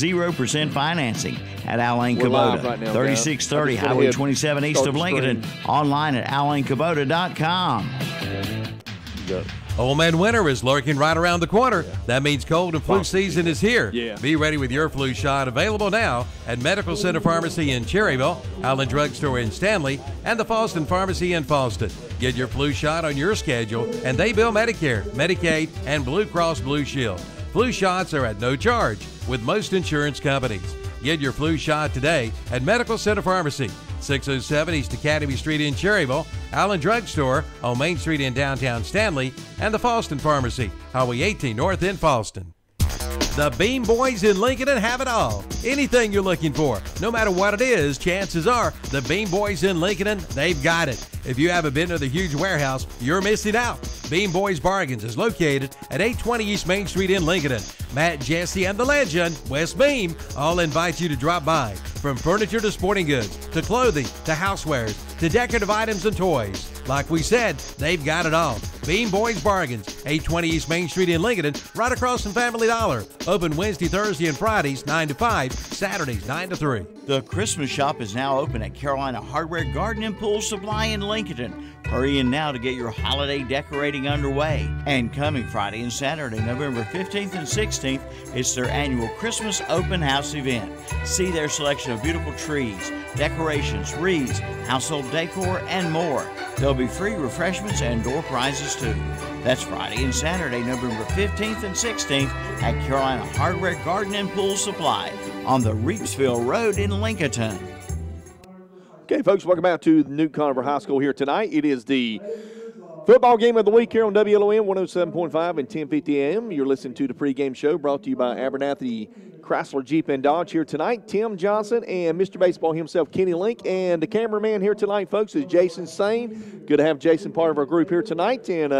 0% financing at Alain We're live Kubota, right now, 3630 guys. Highway 27 east of Lincoln, online at alainkubota.com. Old Man Winter is lurking right around the corner. That means cold and flu season is here. Yeah. Be ready with your flu shot, available now at Medical Center Pharmacy in Cherryville, Allen Drug Store in Stanley, and the Falston Pharmacy in Falston. Get your flu shot on your schedule, and they bill Medicare, Medicaid, and Blue Cross Blue Shield. Flu shots are at no charge with most insurance companies. Get your flu shot today at Medical Center Pharmacy, 607 East Academy Street in Cherryville, Allen Drug Store on Main Street in downtown Stanley, and the Falston Pharmacy, Highway 18 North in Falston. The Beam Boys in Lincoln have it all. Anything you're looking for, no matter what it is, chances are the Beam Boys in Lincoln, they've got it. If you haven't been to the huge warehouse, you're missing out. Beam Boys Bargains is located at 820 East Main Street in Lincoln. Matt, Jesse, and the legend, Wes Beam, all invite you to drop by. From furniture to sporting goods, to clothing, to housewares, to decorative items and toys. Like we said, they've got it all. Beam Boys Bargains, 820 East Main Street in Lincoln, right across from Family Dollar. Open Wednesday, Thursday, and Fridays, 9 to 5, Saturdays, 9 to 3. The Christmas shop is now open at Carolina Hardware Garden and Pool Supply in Lincoln. Hurry in now to get your holiday decorating underway. And coming Friday and Saturday, November 15th and 16th, it's their annual Christmas open house event. See their selection of beautiful trees, decorations, wreaths, household decor, and more. There'll be free refreshments and door prizes too. That's Friday and Saturday, November 15th and 16th at Carolina Hardware Garden and Pool Supply on the Reepsville Road in Lincoln. Okay, folks, welcome back to Newton-Conover High School here tonight. It is the football game of the week here on WLON 107.5 and 1050 AM. You're listening to the pregame show brought to you by Abernathy Chrysler Jeep and Dodge here tonight. Tim Johnson and Mr. Baseball himself, Kenny Link, and the cameraman here tonight, folks, is Jason Sane. Good to have Jason part of our group here tonight. And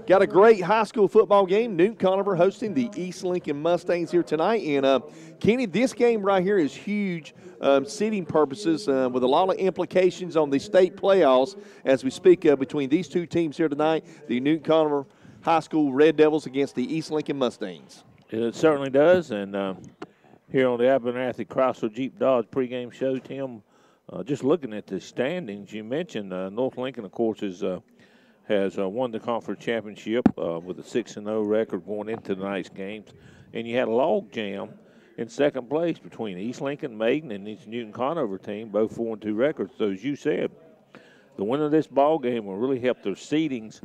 got a great high school football game. Newton-Conover hosting the East Lincoln Mustangs here tonight. And, Kenny, this game right here is huge. Seeding purposes with a lot of implications on the state playoffs as we speak between these two teams here tonight, the Newton-Conover High School Red Devils against the East Lincoln Mustangs. It certainly does, and here on the Abernathy Chrysler Jeep Dodge pregame show, Tim, just looking at the standings, you mentioned North Lincoln, of course, has won the conference championship with a 6-0 record going into tonight's games, and you had a log jam in second place between East Lincoln, Maiden, and this Newton-Conover team, both 4-2 records. So as you said, the winner of this ball game will really help their seedings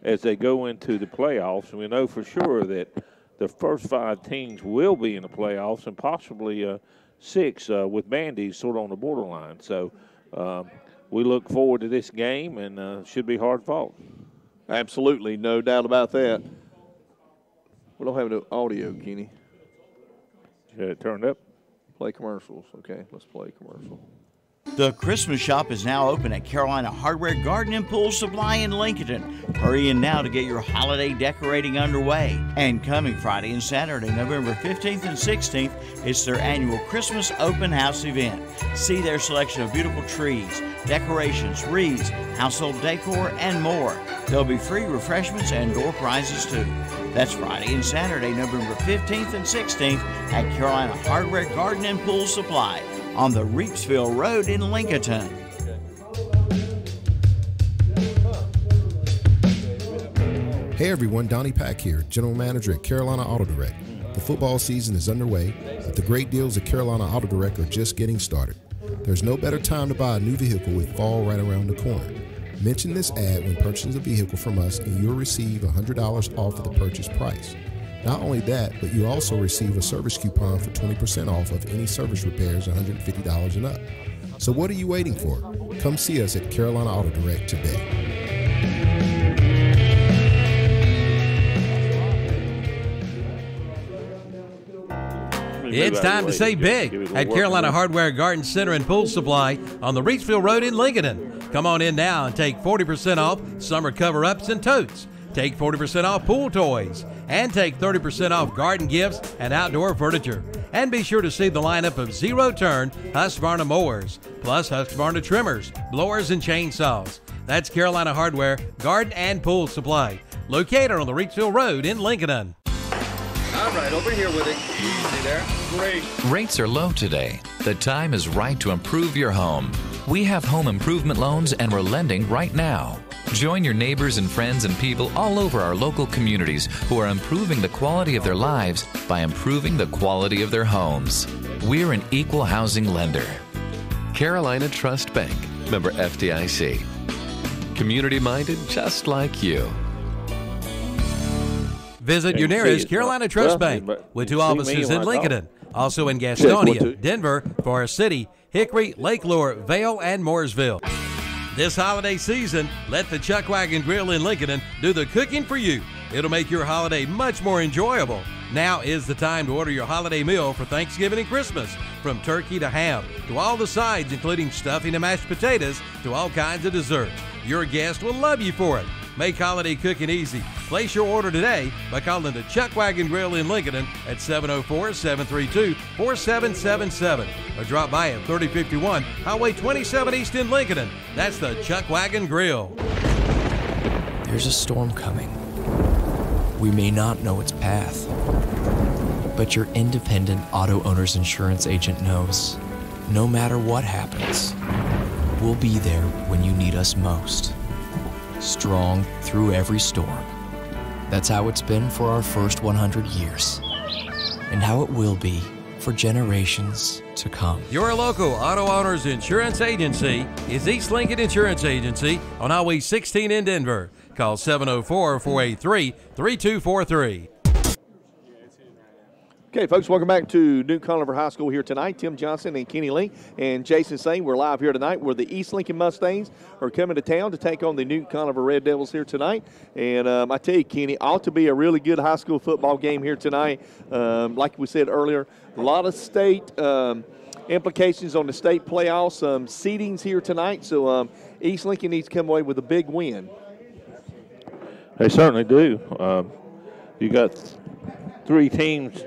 as they go into the playoffs. And we know for sure that the first 5 teams will be in the playoffs, and possibly 6 with Bandy's sort of on the borderline. So we look forward to this game, and should be hard fought. Absolutely, no doubt about that. We don't have no audio, Kenny. Had it turned up. Play commercials. Okay, let's play commercial. The Christmas shop is now open at Carolina Hardware Garden and Pool Supply in Lincoln. Hurry in now to get your holiday decorating underway. And coming Friday and Saturday, November 15th and 16th, it's their annual Christmas open house event. See their selection of beautiful trees, decorations, wreaths, household decor, and more. There'll be free refreshments and door prizes too. That's Friday and Saturday, November 15th and 16th at Carolina Hardware Garden and Pool Supply on the Reepsville Road in Lincoln. Hey everyone, Donnie Pack here, General Manager at Carolina Auto Direct. The football season is underway, but the great deals at Carolina Auto Direct are just getting started. There's no better time to buy a new vehicle with fall right around the corner. Mention this ad when purchasing a vehicle from us and you'll receive $100 off of the purchase price. Not only that, but you also receive a service coupon for 20% off of any service repairs $150 and up. So what are you waiting for? Come see us at Carolina Auto Direct today. It's time to save big at Carolina Hardware Garden Center and Pool Supply on the Reachfield Road in Lincoln. Come on in now and take 40% off summer cover-ups and totes. Take 40% off pool toys. And take 30% off garden gifts and outdoor furniture. And be sure to see the lineup of zero-turn Husqvarna mowers, plus Husqvarna trimmers, blowers, and chainsaws. That's Carolina Hardware Garden and Pool Supply, located on the Reachfield Road in Lincoln. Yeah, right over here with it. Easy there. Great. Rates are low today. The time is right to improve your home. We have home improvement loans and we're lending right now. Join your neighbors and friends and people all over our local communities who are improving the quality of their lives by improving the quality of their homes. We're an equal housing lender. Carolina Trust Bank, member FDIC. Community-minded just like you. Visit your nearest Carolina Trust Bank with 2 offices in Lincoln, also in Gastonia, Denver, Forest City, Hickory, Lake Lure, Vale, and Mooresville. This holiday season, let the Chuck Wagon Grill in Lincoln do the cooking for you. It'll make your holiday much more enjoyable. Now is the time to order your holiday meal for Thanksgiving and Christmas, from turkey to ham, to all the sides, including stuffing and mashed potatoes, to all kinds of desserts. Your guests will love you for it. Make holiday cooking easy. Place your order today by calling the Chuck Wagon Grill in Lincoln at 704-732-4777 or drop by at 3051 Highway 27 East in Lincoln. That's the Chuck Wagon Grill. There's a storm coming. We may not know its path, but your independent auto owner's insurance agent knows no matter what happens, we'll be there when you need us most. Strong through every storm. That's how it's been for our first 100 years, and how it will be for generations to come. Your local auto owner's insurance agency is East Lincoln Insurance Agency on Highway 16 in Denver. Call 704-483-3243. Okay, folks, welcome back to Newton-Conover High School here tonight. Tim Johnson and Kenny Lee and Jason Sane. We're live here tonight where the East Lincoln Mustangs are coming to town to take on the Newton-Conover Red Devils here tonight. And I tell you, Kenny, ought to be a really good high school football game here tonight. Like we said earlier, a lot of state implications on the state playoffs, seedings here tonight. So East Lincoln needs to come away with a big win. They certainly do. You got 3 teams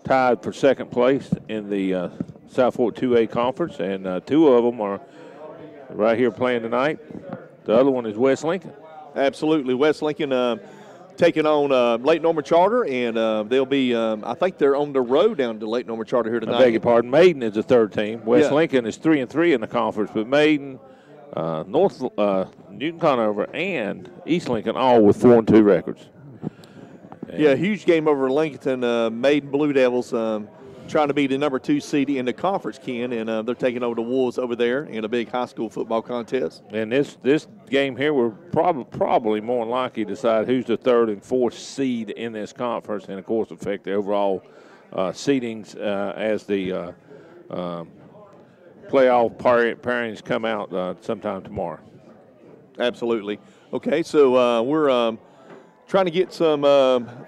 tied for second place in the South Fork 2A Conference, and 2 of them are right here playing tonight. The other one is West Lincoln. Absolutely. West Lincoln taking on Lake Norman Charter, and they'll be, I think they're on the road down to Lake Norman Charter here tonight. I beg your pardon. Maiden is the 3rd team. West Lincoln is 3-3 in the conference, but Maiden, Newton-Conover, and East Lincoln all with 4-2 records. Yeah, huge game over Lincoln. Maiden Blue Devils trying to be the number 2 seed in the conference, Ken, and they're taking over the Wolves over there in a big high school football contest. And this game here will probably more than likely decide who's the 3rd and 4th seed in this conference, and of course affect the overall seedings as the playoff pairings come out sometime tomorrow. Absolutely. Okay, so we're trying to get some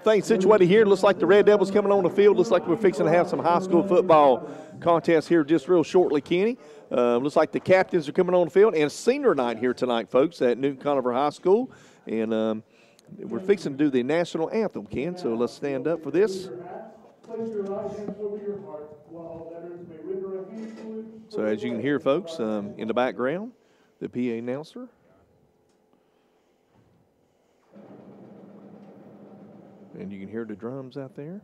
things situated here. Looks like the Red Devils coming on the field. Looks like we're fixing to have some high school football contests here just real shortly, Kenny. Looks like the captains are coming on the field. And senior night here tonight, folks, at Newton-Conover High School. And we're fixing to do the national anthem, Ken. So let's stand up for this. So as you can hear, folks, in the background, the PA announcer. And you can hear the drums out there.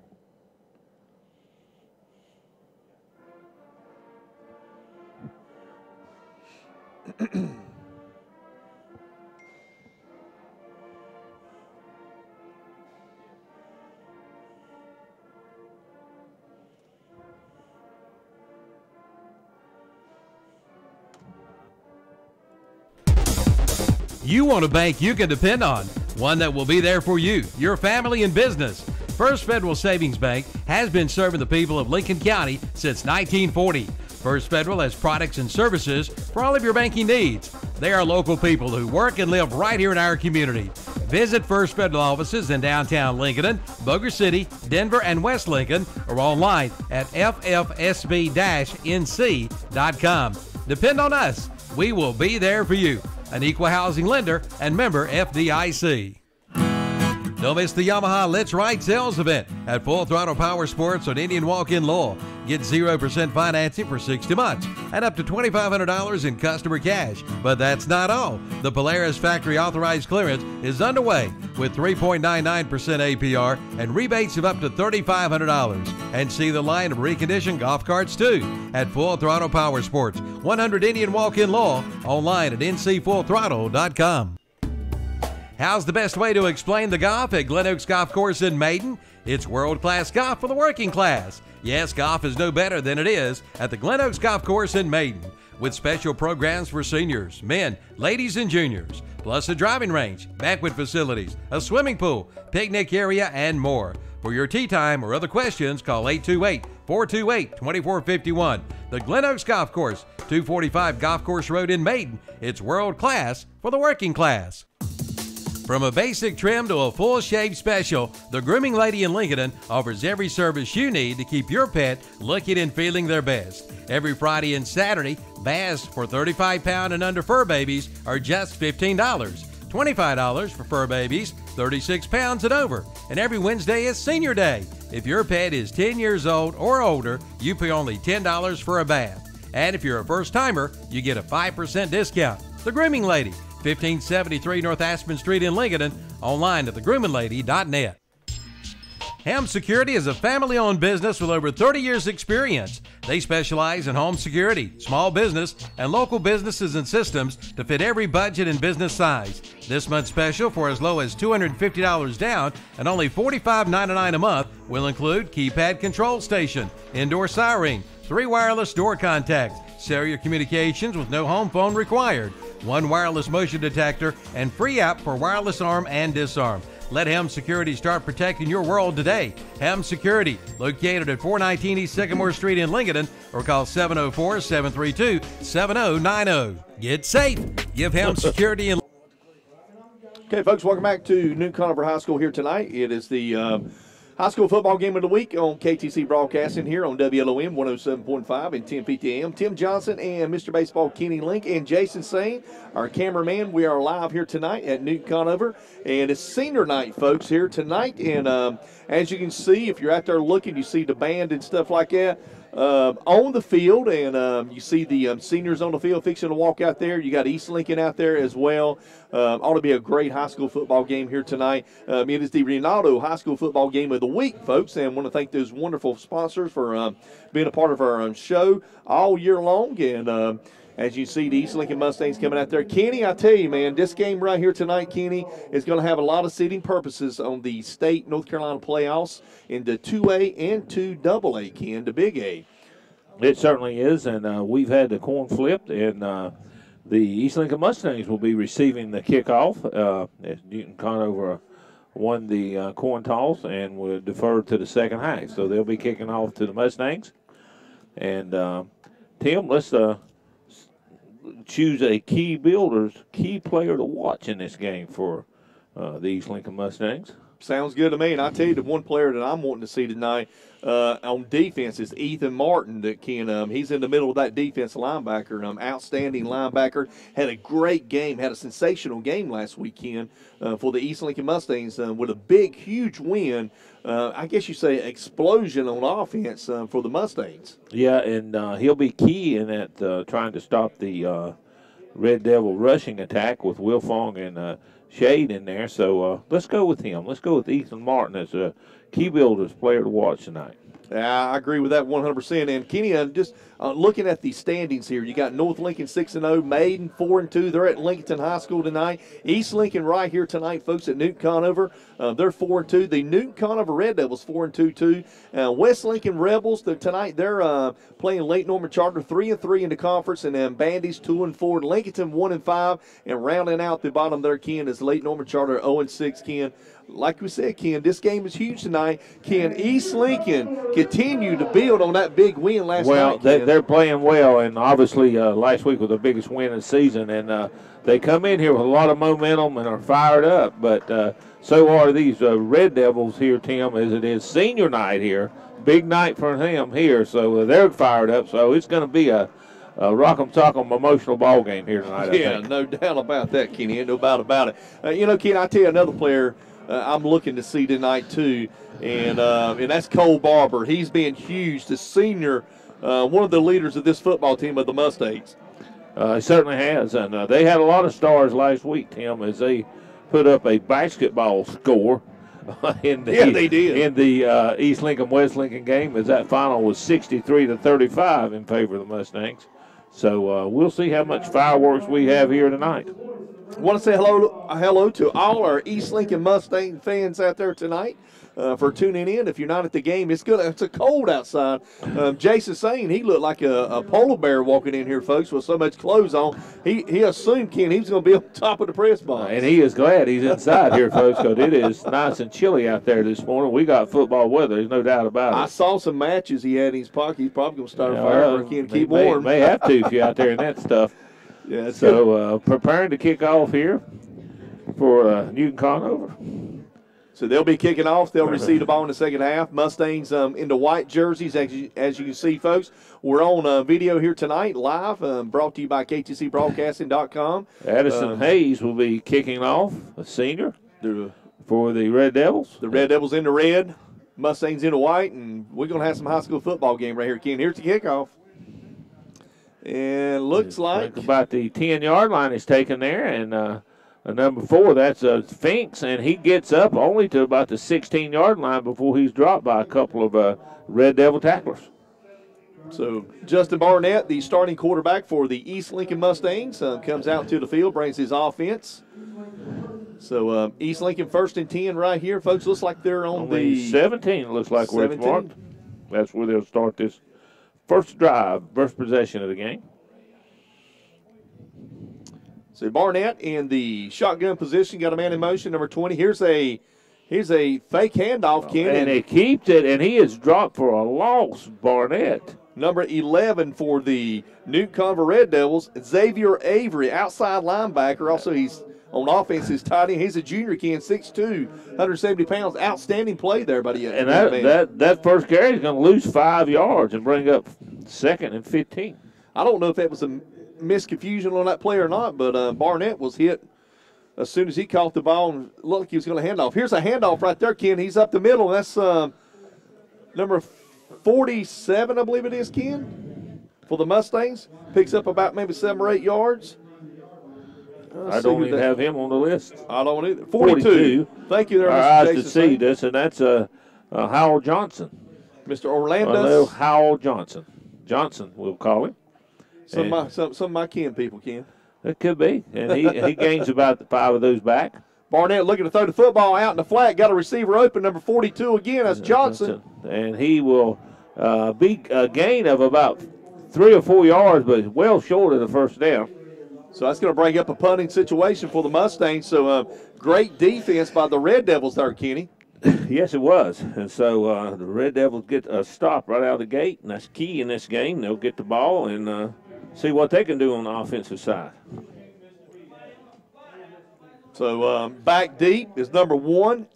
You want a bank you can depend on, one that will be there for you, your family, and business. First Federal Savings Bank has been serving the people of Lincoln County since 1940. First Federal has products and services for all of your banking needs. They are local people who work and live right here in our community. Visit First Federal offices in downtown Lincoln, Boger City, Denver, and West Lincoln, or online at ffsb-nc.com. Depend on us. We will be there for you. An equal housing lender and member FDIC. Don't miss the Yamaha Let's Ride sales event at Full Throttle Power Sports on Indian Walk in Lowell. Get 0% financing for 60 months and up to $2,500 in customer cash. But that's not all. The Polaris factory authorized clearance is underway with 3.99% APR and rebates of up to $3,500. And see the line of reconditioned golf carts too at Full Throttle Power Sports, 100 Indian Walk in Lowell, online at ncfullthrottle.com. How's the best way to explain the golf at Glen Oaks Golf Course in Maiden? It's world-class golf for the working class. Yes, golf is no better than it is at the Glen Oaks Golf Course in Maiden, with special programs for seniors, men, ladies, and juniors, plus a driving range, banquet facilities, a swimming pool, picnic area, and more. For your tee time or other questions, call 828-428-2451. The Glen Oaks Golf Course, 245 Golf Course Road in Maiden. It's world-class for the working class. From a basic trim to a full shave special, the Grooming Lady in Lincoln offers every service you need to keep your pet looking and feeling their best. Every Friday and Saturday, baths for 35-pound and under fur babies are just $15. $25 for fur babies, 36 pounds and over. And every Wednesday is Senior Day. If your pet is 10 years old or older, you pay only $10 for a bath. And if you're a first-timer, you get a 5% discount. The Grooming Lady, 1573 North Aspen Street in Lincoln, online at thegroominglady.net. Ham Security is a family-owned business with over 30 years' experience. They specialize in home security, small business, and local businesses and systems to fit every budget and business size. This month's special, for as low as $250 down and only $45.99 a month, will include keypad control station, indoor siren, 3 wireless door contacts, cellular communications with no home phone required, 1 wireless motion detector, and free app for wireless arm and disarm. Let Ham Security start protecting your world today. Ham Security, located at 419 East Sycamore Street in Lincoln, or call 704-732-7090. Get safe. Give Ham Security and... Okay, folks, welcome back to Newton-Conover High School here tonight. It is the high school football game of the week on KTC Broadcasting here on WLON 107.5 and 1050 AM. Tim Johnson and Mr. Baseball Kenny Link and Jason Sane, our cameraman. We are live here tonight at Newton-Conover, and it's senior night, folks, here tonight. And as you can see, if you're out there looking, you see the band and stuff like that on the field, and you see the seniors on the field fixing to walk out there. You got East Lincoln out there as well. Ought to be a great high school football game here tonight. It is the Ronaldo High School Football Game of the Week, folks, and I want to thank those wonderful sponsors for being a part of our show all year long. And as you see, the East Lincoln Mustangs coming out there. Kenny, I tell you, man, this game right here tonight, Kenny, is going to have a lot of seeding purposes on the state North Carolina playoffs in the 2A and 2AA, Ken, the Big A. It certainly is, and we've had the coin flipped, and the East Lincoln Mustangs will be receiving the kickoff. Newton-Conover won the coin toss and will defer to the second half, so they'll be kicking off to the Mustangs. And, Tim, let's choose a key player to watch in this game for the East Lincoln Mustangs. Sounds good to me. And I tell you, the one player that I'm wanting to see tonight on defense is Ethan Martin. That can he's in the middle of that defense linebacker. Outstanding linebacker. Had a great game. Had a sensational game last weekend for the East Lincoln Mustangs with a big, huge win. I guess you say explosion on offense for the Mustangs. Yeah, and he'll be key in that trying to stop the Red Devil rushing attack with Will Fong and Shade in there. So let's go with him. Let's go with Ethan Martin as a key builders player to watch tonight. I agree with that 100%. And Kenny, just looking at the standings here, you got North Lincoln 6-0, Maiden 4-2. They're at Lincoln High School tonight. East Lincoln right here tonight, folks, at Newton-Conover. They're 4-2. The Newton-Conover Red Devils 4-2 too. West Lincoln Rebels tonight, they're playing Lake Norman Charter 3-3 in the conference, and then Bandy's 2-4. Lincolnton 1-5, and rounding out the bottom there, Ken, is Lake Norman Charter 0-6. Ken, like we said, Ken, this game is huge tonight. Can East Lincoln continue to build on that big win last night? Well, they're playing well, and obviously last week was the biggest win of the season, and they come in here with a lot of momentum and are fired up. But so are these Red Devils here, Tim, as it is senior night here. Big night for them here, so they're fired up. So it's going to be a rock'em sock'em emotional ball game here tonight. Yeah, no doubt about that, Kenny. Ain't no doubt about it. Ken, I tell you another player I'm looking to see tonight too, and that's Cole Barber. He's been huge, the senior, one of the leaders of this football team of the Mustangs. He certainly has, and they had a lot of stars last week, Tim, as they put up a basketball score in the East Lincoln West Lincoln game, as that final was 63-35 in favor of the Mustangs. So we'll see how much fireworks we have here tonight. I want to say hello to all our East Lincoln Mustang fans out there tonight for tuning in. If you're not at the game, it's good. It's a cold outside. Jason saying he looked like a polar bear walking in here, folks, with so much clothes on. He assumed, Ken, he was going to be on top of the press box. And he is glad he's inside here, folks, because it is nice and chilly out there this morning. We got football weather. There's no doubt about it. I saw some matches he had in his pocket. He's probably going to start a fire for Ken to keep warm. May have to if you're out there in that stuff. Yeah, so preparing to kick off here for Newton-Conover. So they'll be kicking off. They'll receive the ball in the second half. Mustangs in the white jerseys, as you can see, folks. We're on video here tonight, live, brought to you by KTCBroadcasting.com. Addison Hayes will be kicking off, a senior, for the Red Devils. The Red Devils in the red, Mustangs in the white, and we're going to have some high school football game right here, Ken. Here's the kickoff. And looks like about the 10-yard line is taken there, and number 4, that's Finks, and he gets up only to about the 16-yard line before he's dropped by a couple of Red Devil tacklers. So Justin Barnett, the starting quarterback for the East Lincoln Mustangs, comes out to the field, brings his offense. So East Lincoln 1st and 10 right here, folks. Looks like they're on the 17. Looks like we're marked. That's where they'll start this first drive, first possession of the game. So Barnett in the shotgun position, got a man in motion, number 20. Here's a fake handoff, Ken. And he keeps it, and he is dropped for a loss, Barnett. Number 11 for the Newton-Conover Red Devils, Xavier Avery, outside linebacker. Also, he's on offense, his tight end. He's a junior, Ken, 6'2", 170 pounds. Outstanding play there, buddy. And that first carry is going to lose 5 yards and bring up 2nd and 15. I don't know if that was a misconfusion on that play or not, but Barnett was hit as soon as he caught the ball and looked like he was going to hand off. Here's a handoff right there, Ken. He's up the middle. That's number 47, I believe it is, Ken, for the Mustangs. Picks up about maybe 7 or 8 yards. I don't even have him on the list. I don't either. 42. Thank you there, Mr. Our eyes Jason to see this, and that's Howell Johnson. Mr. Orlando. Howell Johnson. Johnson, we'll call him. Some of my Ken people, Ken. It could be. And he gains about 5 of those back. Barnett looking to throw the football out in the flat. Got a receiver open, number 42 again. That's Johnson. And he will be a gain of about 3 or 4 yards, but well short of the first down. So that's going to bring up a punting situation for the Mustangs. So great defense by the Red Devils there, Kenny. Yes, it was. And so the Red Devils get a stop right out of the gate, and that's key in this game. They'll get the ball and see what they can do on the offensive side. So back deep is number 1,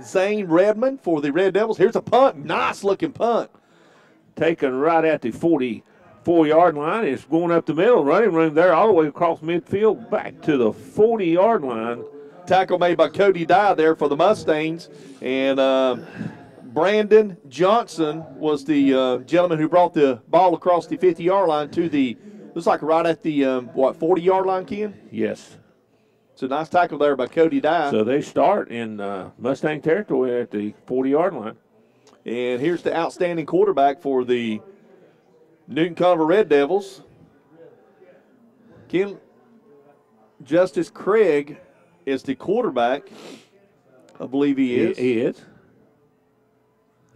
Zane Redmond for the Red Devils. Here's a punt. Nice-looking punt. Taken right at the 44-yard line. It's going up the middle, running room there all the way across midfield back to the 40-yard line. Tackle made by Cody Dye there for the Mustangs. And Brandon Johnson was the gentleman who brought the ball across the 50-yard line to the, looks like right at the, 40-yard line, Ken? Yes. It's a nice tackle there by Cody Dye. So they start in Mustang territory at the 40-yard line. And here's the outstanding quarterback for the Newton-Conover Red Devils. Ken, Justice Craig is the quarterback. I believe he is. He is.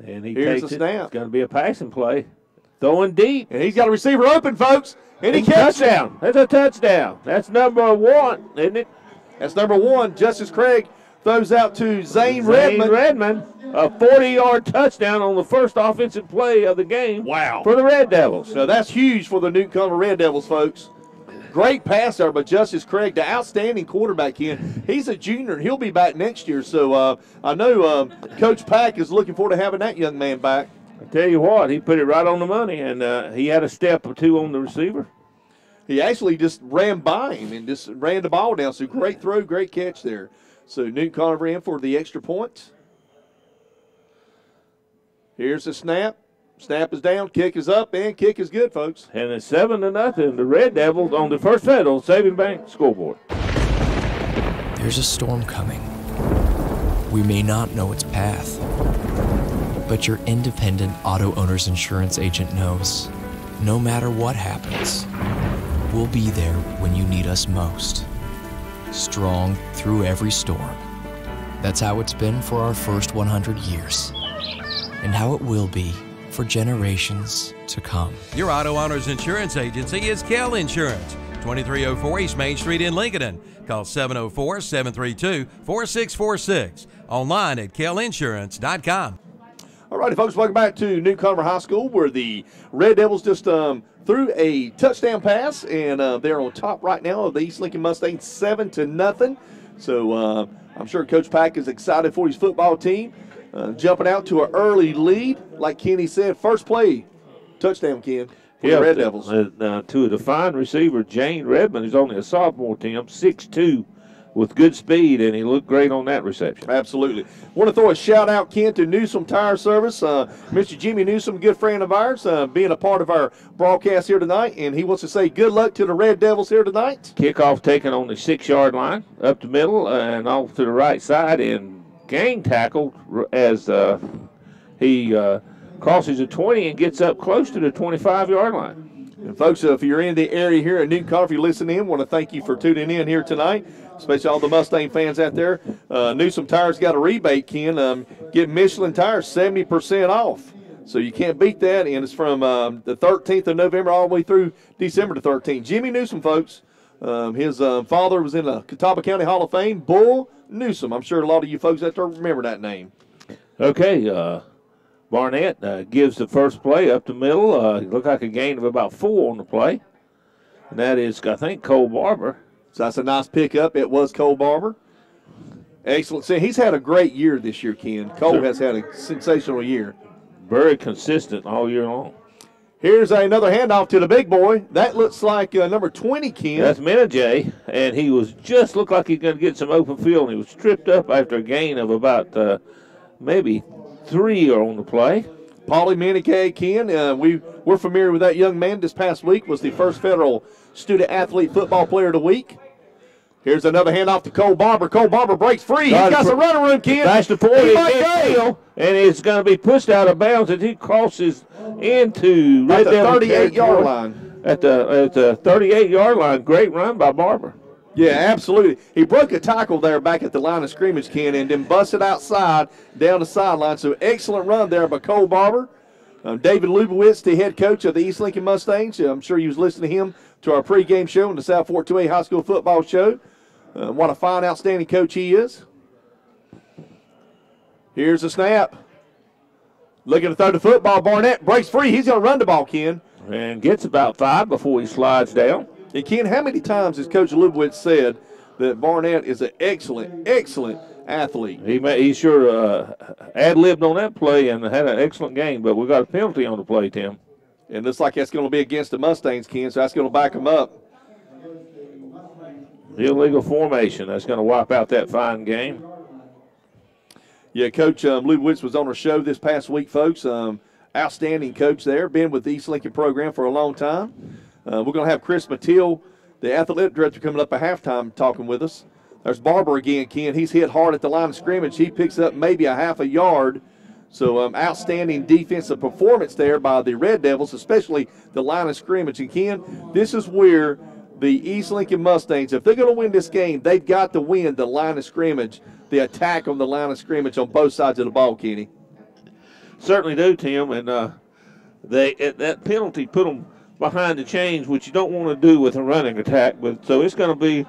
And here's takes the snap. It's going to be a passing play. Throwing deep. And he's got a receiver open, folks. And he catches touchdown. That's a touchdown. That's number 1, isn't it? That's number 1. Justice Craig throws out to Zane Redmond. A 40-yard touchdown on the first offensive play of the game. Wow. For the Red Devils. So that's huge for the Newton-Conover Red Devils, folks. Great pass there by Justice Craig, the outstanding quarterback here. He's a junior, and he'll be back next year. So I know Coach Pack is looking forward to having that young man back. I tell you what, he put it right on the money, and he had a step or two on the receiver. He actually just ran by him and just ran the ball down. So great throw, great catch there. So Newton-Conover in for the extra point. Here's the snap. Snap is down, kick is up, and kick is good, folks. And it's 7-0. The Red Devils on the First Federal Savings Bank scoreboard. There's a storm coming. We may not know its path, but your independent auto owner's insurance agent knows. No matter what happens, we'll be there when you need us most. Strong through every storm. That's how it's been for our first 100 years, and how it will be for generations to come. Your auto owner's insurance agency is Kell Insurance, 2304 East Main Street in Lincoln. Call 704-732-4646. Online at kellinsurance.com. All righty, folks, welcome back to Newton-Conover High School, where the Red Devils just threw a touchdown pass, and they're on top right now of the East Lincoln Mustangs 7-0. So I'm sure Coach Pack is excited for his football team. Jumping out to an early lead, like Kenny said, first play, touchdown, Ken, for the Red Devils. To a defined receiver, Jane Redmond, who's only a sophomore, Tim, 6'2", with good speed, and he looked great on that reception. Absolutely. Want to throw a shout-out, Ken, to Newsom Tire Service. Mr. Jimmy Newsom, good friend of ours, being a part of our broadcast here tonight, and he wants to say good luck to the Red Devils here tonight. Kickoff taken on the 6-yard line, up the middle, and off to the right side, and gang tackled as he crosses the 20 and gets up close to the 25-yard line. And folks, if you're in the area here at Newton-Conover, if you're listening in, want to thank you for tuning in here tonight, especially all the Mustang fans out there. Newsom Tires got a rebate, Ken. Get Michelin tires 70% off. So you can't beat that, and it's from the 13th of November all the way through December the 13th. Jimmy Newsom, folks, his father was in the Catawba County Hall of Fame, Bull Newsom. I'm sure a lot of you folks out there remember that name. Okay, Barnett gives the first play up the middle. It looked like a gain of about 4 on the play. And that is, I think, Cole Barber. So that's a nice pickup. It was Cole Barber. Excellent. See, he's had a great year this year, Ken. Cole has had a sensational year. Very consistent all year long. Here's another handoff to the big boy. That looks like number 20, Ken. That's Menajay, and he was just looked like he's going to get some open field, and he was tripped up after a gain of about maybe 3 on the play. Paulie Menajay, Ken, we're familiar with that young man. This past week was the first Federal Student Athlete Football Player of the Week. Here's another handoff to Cole Barber. Cole Barber breaks free. He's got some running room, Ken. That's the point. He might go. And it's going to be pushed out of bounds as he crosses into at the 38-yard line. At the 38-yard line. Great run by Barber. Yeah, absolutely. He broke a tackle there back at the line of scrimmage, Ken, and then busted outside down the sideline. So excellent run there by Cole Barber. David Lubowitz, the head coach of the East Lincoln Mustangs. I'm sure you was listening to him to our pregame show in the South Fork 2A High School Football Show. What a fine, outstanding coach he is. Here's the snap. Looking to throw the football. Barnett breaks free. He's going to run the ball, Ken. And gets about 5 before he slides down. And, Ken, how many times has Coach Lubowitz said that Barnett is an excellent, excellent athlete? He sure ad-libbed on that play and had an excellent game, but we got a penalty on the play, Tim. And looks like that's going to be against the Mustangs, Ken, so that's going to back them up. Illegal formation. That's going to wipe out that fine game. Yeah, Coach Lubowitz was on our show this past week, folks. Outstanding coach there. Been with the East Lincoln program for a long time. We're going to have Chris Mathiel, the athletic director, coming up at halftime talking with us. There's Barber again, Ken. He's hit hard at the line of scrimmage. He picks up maybe a half a yard. So outstanding defensive performance there by the Red Devils, especially the line of scrimmage. And, Ken, this is where the East Lincoln Mustangs, if they're going to win this game, they've got to win the line of scrimmage, the attack on the line of scrimmage on both sides of the ball, Kenny. Certainly do, Tim. And that penalty put them behind the chains, which you don't want to do with a running attack. But so it's going to be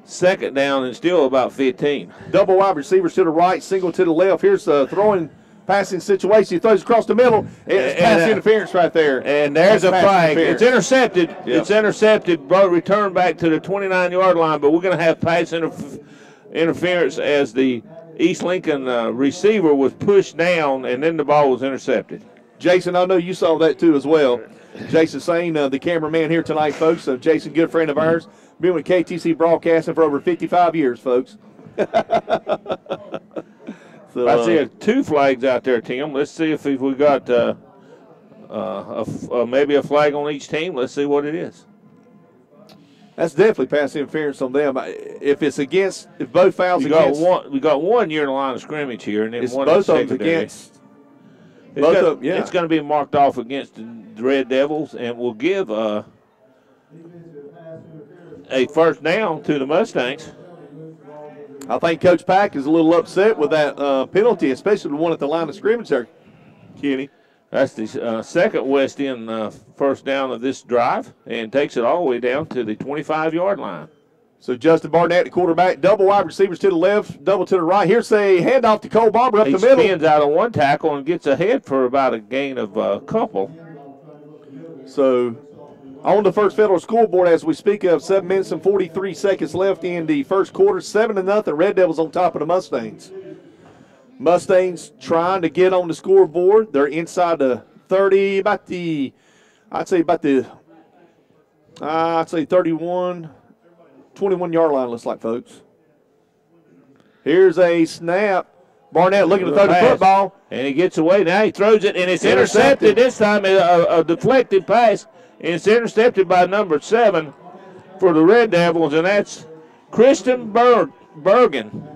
second down and still about 15. Double wide receivers to the right, single to the left. Here's the throwing passing situation. He throws across the middle. It's pass interference right there. And there's a flag. It's intercepted. Yep. It's intercepted. Returned back to the 29-yard line, but we're going to have pass interference as the East Lincoln receiver was pushed down, and then the ball was intercepted. Jason, I know you saw that too as well. Jason Sane, the cameraman here tonight, folks. Jason, good friend of ours, Been with KTC Broadcasting for over 55 years, folks. So, I see 2 flags out there, Tim. Let's see if we got maybe a flag on each team. Let's see what it is. That's definitely pass interference on them. If it's against, if both fouls against. We got one near the line of scrimmage here, and then it's one both of them against. It's going to be marked off against the Red Devils, and we'll give a first down to the Mustangs. I think Coach Pack is a little upset with that penalty, especially the one at the line of scrimmage there, Kenny. That's the second West End first down of this drive, and takes it all the way down to the 25-yard line. So Justin Barnett, the quarterback, double wide receivers to the left, double to the right. Here's a handoff to Cole Barber up the middle. He spins out on one tackle and gets ahead for about a gain of a couple. So on the First Federal Scoreboard as we speak of, 7 minutes and 43 seconds left in the first quarter, 7-0. Red Devils on top of the Mustangs. Mustangs trying to get on the scoreboard. They're inside the 30, I'd say 31, 21-yard line, looks like, folks. Here's a snap. Barnett looking to throw the football. And he gets away. Now he throws it, and it's intercepted. This time a deflected pass. And it's intercepted by number 7 for the Red Devils, and that's Kristen Bergen.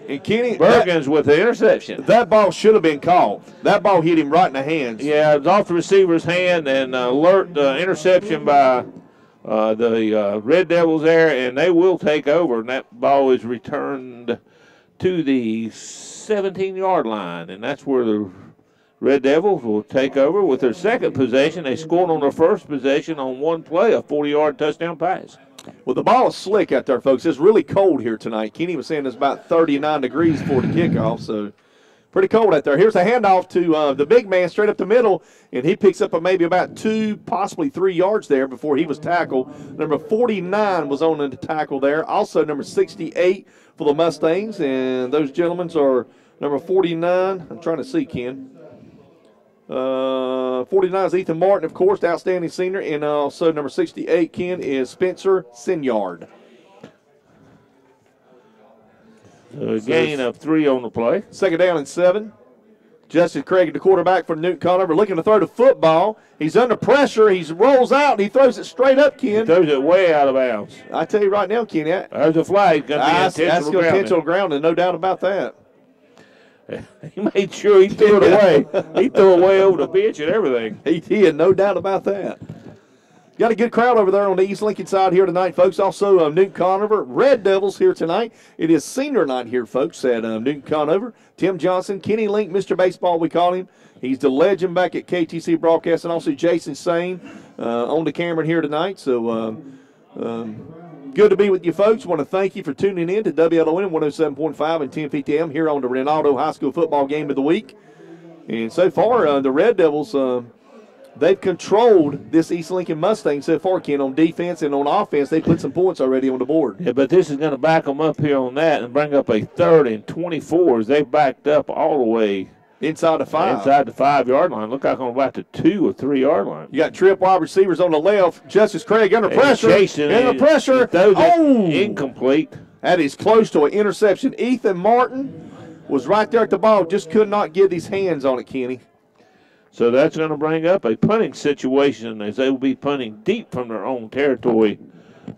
And Kenny, Bergen's with the interception. That ball should have been called. That ball hit him right in the hands. Yeah, it was off the receiver's hand, and alert interception by the Red Devils there, and they will take over. And that ball is returned to the 17-yard line, and that's where the Red Devils will take over with their second possession. They scored on their first possession on one play, a 40-yard touchdown pass. Well, the ball is slick out there, folks. It's really cold here tonight. Kenny was saying it's about 39 degrees for the kickoff, so pretty cold out there. Here's a handoff to the big man straight up the middle, and he picks up maybe about 2, possibly 3 yards there before he was tackled. Number 49 was on the tackle there. Also number 68 for the Mustangs, and those gentlemen are number 49. I'm trying to see, Ken. 49 is Ethan Martin, of course, the outstanding senior, and also number 68, Ken, is Spencer Sinyard. A gain of 3 on the play. Second down and 7. Justice Craig, the quarterback for Newton-Conover, looking to throw the football. He's under pressure. He rolls out, and he throws it straight up, Ken. He throws it way out of bounds. I tell you right now, Ken. There's a flag. That's intentional grounding, no doubt about that. He made sure he threw it away. He threw it way over the bench and everything. He did, no doubt about that. Got a good crowd over there on the East Lincoln side here tonight, folks. Also, Newton-Conover Red Devils here tonight. It is senior night here, folks, at Newton-Conover. Tim Johnson, Kenny Link, Mr. Baseball, we call him. He's the legend back at KTC Broadcasting. Also, Jason Sane on the camera here tonight. So, good to be with you, folks. Want to thank you for tuning in to WLON 107.5 and 1050 AM here on the Rinaldo High School football game of the week. And so far, the Red Devils, they've controlled this East Lincoln Mustang so far, Ken, on defense and on offense. They put some points already on the board. Yeah, but this is going to back them up here on that and bring up a 3rd and 24 as they backed up all the way inside the 5. Inside the 5-yard line. Look like on about the 2 or 3-yard line. You got trip wide receivers on the left. Justice Craig under pressure. Under pressure. Incomplete. That is close to an interception. Ethan Martin was right there at the ball. Just could not get his hands on it, Kenny. So that's going to bring up a punting situation as they will be punting deep from their own territory.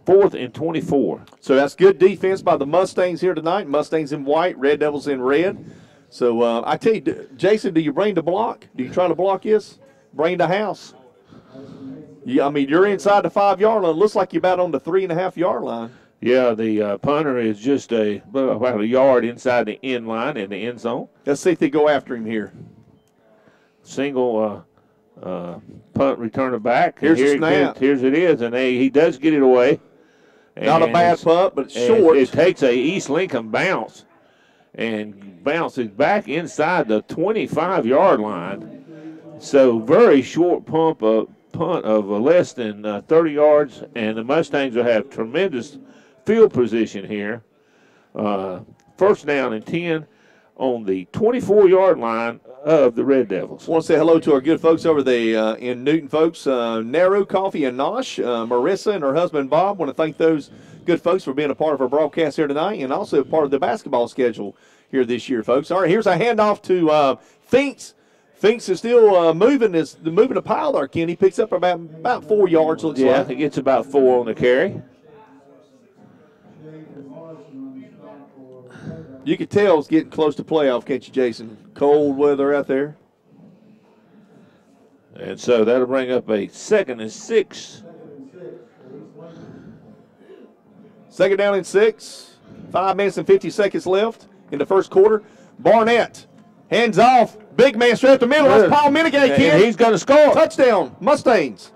4th and 24. So that's good defense by the Mustangs here tonight. Mustangs in white, Red Devils in red. So I tell you, Jason, do you bring the block? Do you try to block this? Bring the house. Yeah, I mean, you're inside the 5-yard line. It looks like you're about on the 3.5-yard line. Yeah, the punter is just about a yard inside the end line in the end zone. Let's see if they go after him here. Single punt returner back. Here's the snap. Here's it is, and he does get it away. Not a bad punt, but short. It takes a East Lincoln bounce and bounces back inside the 25-yard line. So very short punt of less than 30 yards, and the Mustangs will have tremendous field position here. First down and 10 on the 24-yard line of the Red Devils. I want to say hello to our good folks over the in Newton, folks. Nero Coffee and Nosh, Marissa and her husband Bob. Want to thank those good folks for being a part of our broadcast here tonight and also part of the basketball schedule here this year, folks. All right, here's a handoff to Finks. Finks is still moving the pile there, Ken. He picks up about 4 yards, looks like. Yeah, he gets about 4 on the carry. You can tell it's getting close to playoff, can't you, Jason? Cold weather out there. And so that'll bring up a 2nd and 6. 2nd down and 6. 5 minutes and 50 seconds left in the first quarter. Barnett, hands off. Big man straight up the middle. That's Paul Menegay, kid. He's going to score. Touchdown, Mustangs.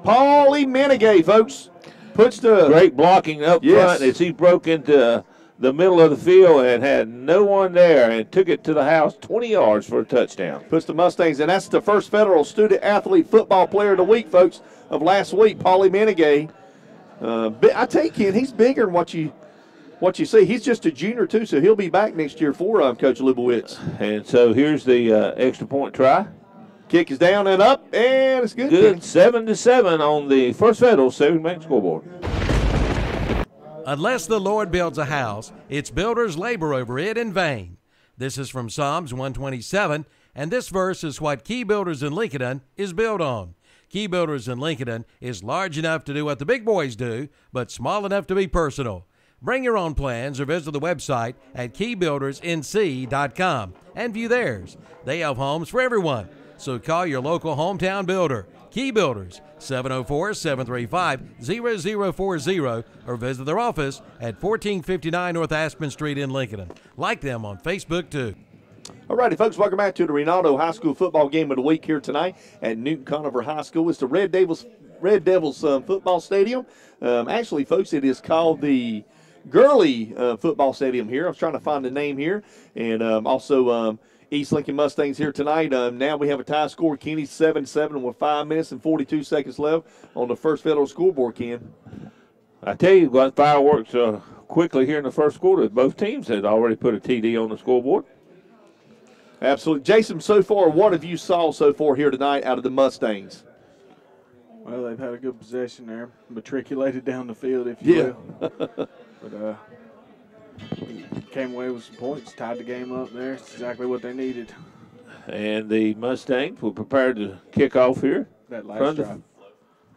Paulie Menegay, folks. Puts the great blocking up front as he broke into the middle of the field and had no one there and took it to the house 20 yards for a touchdown. Puts the Mustangs, and that's the first Federal Student Athlete Football Player of the Week, folks, of last week, Paulie Menegay. I tell you, Ken, he's bigger than what you see. He's just a junior, too, so he'll be back next year for Coach Lubowitz. And so here's the extra point try. Kick is down and up, and it's good. Good, 7-7 on the First Federal Savings Bank scoreboard. Unless the Lord builds a house, its builders labor over it in vain. This is from Psalms 127, and this verse is what Key Builders in Lincoln is built on. Key Builders in Lincoln is large enough to do what the big boys do, but small enough to be personal. Bring your own plans or visit the website at keybuildersnc.com and view theirs. They have homes for everyone, so call your local hometown builder. Key Builders, 704-735-0040, or visit their office at 1459 North Aspen Street in Lincoln. Like them on Facebook, too. All righty, folks, welcome back to the Rinaldo High School football game of the week here tonight at Newton-Conover High School. It's the Red Devils football stadium. Actually, folks, it is called the Gurley football stadium here. I was trying to find the name here. And also East Lincoln Mustangs here tonight. Now we have a tie score, Kenny, 7-7 with 5 minutes and 42 seconds left on the First Federal scoreboard, Ken. I tell you what, fireworks quickly here in the first quarter. Both teams had already put a TD on the scoreboard. Absolutely. Jason, so far, what have you saw so far here tonight out of the Mustangs? Well, they've had a good possession there, matriculated down the field, if you will. But came away with some points, tied the game up there. It's exactly what they needed. And the Mustangs were prepared to kick off here. That last drive.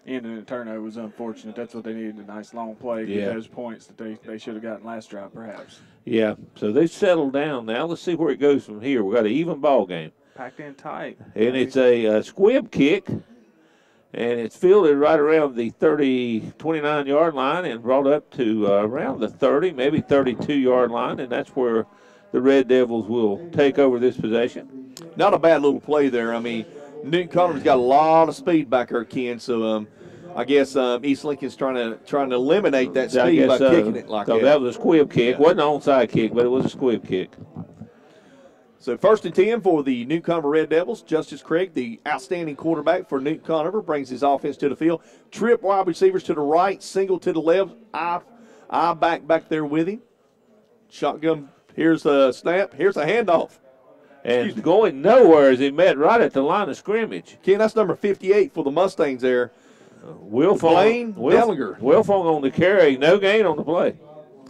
Ending in a turnover was unfortunate. That's what they needed, a nice long play. Get those points that they should have gotten last drive, perhaps. Yeah, so they've settled down now. Let's see where it goes from here. We've got an even ball game. Packed in tight. And it's a squib kick, and it's fielded right around the 29-yard line and brought up to around the 30, maybe 32-yard line, and that's where the Red Devils will take over this possession. Not a bad little play there. I mean, Newton-Conover's got a lot of speed back there, Ken, so I guess East Lincoln's trying to eliminate that speed by kicking it like that. That was a squib kick. Yeah. Wasn't an onside kick, but it was a squib kick. So 1st and 10 for the Newton-Conover Red Devils. Justice Craig, the outstanding quarterback for Newton-Conover, brings his offense to the field. Trip wide receivers to the right, single to the left. I back there with him. Shotgun, here's a snap, here's a handoff. And going nowhere as he met right at the line of scrimmage. Ken, that's number 58 for the Mustangs there. Blaine Dellinger. Wilfong on the carry, no gain on the play.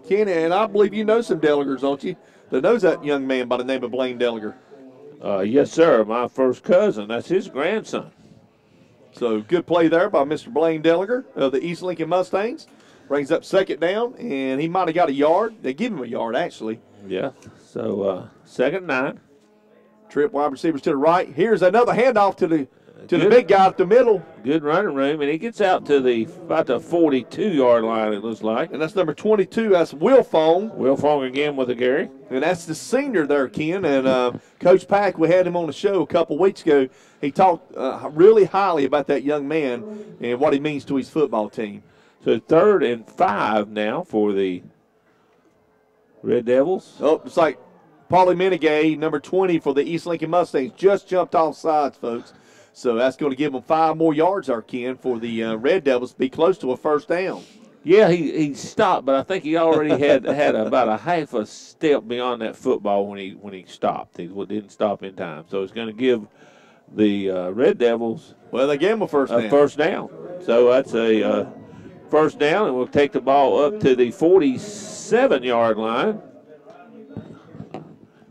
Ken, and I believe you know some Dellingers, don't you? That knows that young man by the name of Blaine Dellinger. Yes, sir. My first cousin. That's his grandson. So good play there by Mr. Blaine Dellinger of the East Lincoln Mustangs. Brings up 2nd down, and he might have got a yard. They give him a yard, actually. Yeah. So 2nd 9. Trip wide receivers to the right. Here's another handoff to the big guy at the middle. Good running room, and he gets out to about the 42-yard line, it looks like. And that's number 22. That's Wilfong. Wilfong again with a carry. And that's the senior there, Ken. And Coach Pack, we had him on the show a couple weeks ago. He talked really highly about that young man and what he means to his football team. So 3rd and 5 now for the Red Devils. Oh, it's like Paulie Menegay, number 20 for the East Lincoln Mustangs, just jumped off sides, folks. So that's going to give them 5 more yards, our Ken, for the Red Devils to be close to a 1st down. Yeah, he stopped, but I think he already had about a half a step beyond that football when he stopped. He didn't stop in time, so it's going to give the Red Devils they gave him a first down. So that's a first down, and we'll take the ball up to the 47-yard line.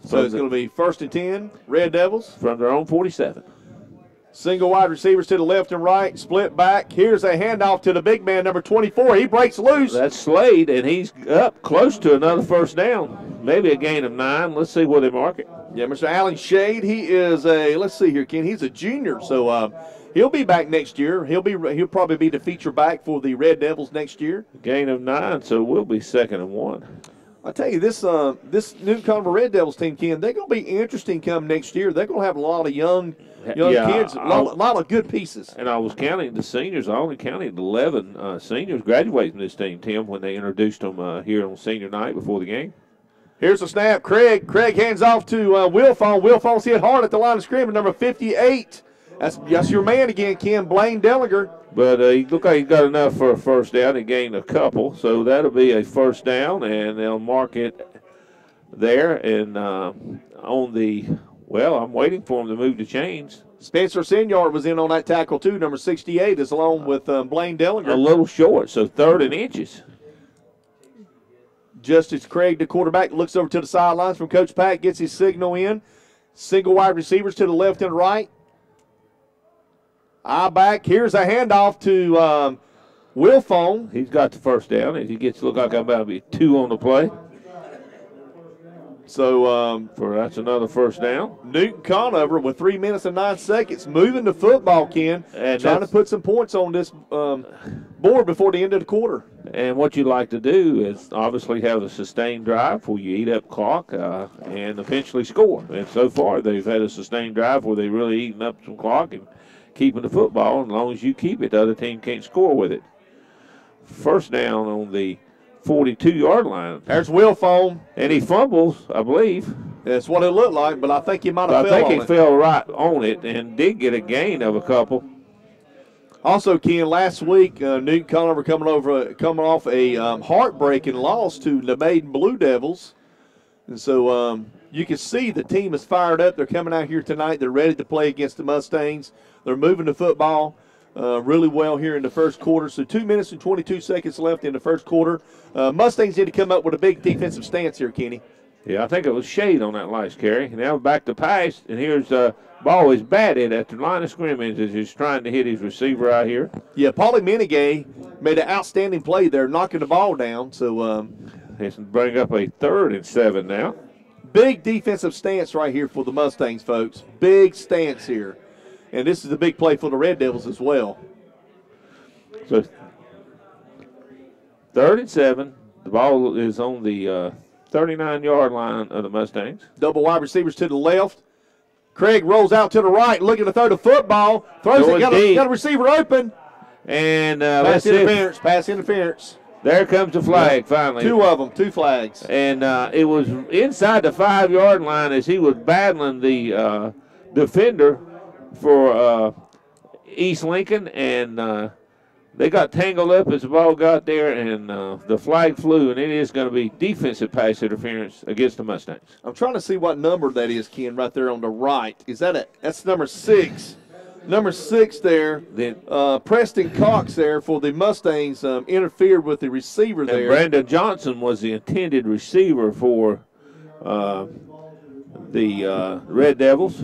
So it's going to be 1st and 10, Red Devils from their own 47. Single wide receivers to the left and right, split back. Here's a handoff to the big man, number 24. He breaks loose. That's Slade, and he's up close to another first down. Maybe a gain of 9. Let's see where they mark it. Yeah, Mr. Allen Shade, he is let's see here, Ken. He's a junior, so he'll be back next year. He'll probably be the feature back for the Red Devils next year. Gain of 9, so we'll be 2nd and 1. I tell you, this Newton-Conover Red Devils team, Ken, they're going to be interesting come next year. They're going to have a lot of young kids, a lot of good pieces. And I was counting the seniors. I only counted 11 seniors graduating from this team, Tim, when they introduced them here on senior night before the game. Here's the snap. Craig hands off to Wilfong. Wilfong's hit hard at the line of scrimmage, number 58. That's your man again, Ken, Blaine Dellinger. But he looked like he got enough for a first down. He gained a couple, so that'll be a first down, and they'll mark it there. And on the I'm waiting for him to move the chains. Spencer Senyard was in on that tackle too, number 68, is along with Blaine Dellinger. A little short, so 3rd and inches. Justice Craig, the quarterback, looks over to the sidelines from Coach Pack, gets his signal in. Single wide receivers to the left and right. Eye back. Here's a handoff to Wilfong. He's got the first down, and he gets to look like about to be 2 on the play. So that's another first down. Newton-Conover with 3 minutes and 9 seconds, moving the football, Ken, and trying to put some points on this board before the end of the quarter. And what you like to do is obviously have a sustained drive where you eat up clock and eventually score. And so far they've had a sustained drive where they've really eaten up some clock and keeping the football. As long as you keep it, the other team can't score with it. First down on the 42-yard line. There's Wilfong. And he fumbles, I believe. That's what it looked like, but I think he might have fell on it. I think he fell right on it and did get a gain of a couple. Also, Ken, last week, Newton-Conover coming off a heartbreaking loss to the Maiden Blue Devils. And so you can see the team is fired up. They're coming out here tonight. They're ready to play against the Mustangs. They're moving the football really well here in the first quarter. So 2 minutes and 22 seconds left in the first quarter. Mustangs need to come up with a big defensive stance here, Kenny. Yeah, I think it was Shade on that last carry. Now back to pass, and here's ball is batted at the line of scrimmage as he's trying to hit his receiver out here. Yeah, Paulie Menegay made an outstanding play there, knocking the ball down. So let's bring up a 3rd and 7 now. Big defensive stance right here for the Mustangs, folks. Big stance here. And this is a big play for the Red Devils as well. So 3rd and 7. The ball is on the 39-yard line of the Mustangs. Double wide receivers to the left. Craig rolls out to the right, looking to throw the football. Throws it, got a receiver open. And pass interference. There comes the flag finally. 2 of them, 2 flags. And it was inside the 5-yard line as he was battling the defender for East Lincoln, and they got tangled up as the ball got there, and the flag flew, and it is going to be defensive pass interference against the Mustangs. I'm trying to see what number that is, Ken, right there on the right. Is that that's number 6. Number 6 there, Preston Cox there for the Mustangs interfered with the receiver there. And Brandon Johnson was the intended receiver for the Red Devils.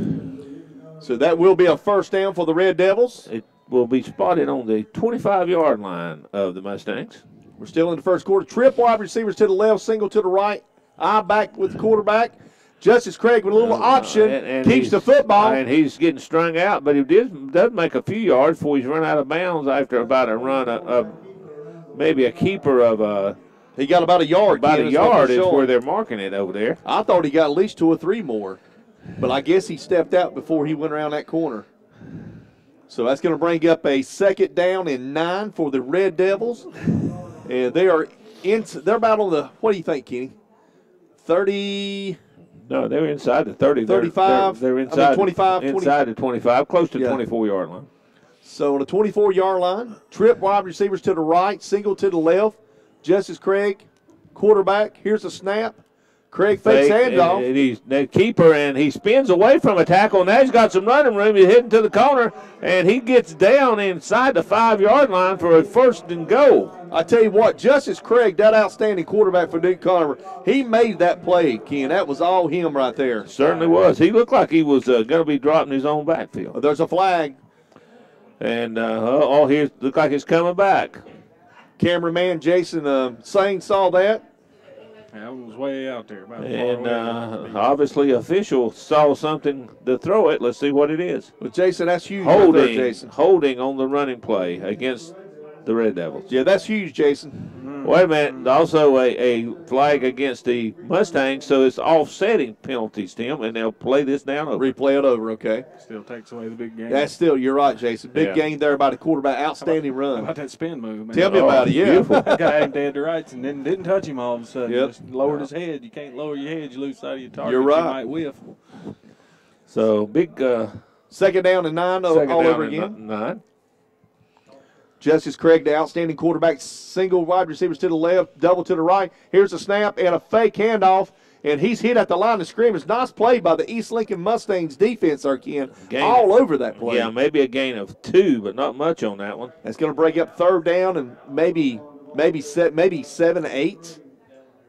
So that will be a first down for the Red Devils. It will be spotted on the 25-yard line of the Mustangs. We're still in the first quarter. Trip wide receivers to the left, single to the right. Eye back with the quarterback. Justice Craig with a little option, and keeps the football. And he's getting strung out, but he does make a few yards before he's run out of bounds after about a run of maybe a keeper of he got about a yard. About a yard is where they're marking it over there. I thought he got at least 2 or 3 more, but I guess he stepped out before he went around that corner. So that's going to bring up a 2nd down and 9 for the Red Devils, and they are they're about on the, what do you think, Kenny? 30. No, they're inside the 30. 35. They're inside 25. Inside the 25, close to 24-yard line. So on the 24-yard line, trip wide receivers to the right, single to the left. Justice Craig, quarterback. Here's a snap. Craig fakes handoff. And he's the keeper, and he spins away from a tackle. Now he's got some running room. He's heading to the corner, and he gets down inside the 5-yard line for a 1st and goal. I tell you what, Justice Craig, that outstanding quarterback for Newton-Conover, he made that play, Ken. That was all him right there. Certainly was. He looked like he was going to be dropping his own backfield. There's a flag. And, here look like it's coming back. Cameraman Jason Sane saw that. That one was way out there. And obviously, official saw something to throw it. Let's see what it is. Well, Jason, that's huge. Holding, right there, Jason. Holding on the running play against the Red Devils. Yeah, that's huge, Jason. Wait a minute. Also a flag against the Mustangs, so it's offsetting penalties, Tim, and they'll play this down over. Replay it over, okay. Still takes away the big game. That's still, you're right, Jason. Big gain there by the quarterback. Outstanding run. How about that spin move, man? Tell me about it, yeah. That guy aimed dead to rights and then didn't touch him all of a sudden. Yep. Just lowered his head. You can't lower your head. You lose sight of your target. You're right. You might whiff. So, big second down and 9 all over again. 9. Justice Craig, the outstanding quarterback, single wide receivers to the left, double to the right. Here's a snap and a fake handoff, and he's hit at the line of scrimmage. Nice play by the East Lincoln Mustangs defense, there, Ken. All over that play. Yeah, maybe a gain of 2, but not much on that one. That's going to break up 3rd down and maybe 7 to 8.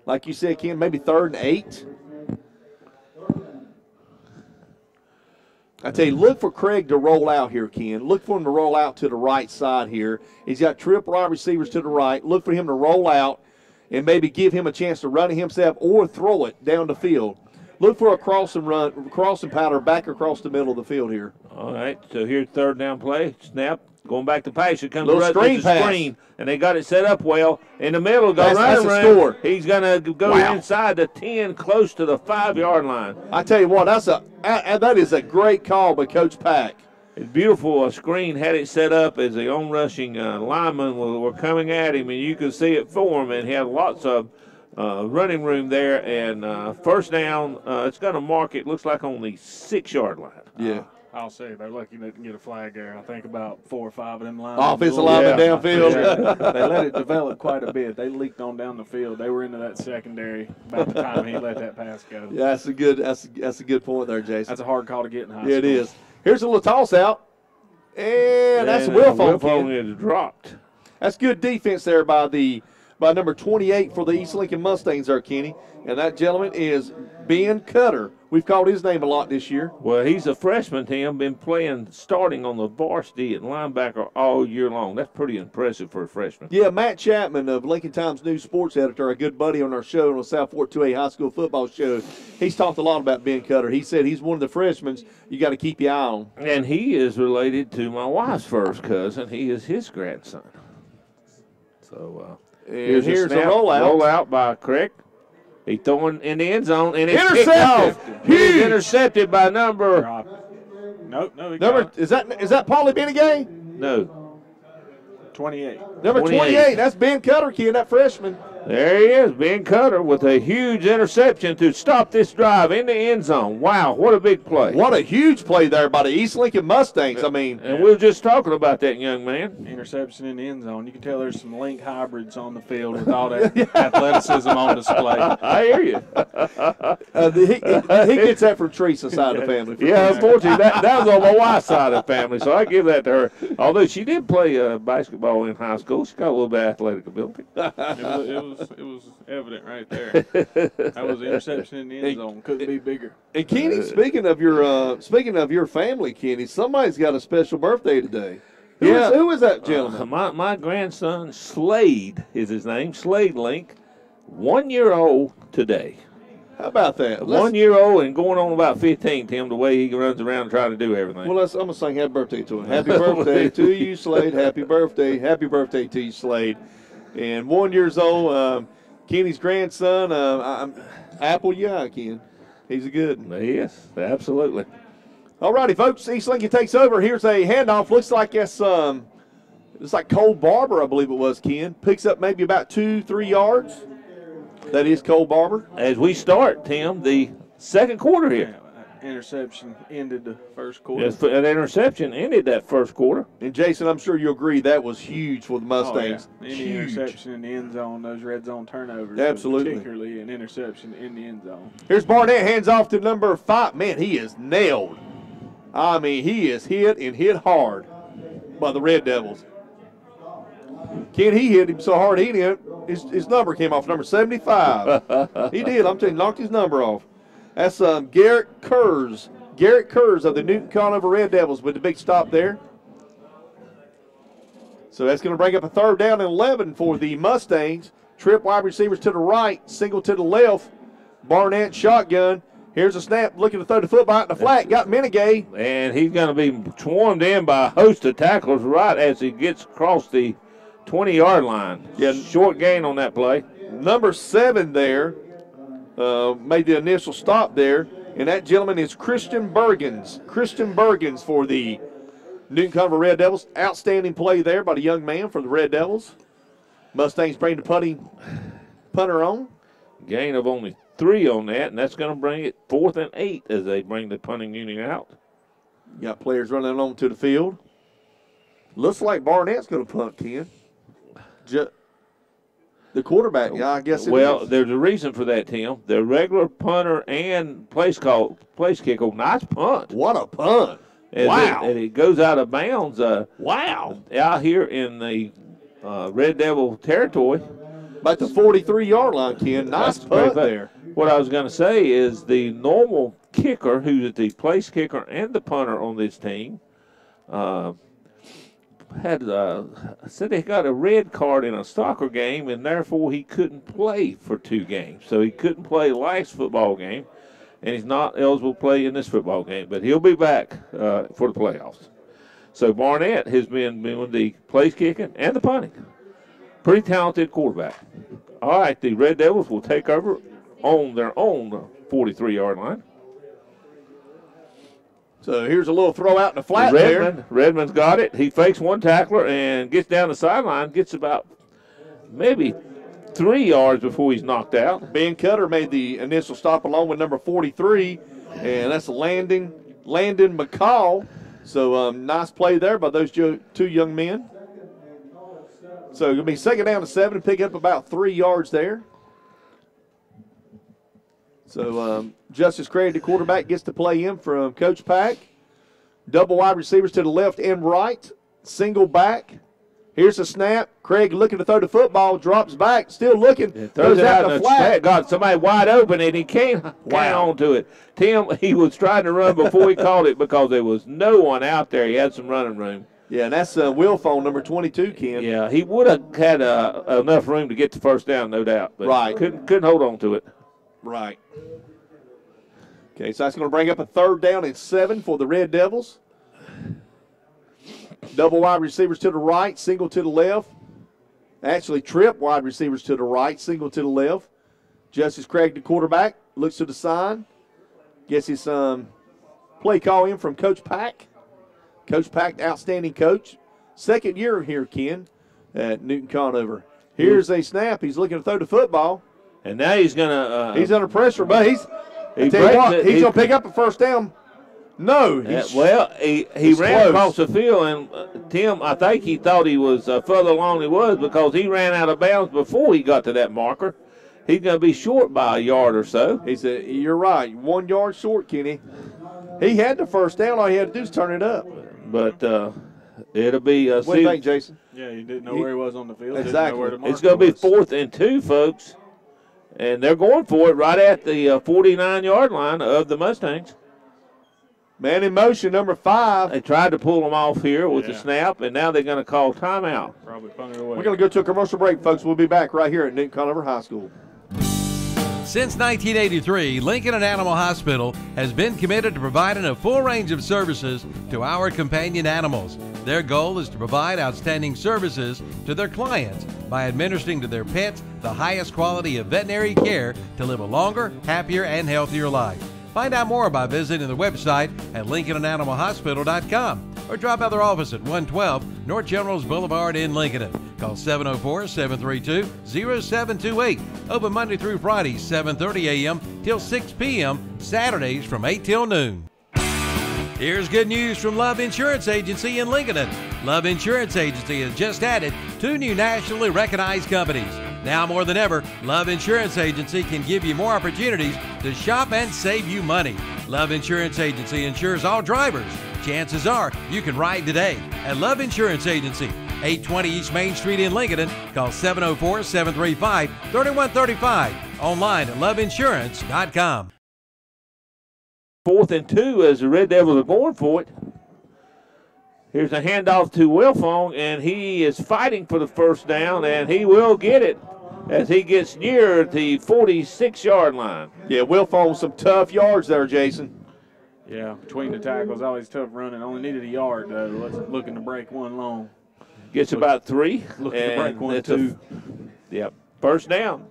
Like you said, Ken, maybe 3rd and 8. I tell you, look for Craig to roll out here, Ken. Look for him to roll out to the right side here. He's got trip wide receivers to the right. Look for him to roll out and maybe give him a chance to run it himself or throw it down the field. Look for a crossing pattern back across the middle of the field here. All right, so here's 3rd down play. Snap. Going back to pass. Here comes the screen, and they got it set up well. In the middle, that's a score. He's going to go inside the 10, close to the 5-yard line. I tell you what, that is a great call by Coach Pack. It's beautiful. A screen had it set up as the on-rushing linemen were coming at him, and you could see it form, and he had lots of running room there. And 1st down, it's going to mark it, looks like on the 6-yard line. Yeah. I'll say they're lucky they didn't get a flag there. I think about 4 or 5 of them linemen. Offensive linemen downfield. Yeah. They let it develop quite a bit. They leaked on down the field. They were into that secondary by the time he let that pass go. Yeah, that's a good point there, Jason. That's a hard call to get in high school. Yeah, it is. Here's a little toss out. And that's Wilfone. Wilfone is dropped. That's good defense there by number 28 for the East Lincoln Mustangs there, Kenny. And that gentleman is Ben Cutter. We've called his name a lot this year. Well, he's a freshman, Tim. Been starting on the varsity at linebacker all year long. That's pretty impressive for a freshman. Yeah, Matt Chapman of Lincoln Times News sports editor, a good buddy on our show, on the South Fork 2A High School football show. He's talked a lot about Ben Cutter. He said he's one of the freshmen you got to keep your eye on. And he is related to my wife's first cousin. He is his grandson. So here's a rollout. Rollout by Craig. He's throwing in the end zone, and it's intercepted. Kicked off. He's intercepted by number. No. Is that Paulie Benegay? No. 28. Number 28. That's Ben Cutter, Ken, that freshman. There he is, Ben Cutter with a huge interception to stop this drive in the end zone. Wow, what a big play. What a huge play there by the East Lincoln Mustangs. I mean. And we were just talking about that young man. Interception in the end zone. You can tell there's some link hybrids on the field with all that athleticism on display. I hear you. He gets that from Teresa's side of the family. Yeah, unfortunately, that was on my wife's side of the family, so I give that to her. Although she did play basketball in high school, she got a little bit of athletic ability. It was evident right there. That was an interception in the end zone. Couldn't be bigger. And Kenny, speaking of your family, Kenny, somebody's got a special birthday today. Who is that gentleman? My grandson Slade is his name. Slade Link, 1 year old today. How about that? 1 year old and going on about 15, Tim, the way he runs around trying to do everything. Well, I'm going to sing happy birthday to him. Happy birthday to you, Slade. Happy birthday. Happy birthday to you, Slade. And 1 year old, Kenny's grandson, Apple, Ken. He's a good one. He is, absolutely. All righty, folks. East Lincoln takes over. Here's a handoff. Looks like it's like Cole Barber, I believe it was, Ken. Picks up maybe about 2-3 yards. That is Cole Barber. As we start, Tim, the second quarter here. interception ended the first quarter. Yes, that interception ended that first quarter. And, Jason, I'm sure you agree that was huge for the Mustangs. Oh, yeah. Any Huge. interception in the end zone, those red zone turnovers. Absolutely. Particularly an interception in the end zone. Here's Barnett, hands off to number 5. Man, he is nailed. I mean, he is hit and hit hard by the Red Devils. Ken, he hit him so hard, his number came off, number 75. He did. I'm telling you, knocked his number off. That's Garrett Kurz. Garrett Kurz of the Newton-Conover Red Devils with the big stop there. So that's going to bring up a 3rd down and 11 for the Mustangs. Trip wide receivers to the right, single to the left. Barnett shotgun. Here's a snap, looking to throw the football out in the flat. Got Menegay. And he's going to be swarmed in by a host of tacklers right as he gets across the 20-yard line. Yeah. Short gain on that play. Number 7 there made the initial stop there. And that gentleman is Christian Bergens. Christian Bergens for the Newton-Conover Red Devils. Outstanding play there by the young man for the Red Devils. Mustangs bring the punter on. Gain of only 3 on that, and that's going to bring it 4th and 8 as they bring the punting unit out. Got players running on to the field. Looks like Barnett's going to punt, Ken. The quarterback, yeah, I guess it is. There's a reason for that, Tim. The regular punter and place kicker, nice punt. What a punt. Wow. It goes out of bounds. Wow. Out here in the Red Devil territory. About the 43-yard line, Ken. Nice punt there. What I was going to say is the normal kicker, who's the place kicker and the punter on this team, said he got a red card in a soccer game, and therefore he couldn't play for 2 games. So he couldn't play last football game, and he's not eligible to play in this football game. But he'll be back for the playoffs. So Barnett has been doing the place kicking and the punting. Pretty talented quarterback. All right, the Red Devils will take over on their own 43-yard line. So here's a little throw out in the flat there. Redmond's got it. He fakes one tackler and gets down the sideline, gets about maybe 3 yards before he's knocked out. Ben Cutter made the initial stop along with number 43, and that's Landon McCall. So nice play there by those 2 young men. So it'll be 2nd down to 7, pick up about 3 yards there. So Justice Craig, the quarterback, gets to play in from Coach Pack. Double wide receivers to the left and right. Single back. Here's a snap. Craig looking to throw the football, drops back, still looking. Throws it out in the flat. Got somebody wide open, and he can't hang on to it. Tim, he was trying to run before he called it because there was no one out there. He had some running room. Yeah, and that's Will Phone, number 22, Ken. Yeah, he would have had enough room to get the first down, no doubt. But right. Couldn't hold on to it. Right. Okay, so that's going to bring up a 3rd down and 7 for the Red Devils. Double wide receivers to the right, single to the left. Actually, trip wide receivers to the right, single to the left. Justice Craig, the quarterback, looks to the side. Gets his play call in from Coach Pack. Coach Pack, outstanding coach. 2nd year here, Ken, at Newton-Conover. Here's a snap. He's looking to throw the football. And now he's going to he's under pressure, but he's going to pick up a 1st down. No. He ran across the field, and Tim, I think he thought he was further along than he was because he ran out of bounds before he got to that marker. He's going to be short by a yard or so. You're right. 1 yard short, Kenny. He had the 1st down. All he had to do is turn it up. But it'll be what do you think, Jason? Yeah, he didn't know where he was on the field. Exactly. It's going to be 4th and 2, folks. And they're going for it right at the 49-yard line of the Mustangs. Man in motion, number 5. They tried to pull them off here with the snap, and now they're going to call timeout. Probably punted away. We're going to go to a commercial break, folks. We'll be back right here at Newton-Conover High School. Since 1983, Lincoln and Animal Hospital has been committed to providing a full range of services to our companion animals. Their goal is to provide outstanding services to their clients by administering to their pets the highest quality of veterinary care to live a longer, happier, and healthier life. Find out more by visiting the website at LincolnandAnimalHospital.com or drop by their office at 112 North Generals Boulevard in Lincoln. Call 704-732-0728. Open Monday through Friday, 7:30 a.m. till 6 p.m., Saturdays from 8 till noon. Here's good news from Love Insurance Agency in Lincoln. Love Insurance Agency has just added 2 new nationally recognized companies. Now more than ever, Love Insurance Agency can give you more opportunities to shop and save you money. Love Insurance Agency insures all drivers. Chances are you can ride today at Love Insurance Agency, 820 East Main Street in Lincoln. Call 704-735-3135. Online at loveinsurance.com. 4th and 2 as the Red Devils are going for it. Here's a handoff to Wilfong, and he is fighting for the first down, and he will get it as he gets near the 46-yard line. Yeah, Wilfong, some tough yards there, Jason. Yeah, between the tackles, always tough running. Only needed a yard, though. Looking to break one long. Gets about 3. Looking to break one, 2. Yep, first down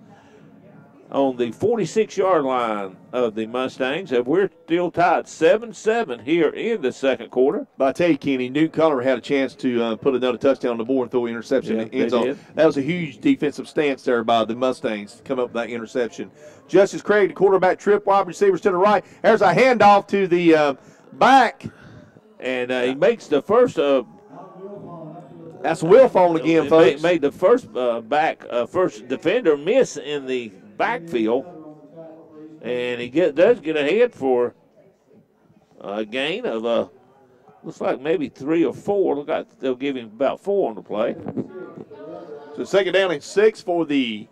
on the 46-yard line of the Mustangs. And we're still tied 7-7 here in the second quarter. But I tell you, Kenny, Newton-Conover had a chance to put another touchdown on the board and throw an interception in the end zone. That was a huge defensive stance there by the Mustangs to come up with that interception. Justice Craig, the quarterback, trip, wide receivers to the right. There's a handoff to the back. And he makes the first that's Wilfong again, folks. Made the first first defender miss in the backfield, and he does get ahead for a gain of looks like maybe 3 or 4. Look like they'll give him about 4 on the play. So second down and 6 for the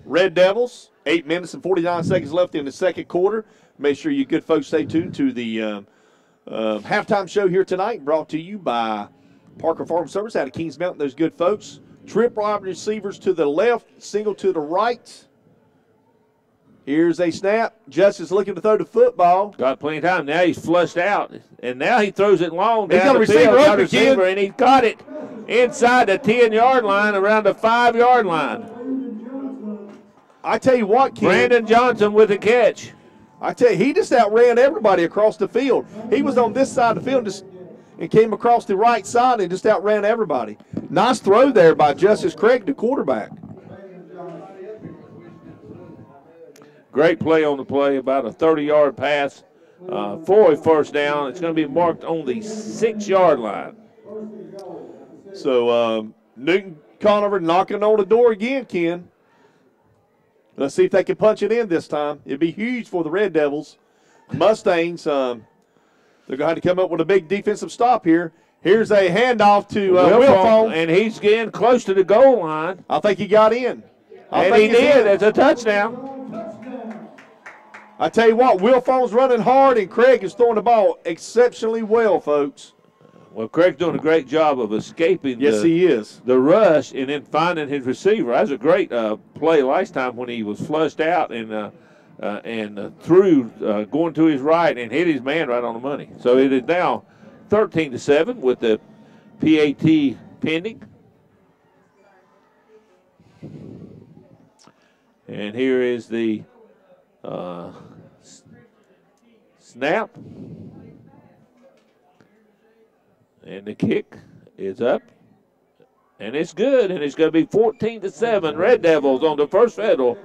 Red Devils. 8 minutes and 49 seconds left in the second quarter. Make sure you good folks stay tuned to the halftime show here tonight, brought to you by Parker Farm Service out of Kings Mountain. Those good folks. Trip wide receivers to the left, single to the right. Here's a snap. Justice looking to throw the football. Got plenty of time. Now he's flushed out, and now he throws it long. He's got a receiver, and he's got it inside the 10-yard line, around the 5-yard line. I tell you what, Ken. Brandon Johnson with the catch. I tell you, he just outran everybody across the field. He was on this side of the field and came across the right side and just outran everybody. Nice throw there by Justice Craig, the quarterback. Great play on the play, about a 30-yard pass for a first down. It's going to be marked on the 6-yard line. So Newton-Conover knocking on the door again, Ken. Let's see if they can punch it in this time. It'd be huge for the Red Devils. Mustangs, they're going to have to come up with a big defensive stop here. Here's a handoff to Wilfong. And he's getting close to the goal line. I think he got in. And he did. It's a touchdown. I tell you what, Wilfong's running hard, and Craig is throwing the ball exceptionally well, folks. Well, Craig's doing a great job of escaping he is. The rush and then finding his receiver. That was a great play last time when he was flushed out and threw going to his right and hit his man right on the money. So it is now 13-7 with the PAT pending. And here is the snap. And the kick is up. And it's good. And it's going to be 14-7. Red Devils on the First Federal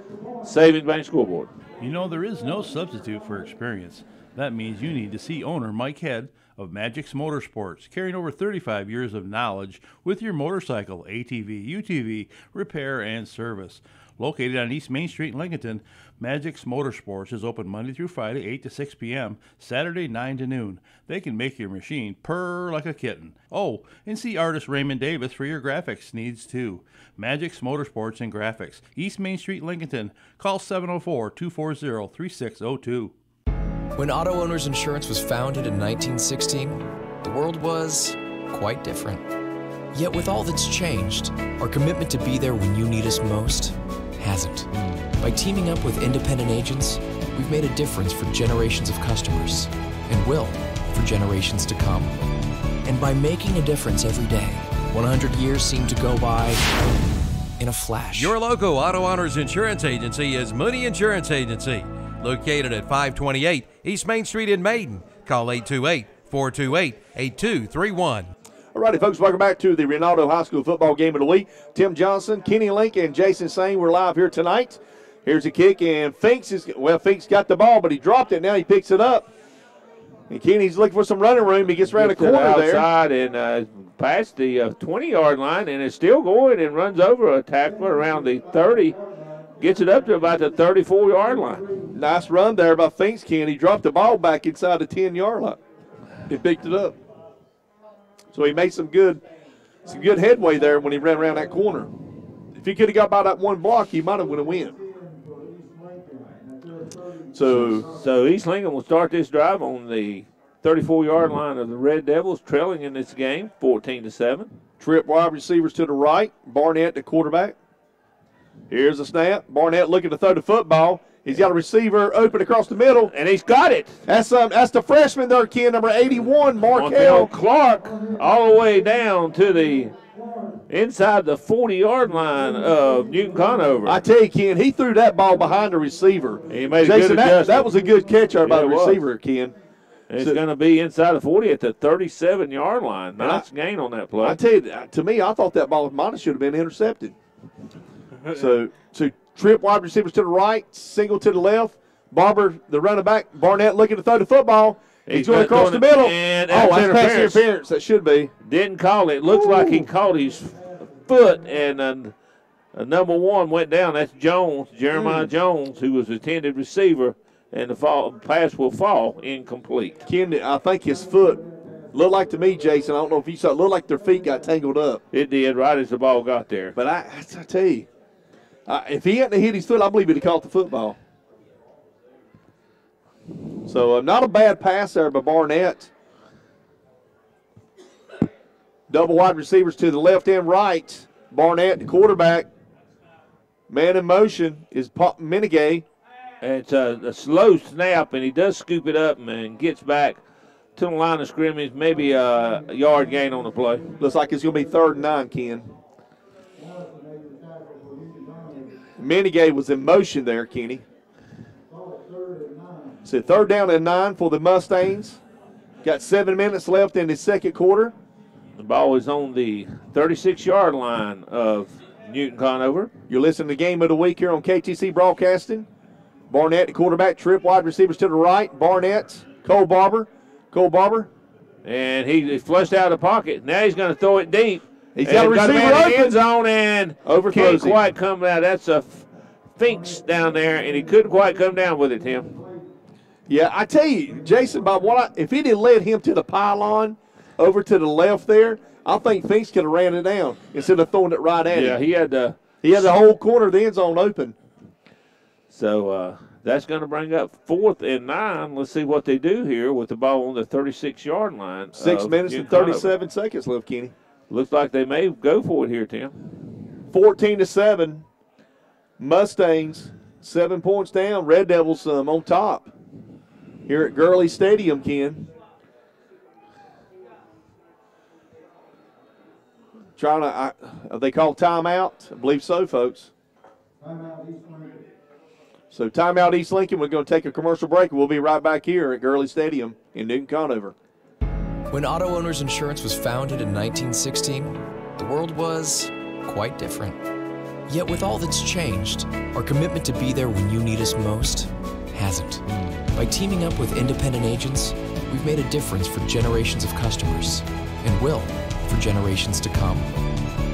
Savings Bank scoreboard. You know, there is no substitute for experience. That means you need to see owner Mike Head of Magix Motorsports, carrying over 35 years of knowledge with your motorcycle, ATV, UTV, repair, and service. Located on East Main Street in Lincoln, Magix Motorsports is open Monday through Friday, 8 to 6 p.m., Saturday, 9 to noon. They can make your machine purr like a kitten. Oh, and see artist Raymond Davis for your graphics needs, too. Magix Motorsports and Graphics, East Main Street, Lincoln. Call 704-240-3602. When Auto Owners Insurance was founded in 1916, the world was quite different. Yet with all that's changed, our commitment to be there when you need us most hasn't. By teaming up with independent agents, we've made a difference for generations of customers, and will for generations to come. And by making a difference every day, 100 years seem to go by in a flash. Your local Auto Owners Insurance Agency is Mooney Insurance Agency, located at 528 East Main Street in Maiden. Call 828-428-8231. All righty, folks, welcome back to the Ronaldo High School football game of the week. Tim Johnson, Kenny Link, and Jason Sane, we're live here tonight. Here's a kick, and Finks got the ball, but he dropped it. Now he picks it up. And Kenny's looking for some running room. He gets around the corner outside and past the 20-yard line, and is still going and runs over a tackler around the 30. Gets it up to about the 34-yard line. Nice run there by Finks, Ken. He dropped the ball back inside the 10-yard line. He picked it up. So he made some good headway there when he ran around that corner. If he could have got by that one block, he might have would have win. So East Lincoln will start this drive on the 34-yard line of the Red Devils, trailing in this game, 14-7. Trip wide receivers to the right. Barnett, the quarterback. Here's a snap. Barnett looking to throw the football. He's got a receiver open across the middle. And he's got it. That's the freshman there, Ken, number 81, Markel Clark, all the way down to the inside the 40-yard line of Newton-Conover. I tell you, Ken, he threw that ball behind the receiver. He made Jason, a good adjustment. That was a good catch by the receiver, Ken. It's going to be inside the 40 at the 37-yard line. Nice gain on that play. I tell you, to me, I thought that ball should have been intercepted. So Trip wide receivers to the right, single to the left. Barber, the running back. Barnett looking to throw the football. He's going across the middle. And that's pass interference. That should be. Didn't call it. Looks like he caught his foot, and number 1 went down. That's Jones, Jeremiah Jones, who was the intended receiver, and the pass will fall incomplete. Ken, I think his foot looked like to me, Jason. I don't know if you saw it. Looked like their feet got tangled up. It did right as the ball got there. But I tell you, if he hadn't hit his foot, I believe he'd have caught the football. So not a bad pass there by Barnett. Double wide receivers to the left and right. Barnett, the quarterback. Man in motion is Menegay. It's a slow snap, and he does scoop it up and gets back to the line of scrimmage, maybe a yard gain on the play. Looks like it's going to be 3rd and 9, Ken. Menegay was in motion there, Kenny. So 3rd down and 9 for the Mustangs. Got 7 minutes left in the second quarter. The ball is on the 36-yard line of Newton-Conover. You're listening to Game of the Week here on KTC Broadcasting. Barnett, the quarterback, Trip, wide receivers to the right. Barnett, Cole Barber. And he flushed out of the pocket. Now he's going to throw it deep. He's got a receiver in open. the end zone and overthrows can't quite come out. That's a Finks down there, and he couldn't quite come down with it, Tim. Yeah, I tell you, Jason, if he didn't lead him to the pylon over to the left there, I think Finks could have ran it down instead of throwing it right at him. Yeah, he had the whole corner of the end zone open. So that's going to bring up 4th and 9. Let's see what they do here with the ball on the 36-yard line. 6 minutes and 37 seconds left, Kenny. Looks like they may go for it here, Tim. 14-7. Mustangs, 7 points down. Red Devils on top here at Gurley Stadium, Ken. They call timeout? I believe so, folks. So timeout East Lincoln. We're going to take a commercial break. We'll be right back here at Gurley Stadium in Newton-Conover. When Auto Owners Insurance was founded in 1916, the world was quite different. Yet with all that's changed, our commitment to be there when you need us most hasn't. By teaming up with independent agents, we've made a difference for generations of customers, and will for generations to come.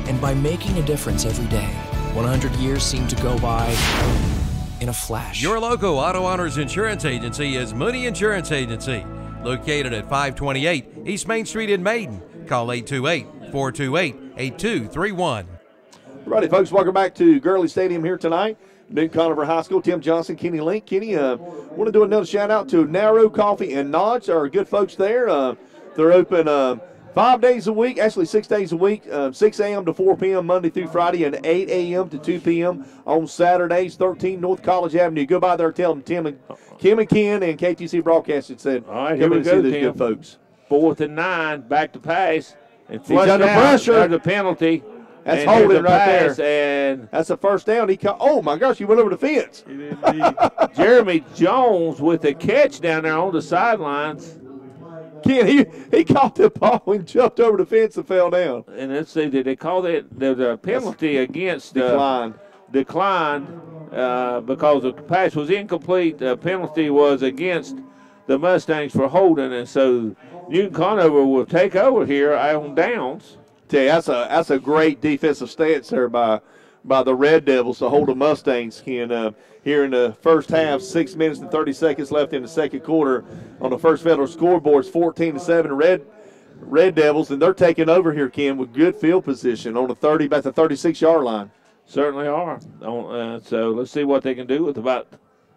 And by making a difference every day, 100 years seem to go by in a flash. Your local Auto Owners Insurance Agency is Mooney Insurance Agency, located at 528 East Main Street in Maiden. Call 828-428-8231. Righty, folks, welcome back to Gurley Stadium here tonight. Newton-Conover High School. Tim Johnson, Kenny Link. Kenny, want to do another shout-out to Narrow Coffee and Nodge, our good folks there. They're open 5 days a week, actually 6 days a week, 6 a.m. to 4 p.m. Monday through Friday, and 8 a.m. to 2 p.m. on Saturdays, 13 North College Avenue. Go by there, tell them Kim and Ken and KTC Broadcasting said, all right, here we go, Tim. Good folks. 4th and 9, back to pass. And he's under pressure. There's a penalty. That's holding right there. And that's a first down. Oh, my gosh, he went over the fence. Jeremy Jones with a catch down there on the sidelines. Ken, he caught the ball and jumped over the fence and fell down. And let's see, did they call that? There's a penalty against decline. declined because the pass was incomplete. The penalty was against the Mustangs for holding, and so Newton-Conover will take over here on downs. Tell you, that's a great defensive stance there by the Red Devils to hold the Mustangs. Here in the first half, 6 minutes and 30 seconds left in the second quarter. On the First Federal scoreboard, it's 14-7 Red Devils, and they're taking over here, Ken, with good field position on the 36-yard line. Certainly are. So let's see what they can do with about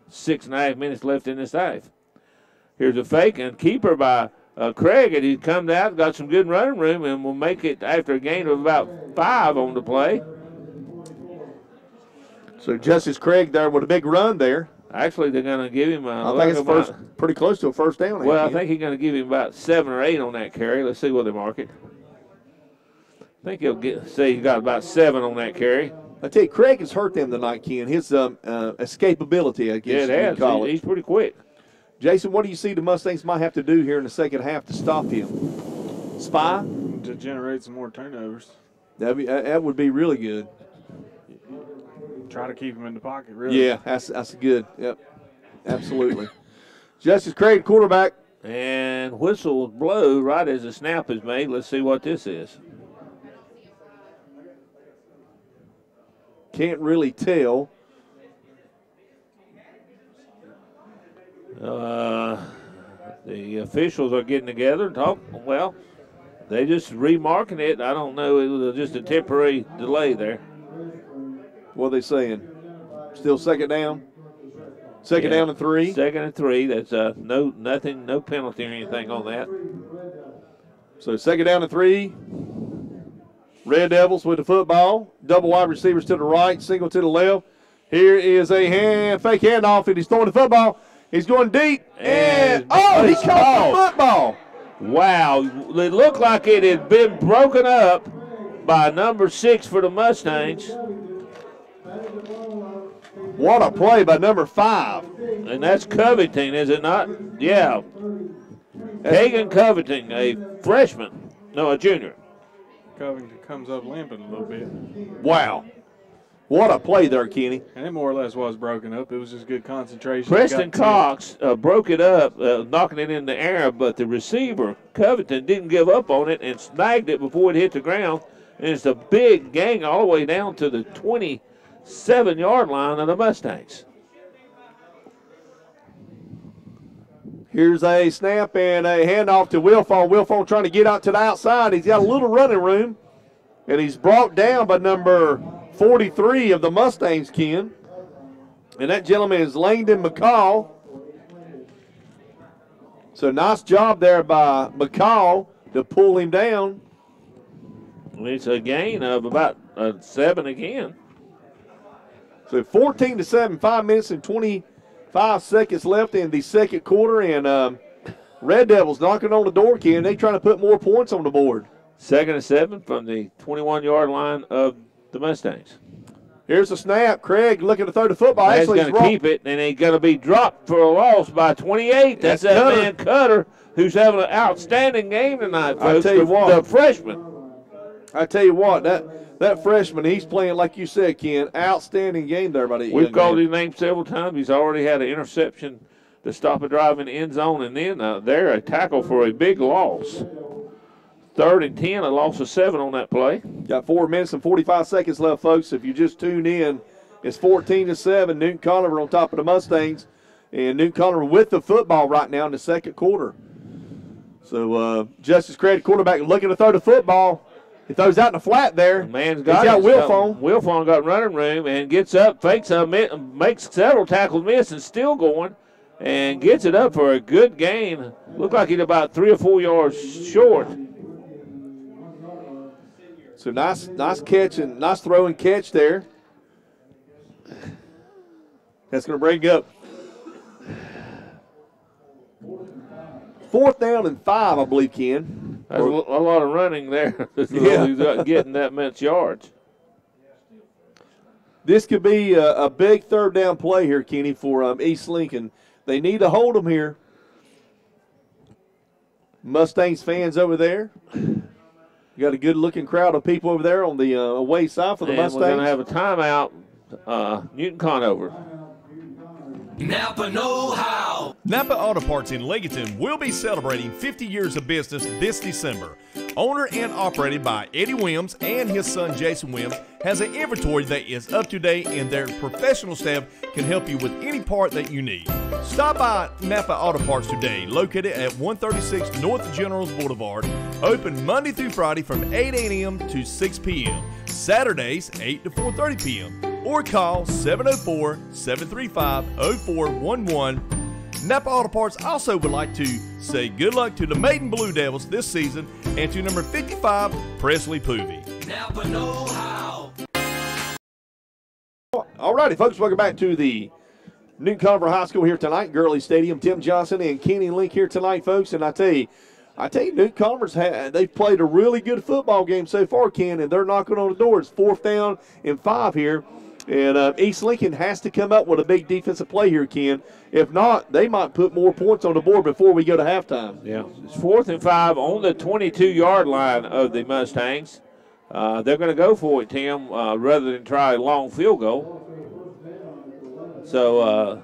6.5 minutes left in this half. Here's a fake and keeper by Craig, and he's come out, got some good running room, and will make it after a gain of about 5 on the play. So Justice Craig there with a big run there. Actually, they're going to give him I think it's pretty close to a first down. Well, I think he's going to give him about 7 or 8 on that carry. Let's see what they mark it. I think he'll say he got about 7 on that carry. I tell you, Craig has hurt them tonight, Ken. His escapability, I guess you would call it. He's pretty quick. Jason, what do you see the Mustangs might have to do here in the second half to stop him? Spy? To generate some more turnovers. That would be really good. Try to keep him in the pocket, really. Yeah, that's good. Yep, absolutely. Justice Craig, quarterback. And whistle blow right as the snap is made. Let's see what this is. Can't really tell. The officials are getting together and talk. Well, they just remarking it. I don't know. It was just a temporary delay there. What are they saying? Still second down? Second down and 3? Second and 3. That's no penalty or anything on that. So second down and 3. Red Devils with the football. Double wide receivers to the right, single to the left. Here is a fake handoff, and he's throwing the football. He's going deep, and he caught the football. Wow, it looked like it had been broken up by number 6 for the Mustangs. What a play by number 5. And that's Covington, is it not? Yeah. Hagan Covington, a freshman. No, a junior. Covington comes up limping a little bit. Wow. What a play there, Kenny. And it more or less was broken up. It was just good concentration. Preston Cox broke it up, knocking it in the air, but the receiver, Covington, didn't give up on it and snagged it before it hit the ground. And it's a big gang all the way down to the 27-yard line of the Mustangs. Here's a snap and a handoff to Wilfong. Wilfong trying to get out to the outside. He's got a little running room, and he's brought down by number 43 of the Mustangs, Ken. And that gentleman is Langdon McCall. So nice job there by McCall to pull him down. It's a gain of about 7 again. So 14-7, 5 minutes and 25 seconds left in the second quarter, and Red Devils knocking on the door, Ken. They trying to put more points on the board. 2nd and 7 from the 21-yard line of the Mustangs. Here's the snap. Craig looking to throw the football. He's going to keep it, and he's going to be dropped for a loss by 28. That's that man Cutter, who's having an outstanding game tonight, folks. I tell you what, the freshman. I tell you what, that freshman, he's playing, like you said, Ken, outstanding game there by the We've called his name several times. He's already had an interception to stop a drive in the end zone, and then there a tackle for a big loss. 3rd and 10, a loss of 7 on that play. Got 4 minutes and 45 seconds left, folks. If you just tuned in, it's 14-7. Newton-Conover on top of the Mustangs, and Newton-Conover with the football right now in the second quarter. So Justice Craig, quarterback, looking to throw the football. He throws out in the flat there. Man's got Wilfong. Wilfong got running room and gets up, fakes a makes several tackles miss, and still going, and gets it up for a good gain. Looked like he's about 3 or 4 yards short. So nice catch and nice throw and catch there. That's going to bring up 4th down and 5, I believe, Ken. That's a lot of running there. He's getting that much yards. This could be a big 3rd down play here, Kenny, for East Lincoln. They need to hold them here. Mustangs fans over there. You got a good-looking crowd of people over there on the away side for the Mustangs. We're going to have a timeout Newton-Conover. Napa know-how. Napa Auto Parts in Lincoln will be celebrating 50 years of business this December. Owner and operated by Eddie Wims and his son Jason Wims, has an inventory that is up to date, and their professional staff can help you with any part that you need. Stop by Napa Auto Parts today, located at 136 North Generals Boulevard, open Monday through Friday from 8 a.m. to 6 p.m., Saturdays 8 to 4:30 p.m., or call 704-735-0411. Napa Auto Parts also would like to say good luck to the Maiden Blue Devils this season and to number 55, Presley Poovey. Napa know-how. All righty, folks, welcome back to the Newton-Conover High School here tonight, Gurley Stadium. Tim Johnson and Kenny Link here tonight, folks. And I tell you, Newton-Conover's they've played a really good football game so far, Ken, and they're knocking on the door. It's 4th down and 5 here. And East Lincoln has to come up with a big defensive play here, Ken. If not, they might put more points on the board before we go to halftime. Yeah, it's 4th and 5 on the 22-yard line of the Mustangs. They're going to go for it, Tim, rather than try a long field goal. So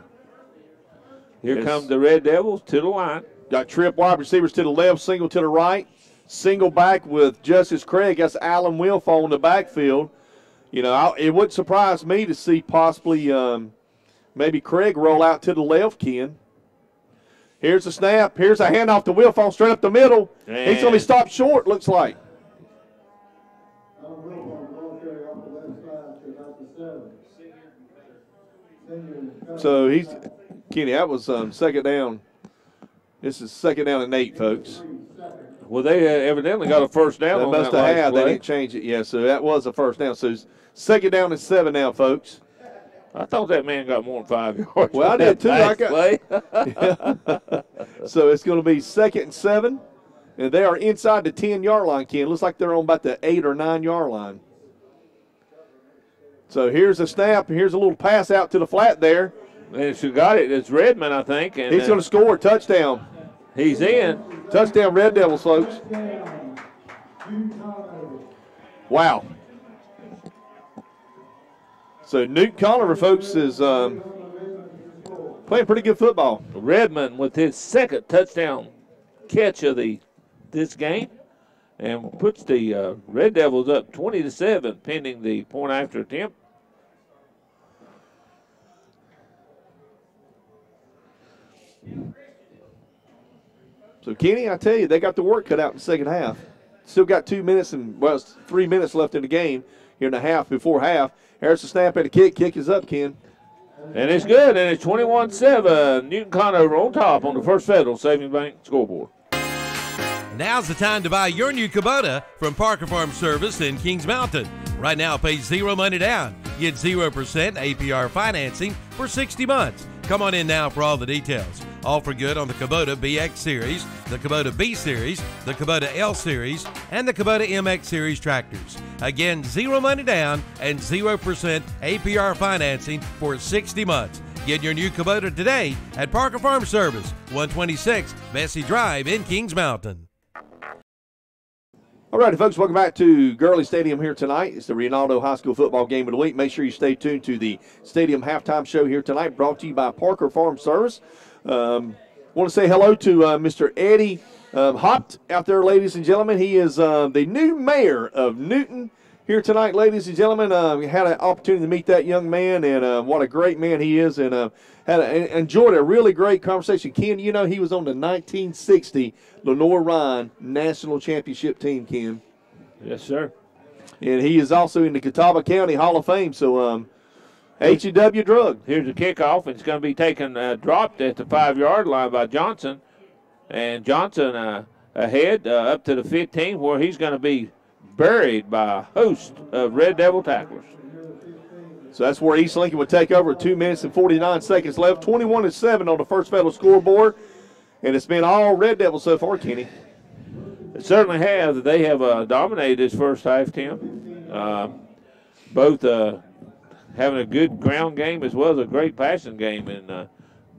here come the Red Devils to the line. Got trip wide receivers to the left, single to the right. Single back with Justice Craig. That's Alan Wilfo in the backfield. You know, it wouldn't surprise me to see possibly maybe Craig roll out to the left, Ken. Here's the snap. Here's a handoff to Wilfo straight up the middle. And he's going to be stopped short, looks like. So Kenny, that was second down. This is second down and 8, folks. Well, they evidently got a first down on that last play. They didn't change it. Yeah, so that was a first down. So it's second down and 7 now, folks. I thought that man got more than 5 yards. Well, I did too. So it's going to be 2nd and 7, and they are inside the 10-yard line, Ken. Looks like they're on about the 8 or 9-yard line. So here's a snap. Here's a little pass out to the flat there. And she got it. It's Redmond, I think. And he's going to score a touchdown. He's in. Touchdown, Red Devils, folks. Wow. So Newton-Conover, folks, is playing pretty good football. Redmond with his 2nd touchdown catch of this game, and puts the Red Devils up 20-7, pending the point after attempt. So, Kenny, I tell you, they got the work cut out in the second half. Still got 2 minutes and, well, it's 3 minutes left in the game here in the half, before half. Here's the snap and the kick. Kick is up, Ken. And it's good, and it's 21-7. Newton-Conover on top on the First Federal Savings Bank scoreboard. Now's the time to buy your new Kubota from Parker Farm Service in Kings Mountain. Right now, pay 0 money down. Get 0% APR financing for 60 months. Come on in now for all the details. All for good on the Kubota BX Series, the Kubota B Series, the Kubota L Series, and the Kubota MX Series tractors. Again, 0 money down and 0% APR financing for 60 months. Get your new Kubota today at Parker Farm Service, 126 Bessie Drive in Kings Mountain. All righty, folks, welcome back to Gurley Stadium here tonight. It's the Rinaldo High School football game of the week. Make sure you stay tuned to the stadium halftime show here tonight, brought to you by Parker Farm Service. Want to say hello to Mr. Eddie Hopt out there, ladies and gentlemen. He is the new mayor of Newton here tonight, ladies and gentlemen. We had an opportunity to meet that young man, and what a great man he is, and enjoyed a really great conversation. Ken, you know he was on the 1960 Lenore-Ryan National Championship team, Ken. Yes, sir. And he is also in the Catawba County Hall of Fame, so H-E-W drug. Here's the kickoff. It's going to be taken, dropped at the 5-yard line by Johnson. And Johnson ahead up to the 15, where he's going to be buried by a host of Red Devil tacklers. So that's where East Lincoln would take over. 2 minutes and 49 seconds left. 21-7 on the First Federal scoreboard. And it's been all Red Devils so far, Kenny. It certainly have. They have dominated this first half, Tim. Both having a good ground game as well as a great passing game. And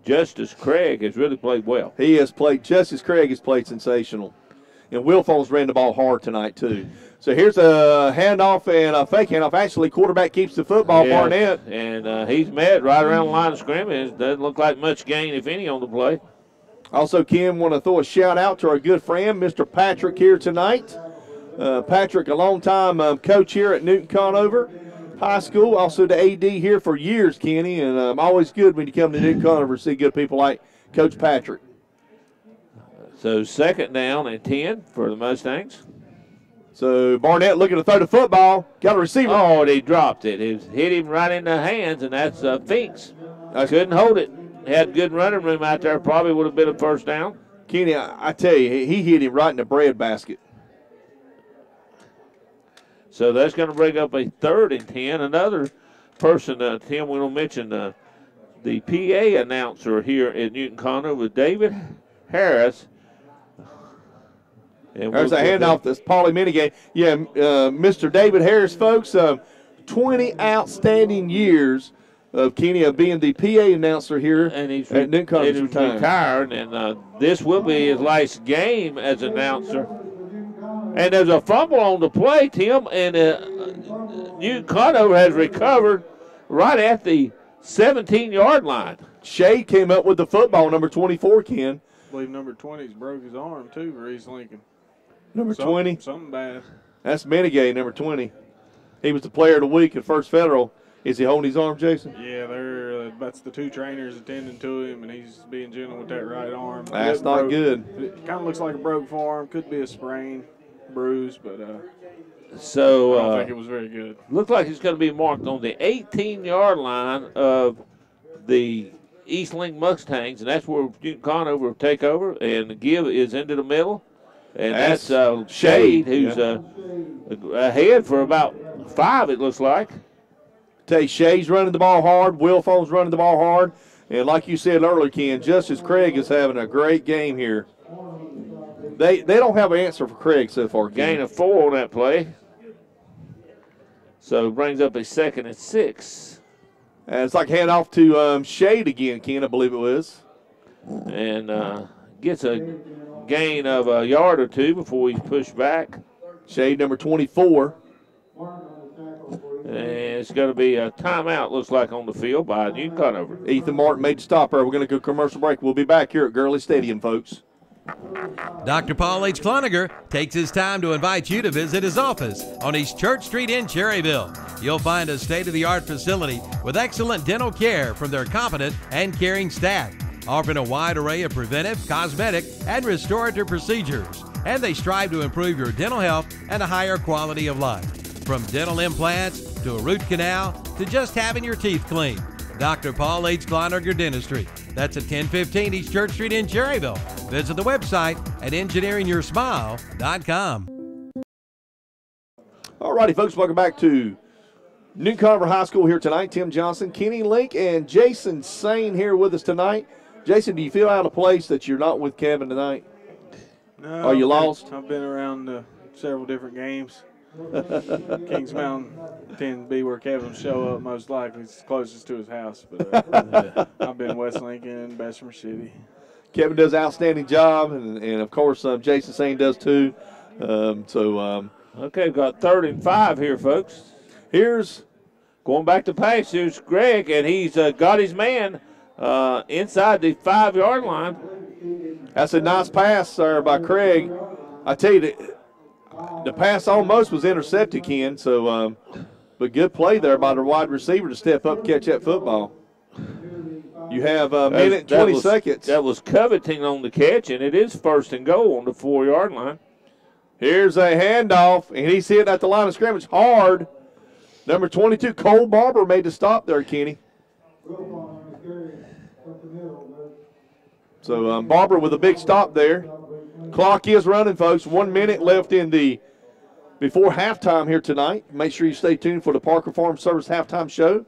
Justice Craig has really played well. He has played. Justice Craig has played sensational. And Wilfong's ran the ball hard tonight, too. So here's a handoff and a fake handoff. Actually, quarterback keeps the football, Yeah, Barnett. And he's met right around the line of scrimmage. Doesn't look like much gain, if any, on the play. Also, Kim, want to throw a shout-out to our good friend, Mr. Patrick, here tonight. Patrick, a long-time coach here at Newton-Conover High School, also the AD here for years, Kenny, and always good when you come to Newton-Conover to see good people like Coach Patrick. So 2nd down and 10 for the Mustangs. So Barnett looking to throw the football. Got a receiver. Oh, they dropped it. It hit him right in the hands, and that's Finks. Couldn't hold it. Had good running room out there. Probably would have been a 1st down. Kenny, I tell you, he hit him right in the bread basket. So that's going to bring up a 3rd and 10. Another person, Tim, we don't mention the PA announcer here at Newton-Conover with David Harris. And there's a handoff that's Paulie Minigay. Yeah, Mr. David Harris, folks, 20 outstanding years of Kenny of being the PA announcer here at Newton-Conover. He's retired, and this will be his last game as announcer. And there's a fumble on the play, Tim, and Newton-Conover has recovered right at the 17-yard line. Shea came up with the football, number 24, Ken. I believe number 20's broke his arm, too, for East Lincoln. Number 20? Something bad. That's Menegay, number 20. He was the player of the week at First Federal. Is he holding his arm, Jason? Yeah, that's the 2 trainers attending to him, and he's being gentle with that right arm. That's not good. It kind of looks like a broke forearm. Could be a sprain, bruise, but so I don't think it was very good. Looks like it's going to be marked on the 18-yard line of the East Link Mustangs, and that's where Newton-Conover will take over, and the give is into the middle. And that's Shade, who's ahead for about 5, it looks like. Tell you, Shay's running the ball hard. Wilfon's running the ball hard. And like you said earlier, Ken, Justice Craig is having a great game here. They don't have an answer for Craig so far, Ken. Gain of 4 on that play. So it brings up a 2nd and 6. And it's like hand off to Shade again, Ken, I believe it was. And gets a gain of a yard or 2 before he's pushed back. Shade number 24. And it's going to be a timeout, looks like, on the field by Newton-Conover. Ethan Martin made the stop there. We're going to go commercial break. We'll be back here at Gurley Stadium, folks. Dr. Paul H. Cloninger takes his time to invite you to visit his office on East Church Street in Cherryville. You'll find a state-of-the-art facility with excellent dental care from their competent and caring staff, offering a wide array of preventive, cosmetic, and restorative procedures. And they strive to improve your dental health and a higher quality of life. From dental implants to a root canal to just having your teeth cleaned. Dr. Paul H. Cloninger Dentistry. That's at 1015 East Church Street in Cherryville. Visit the website at engineeringyoursmile.com. All righty, folks, welcome back to Newton-Conover High School here tonight. Tim Johnson, Kenny Link, and Jason Sane here with us tonight. Jason, do you feel out of place that you're not with Kevin tonight? No. Are you lost? I've been around several different games. Kings Mountain tends to be where Kevin will show up most likely. It's closest to his house. But I've been West Lincoln, Bessemer City. Kevin does an outstanding job, and of course, Jason Sane does too. Okay, we've got 3rd and 5 here, folks. Here's going back to pass. Here's Greg, and he's got his man inside the 5-yard line. That's a nice pass there by Craig. I tell you, the pass almost was intercepted, Ken. So, but good play there by the wide receiver to step up and catch that football. You have a minute and 20 seconds. That was Covington on the catch, and it is 1st and goal on the 4-yard line. Here's a handoff, and he's hitting at the line of scrimmage hard. Number 22, Cole Barber made the stop there, Kenny. So Barber with a big stop there. Clock is running, folks. 1 minute left in the before halftime here tonight. Make sure you stay tuned for the Parker Farm Service halftime show.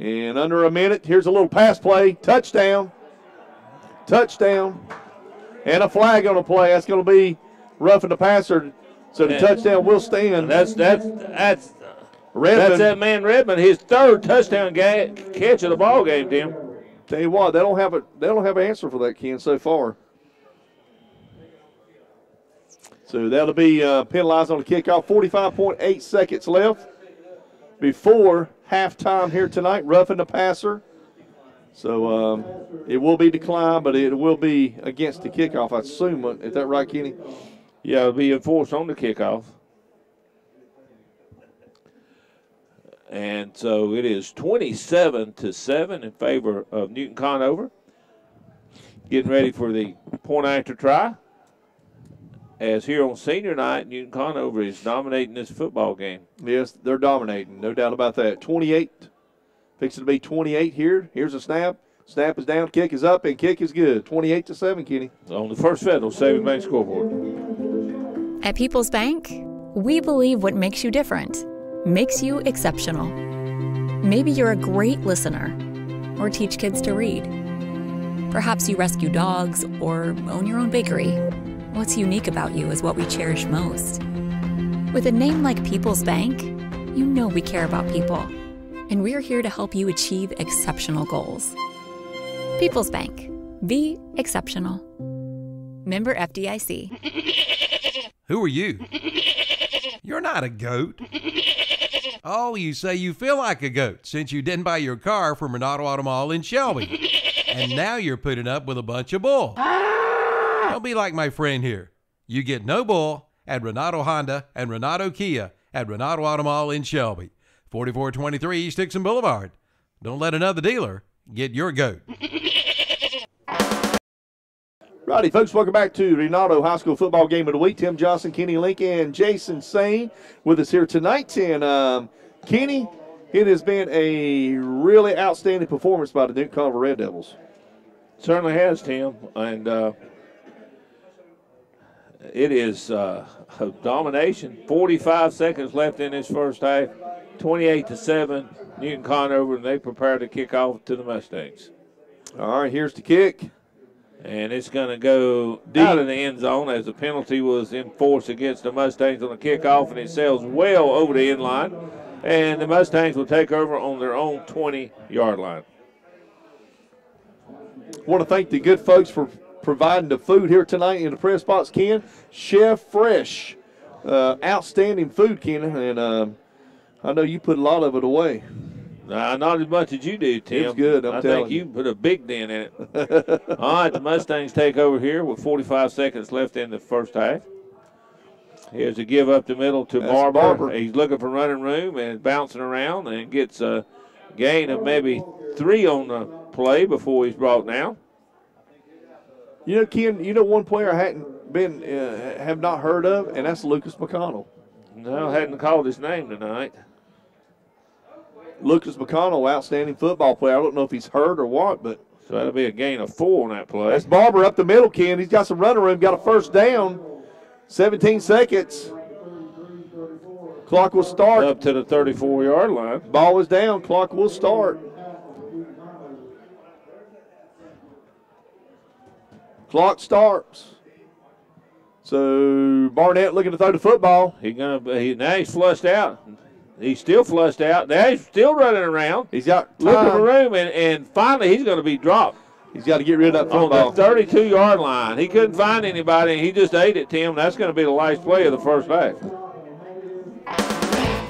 And under a minute, here's a little pass play. Touchdown. Touchdown. And a flag on the play. That's going to be roughing the passer. So the touchdown will stand. That's that man Redmond, his 3rd touchdown catch of the ball game, Tim. Tell you what, they don't have an answer for that, Ken, so far. So that'll be penalized on the kickoff. 45.8 seconds left before halftime here tonight. Roughing the passer. So it will be declined, but it will be against the kickoff, I assume. Is that right, Kenny? Yeah, it'll be enforced on the kickoff. And so it is 27-7 in favor of Newton-Conover. Getting ready for the point after try. As here on senior night, Newton-Conover is dominating this football game. Yes, they're dominating, no doubt about that. 28, fixing to be 28 here. Here's a snap. Snap is down, kick is up, and kick is good. 28-7, Kenny. On the First Federal Savings Bank scoreboard. At People's Bank, we believe what makes you different makes you exceptional. Maybe you're a great listener or teach kids to read. Perhaps you rescue dogs or own your own bakery. What's unique about you is what we cherish most. With a name like People's Bank, you know we care about people, and we're here to help you achieve exceptional goals. People's Bank. Be exceptional. Member FDIC. Who are you? You're not a goat. Oh, you say you feel like a goat since you didn't buy your car from Renato Auto Mall in Shelby. And now you're putting up with a bunch of bull. Don't be like my friend here. You get no bull at Renato Honda and Renato Kia at Renato Auto Mall in Shelby. 4423 East Dixon Boulevard. Don't let another dealer get your goat. Righty, folks, welcome back to Renato High School Football Game of the Week. Tim Johnson, Kenny Lincoln, and Jason Sane with us here tonight. And Kenny, it has been a really outstanding performance by the Newton-Conover Red Devils. Certainly has, Tim. And it is a domination. 45 seconds left in this first half. 28-7, Newton-Conover, and they prepare to kick off to the Mustangs. All right, here's the kick. And it's going to go out of the end zone as the penalty was enforced against the Mustangs on the kickoff, and it sails well over the end line. And the Mustangs will take over on their own 20-yard line. I want to thank the good folks for providing the food here tonight in the press box, Ken. Chef Fresh. Outstanding food, Ken. And I know you put a lot of it away. Not as much as you do, Tim. It's good, I'm telling you. I think you put a big dent in it. All right, the Mustangs take over here with 45 seconds left in the first half. Here's a give up the middle to Barber. He's looking for running room and bouncing around and gets a gain of maybe 3 on the play before he's brought down. You know, Ken, one player I hadn't been, have not heard of, and that's Lucas McConnell. No, hadn't called his name tonight. Lucas McConnell, outstanding football player. I don't know if he's hurt or what, but. So that'll be a gain of 4 on that play. That's Barber up the middle, Ken. He's got some running room, got a first down. 17 seconds. Clock will start. Up to the 34-yard line. Ball is down. Clock will start. Clock starts. So Barnett looking to throw the football. Now he's flushed out. He's still flushed out. Now he's still running around. He's got time. Looking for room, and finally he's going to be dropped. He's got to get rid of that football. On the 32-yard line. He couldn't find anybody, and he just ate it, Tim. That's going to be the last play of the first half.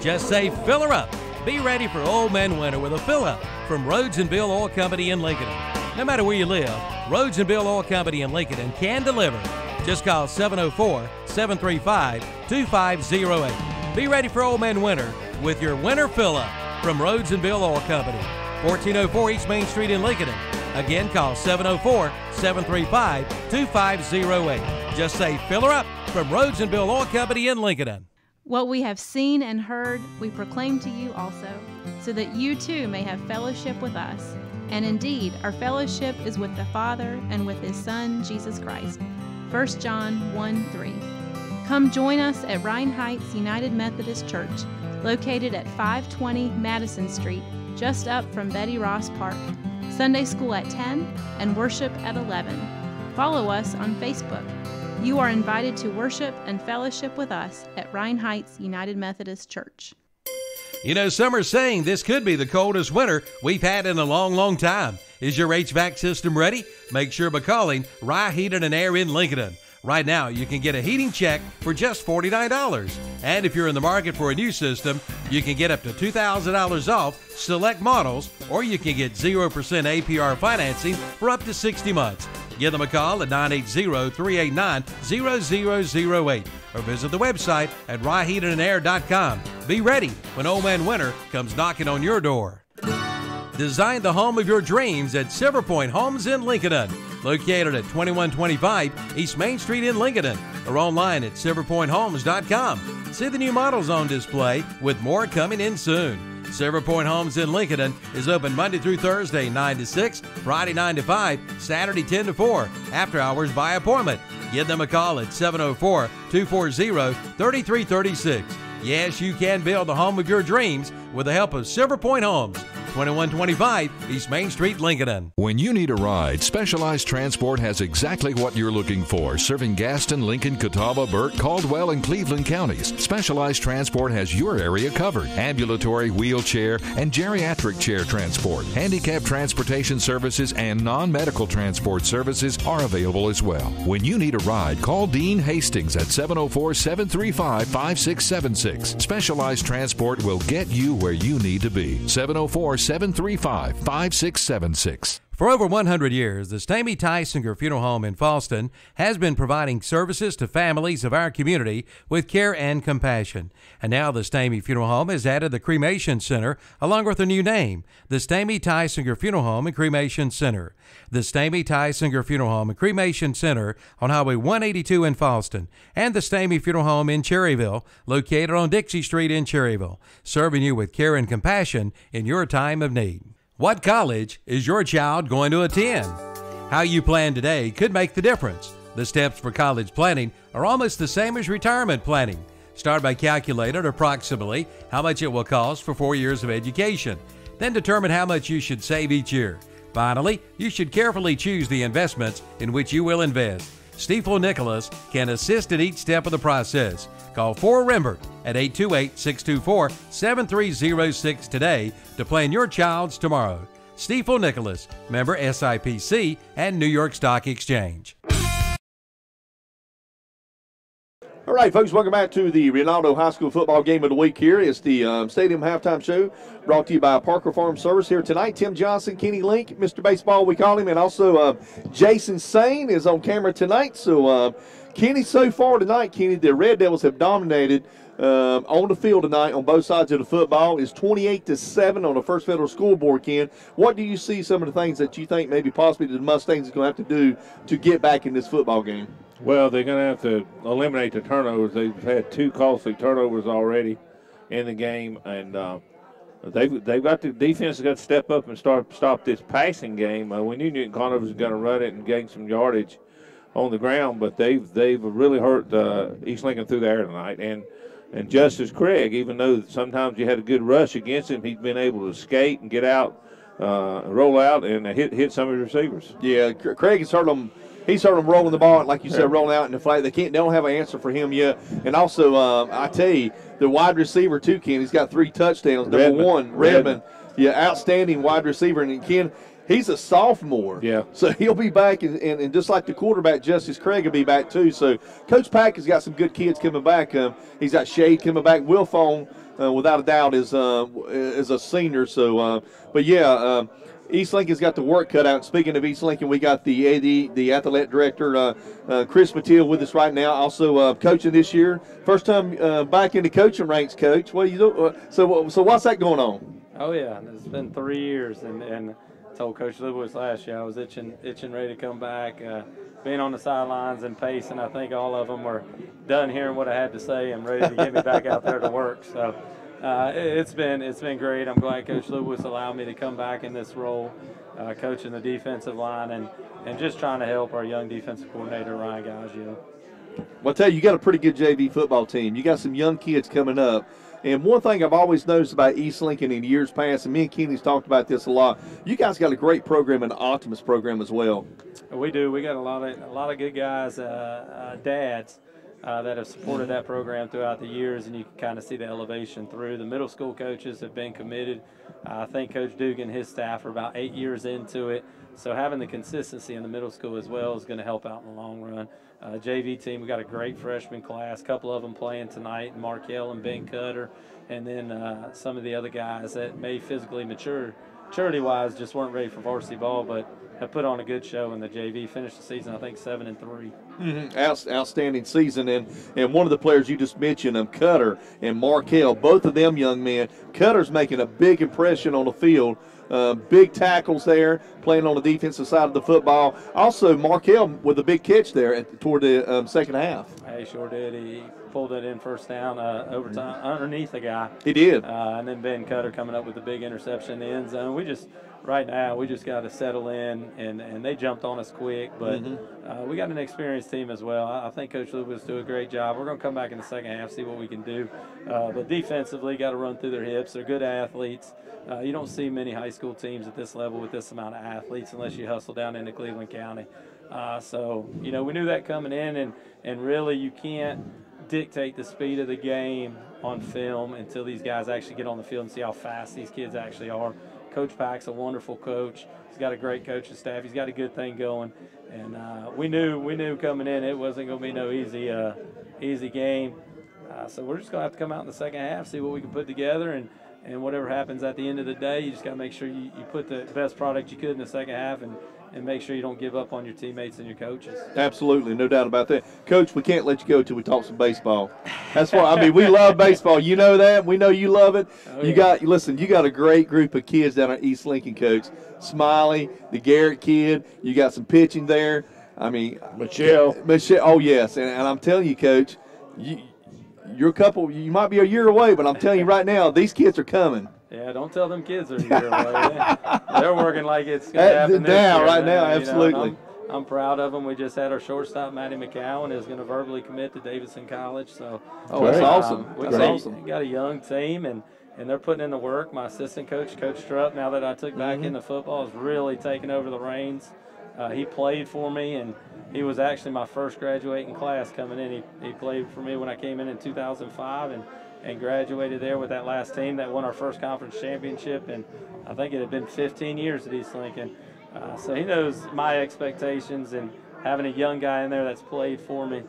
Just say fill her up. Be ready for Old Man Winter with a fill-up from Rhodes and Bill Oil Company in Lincoln. No matter where you live, Rhodes and Bill Oil Company in Lincoln can deliver. Just call 704-735-2508. Be ready for Old Man Winter with your winter fill-up from Rhodes and Bill Oil Company, 1404 East Main Street in Lincoln. Again, call 704-735-2508. Just say fill her up from Rhodes and Bill Oil Company in Lincoln. What we have seen and heard, we proclaim to you also, so that you too may have fellowship with us. And indeed, our fellowship is with the Father and with His Son, Jesus Christ. 1 John 1:3. Come join us at Rhine Heights United Methodist Church, located at 520 Madison Street, just up from Betty Ross Park. Sunday school at 10 and worship at 11. Follow us on Facebook. You are invited to worship and fellowship with us at Rhine Heights United Methodist Church. You know, some are saying this could be the coldest winter we've had in a long, long time. Is your HVAC system ready? Make sure by calling Rye Heating and Air in Lincoln. Right now, you can get a heating check for just $49. And if you're in the market for a new system, you can get up to $2,000 off select models, or you can get 0% APR financing for up to 60 months. Give them a call at 980-389-0008 or visit the website at ryheatandair.com. Be ready when Old Man Winter comes knocking on your door. Design the home of your dreams at Silver Point Homes in Lincoln, located at 2125 East Main Street in Lincoln, or online at silverpointhomes.com. See the new models on display, with more coming in soon. Silver Point Homes in Lincoln is open Monday through Thursday 9 to 6, Friday 9 to 5, Saturday 10 to 4, after hours by appointment. Give them a call at 704-240-3336. Yes, you can build the home of your dreams with the help of Silver Point Homes, 2125 East Main Street, Lincoln. When you need a ride, Specialized Transport has exactly what you're looking for, serving Gaston, Lincoln, Catawba, Burke, Caldwell, and Cleveland counties. Specialized Transport has your area covered. Ambulatory, wheelchair, and geriatric chair transport. Handicap transportation services and non-medical transport services are available as well. When you need a ride, call Dean Hastings at 704-735-5676. Specialized Transport will get you where you need to be. 704-735-5676. For over 100 years, the Stamey Tysinger Funeral Home in Fallston has been providing services to families of our community with care and compassion. And now the Stamey Funeral Home has added the Cremation Center along with a new name, the Stamey Tysinger Funeral Home and Cremation Center. The Stamey Tysinger Funeral Home and Cremation Center on Highway 182 in Fallston, and the Stamey Funeral Home in Cherryville, located on Dixie Street in Cherryville, serving you with care and compassion in your time of need. What college is your child going to attend? How you plan today could make the difference. The steps for college planning are almost the same as retirement planning. Start by calculating approximately how much it will cost for 4 years of education. Then determine how much you should save each year. Finally, you should carefully choose the investments in which you will invest. Stiefel Nicholas can assist at each step of the process. Call 4Rembert at 828-624-7306 today to plan your child's tomorrow. Stiefel Nicholas, member SIPC and New York Stock Exchange. All right, folks, welcome back to the Ronaldo High School football game of the week here. It's the Stadium Halftime Show brought to you by Parker Farm Service here tonight. Tim Johnson, Kenny Link, Mr. Baseball, we call him, and also Jason Sane is on camera tonight. So, Kenny, so far tonight, Kenny, the Red Devils have dominated on the field tonight on both sides of the football. It's 28-7 on the First Federal Scoreboard, Ken. What do you see some of the things that you think maybe possibly the Mustangs are going to have to do to get back in this football game? Well, they're going to have to eliminate the turnovers. They've had 2 costly turnovers already in the game, and they've got the defense has got to step up and stop this passing game. We knew Newton-Conover was going to run it and gain some yardage on the ground, but they've really hurt East Lincoln through the air tonight. And Justice Craig, even though sometimes you had a good rush against him, he's been able to skate and get out, roll out, and hit some of his receivers. Yeah, Craig has hurt them. He's heard them rolling the ball, like you said, rolling out in the flat. They don't have an answer for him yet. And also, I tell you, the wide receiver too, Ken. He's got 3 touchdowns. Number 1, Redmond. Yeah, outstanding wide receiver. And Ken, he's a sophomore. Yeah. So he'll be back, and just like the quarterback, Justice Craig will be back too. So Coach Pack has got some good kids coming back. He's got Shade coming back. Wilfone, without a doubt, is a senior. So, but yeah. East Lincoln's got the work cut out. Speaking of East Lincoln, we got the AD, the athletic director, Chris Mathiel, with us right now. Also coaching this year. First time back in the coaching ranks, Coach. What do you do? So what's that going on? Oh yeah, it's been 3 years, and I told Coach Lewis last year I was itching ready to come back. Being on the sidelines and pacing, I think all of them were done hearing what I had to say and ready to get me back out there to work. So. It's been great. I'm glad Coach Lewis allowed me to come back in this role, coaching the defensive line and just trying to help our young defensive coordinator, Ryan Gaggio. Well, I tell you got a pretty good JV football team. You got some young kids coming up. And one thing I've always noticed about East Lincoln in years past, and me and Kenny's talked about this a lot, you guys got a great program, an Optimus program as well. We do. We got a lot of good guys, dads, that have supported that program throughout the years, and you can kind of see the elevation through. The middle school coaches have been committed. I think Coach Dugan and his staff are about 8 years into it, so having the consistency in the middle school as well is going to help out in the long run. JV team, we got a great freshman class, a couple of them playing tonight, Markel and Ben Cutter, and then some of the other guys that may physically maturity-wise just weren't ready for varsity ball, but have put on a good show in the JV. Finished the season, I think, 7-3. Outstanding season, and one of the players you just mentioned, Cutter and Markel, both of them young men. Cutter's making a big impression on the field. Big tackles there, playing on the defensive side of the football. Also, Markel with a big catch there toward the second half. He sure did. He pulled it in first down overtime underneath the guy. He did. And then Ben Cutter coming up with a big interception in the end zone. Right now, we just got to settle in, and they jumped on us quick. But we got an experienced team as well. I think Coach Lewis do a great job. We're going to come back in the second half, see what we can do. But defensively, got to run through their hips. They're good athletes. You don't see many high school teams at this level with this amount of athletes unless you hustle down into Cleveland County. So, we knew that coming in, and really you can't dictate the speed of the game on film until these guys actually get on the field and see how fast these kids actually are. Coach Pack's a wonderful coach. He's got a great coaching staff. He's got a good thing going. And we knew coming in it wasn't going to be no easy game. So we're just going to have to come out in the second half, see what we can put together, and whatever happens at the end of the day, you just got to make sure you put the best product you could in the second half and make sure you don't give up on your teammates and your coaches. Absolutely, no doubt about that. Coach, we can't let you go until we talk some baseball. That's why, we love baseball. You know that. We know you love it. Oh, you got a great group of kids down at East Lincoln, Coach. Smiley, the Garrett kid. You got some pitching there. Michelle, oh, yes. And I'm telling you, Coach, you might be a year away, but I'm telling you right now, these kids are coming. Yeah, don't tell them kids are a year away. They're working like it's going to happen right now, absolutely. I'm proud of them. We just had our shortstop, Matty McCowan, is going to verbally commit to Davidson College. So, that's awesome. That's awesome. We got a young team, and they're putting in the work. My assistant coach, Coach Strupp, now that I took back into football, is really taking over the reins. He played for me, and he was actually my first graduating class coming in. He played for me when I came in 2005, and graduated there with that last team that won our first conference championship, and I think it had been 15 years at East Lincoln. So he knows my expectations, and having a young guy in there that's played for me,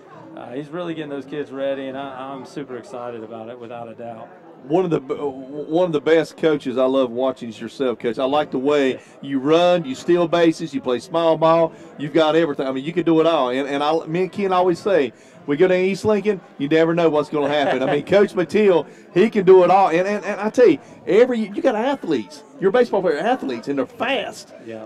he's really getting those kids ready, and I'm super excited about it, without a doubt. One of the best coaches I love watching is yourself, Coach. I like the way you run, you steal bases, you play small ball, you've got everything. You can do it all. And me and Ken always say, we go to East Lincoln, you never know what's going to happen. Coach Mathiel, he can do it all. And I tell you, you got athletes. Your baseball player athletes, and they're fast. Yeah.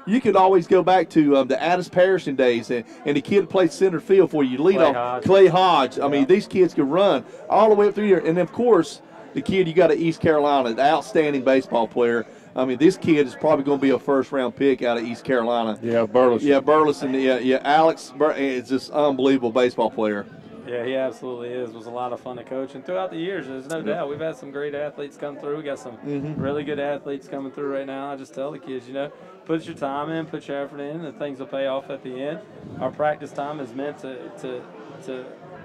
You could always go back to the Addis Patterson days, and the kid that played center field for you, lead off Clay Hodge. These kids can run all the way up through here. And, of course, the kid you got at East Carolina, the outstanding baseball player. This kid is probably going to be a first-round pick out of East Carolina. Yeah, Burleson. Yeah, Burleson. Yeah, Alex is just unbelievable baseball player. Yeah, he absolutely is. It was a lot of fun to coach. And throughout the years, there's no doubt, we've had some great athletes come through. We got some really good athletes coming through right now. I just tell the kids, put your time in, put your effort in, and things will pay off at the end. Our practice time is meant to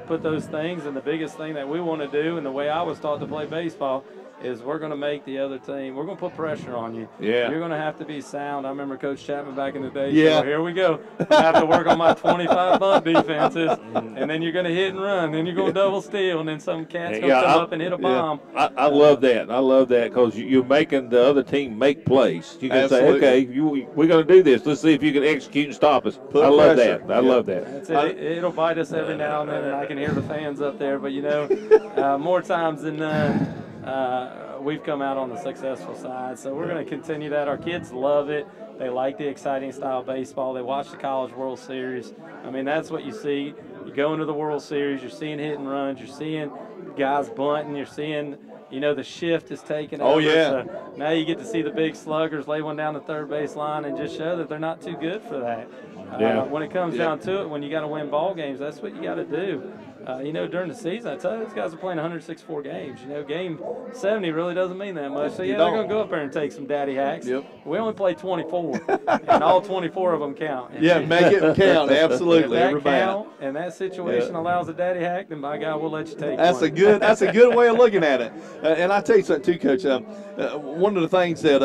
put those things, and the biggest thing that we want to do, and the way I was taught to play baseball, is we're going to make the other team, we're going to put pressure on you. Yeah. You're going to have to be sound. I remember Coach Chapman back in the day. Yeah. Here we go. I have to work on my 25 bunt defenses, and then you're going to hit and run. Then you're going to double steal, and then some cat's going to come up and hit a bomb. I love that. I love that because you're making the other team make plays. You can say, okay, we're going to do this. Let's see if you can execute and stop us. I love that. I love that. That's it. It'll bite us every now and then, and I can hear the fans up there. But, more times than none, we've come out on the successful side. So we're going to continue that. Our kids love it. They like the exciting style of baseball. They watch the College World Series. That's what you see. You go into the World Series, you're seeing hit and runs, you're seeing guys bunting, you're seeing, the shift is taking over. Oh, yeah. So now you get to see the big sluggers lay one down the third base line and just show that they're not too good for that. When it comes down to it, when you got to win ball games, that's what you got to do. During the season, I tell you, those guys are playing 164 games. Game 70 really doesn't mean that much. So, they're going to go up there and take some daddy hacks. Yep. We only play 24, and all 24 of them count. And make it count, absolutely. If that count and that situation allows a daddy hack, then by God, we'll let you take that's one. That's a good way of looking at it. And I tell you something, too, Coach. One of the things that,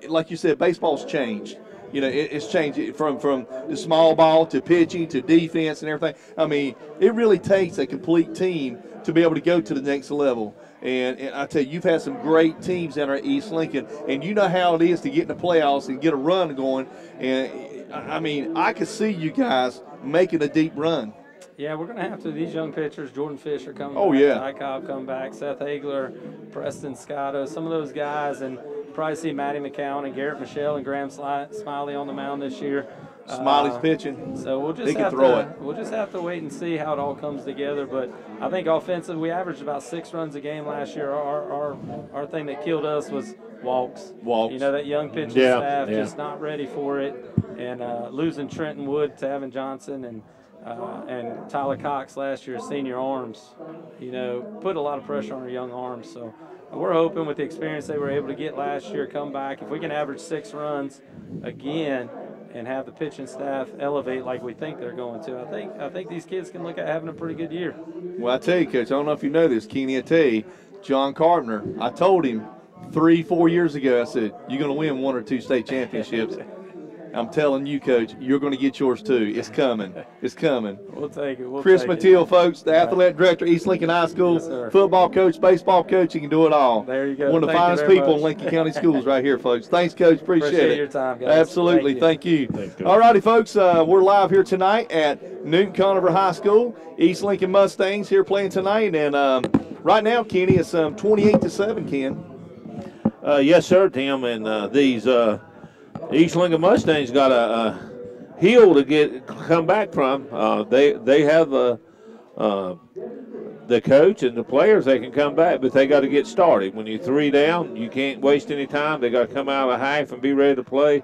like you said, baseball's changed. It's changed from the small ball to pitching to defense and everything. I mean, it really takes a complete team to be able to go to the next level. And I tell you, you've had some great teams down there at East Lincoln, and you know how it is to get in the playoffs and get a run going. And, I mean, I could see you guys making a deep run. Yeah, we're going to have to. These young pitchers, Jordan Fisher coming back, Kickoff coming back, Seth Hagler, Preston Scotto, some of those guys, and probably see Matty McCown and Garrett Michelle and Graham Smiley on the mound this year. Smiley's pitching. So we'll just have to wait and see how it all comes together. But I think offensively, we averaged about 6 runs a game last year. Our thing that killed us was walks. That young pitching staff just not ready for it, and losing Trenton Wood to Evan Johnson and Tyler Cox last year, senior arms, put a lot of pressure on our young arms. So we're hoping with the experience they were able to get last year, come back. If we can average 6 runs again and have the pitching staff elevate like we think they're going to, I think these kids can look at having a pretty good year. Well, I tell you, Coach, I don't know if you know this, Kenny, I tell you, John Carpenter, I told him 3-4 years ago, I said, you're going to win 1 or 2 state championships. I'm telling you, Coach, you're going to get yours too. It's coming. It's coming. We'll take it. Chris Mathiel, folks, the athletic director, East Lincoln High School, football coach, baseball coach. You can do it all. There you go. One of the finest people in Lincoln County schools right here, folks. Thanks, Coach. Appreciate it. Your time, guys. Absolutely. Thank you. All righty, folks. We're live here tonight at Newton-Conover High School. East Lincoln Mustangs here playing tonight. And right now, Kenny, it's 28-7, Ken. Yes, sir, Tim. And these East Lincoln Mustangs got a hill to come back from. They have the coach and the players. They can come back, but they got to get started. When you're 3 down, you can't waste any time. They got to come out of the half and be ready to play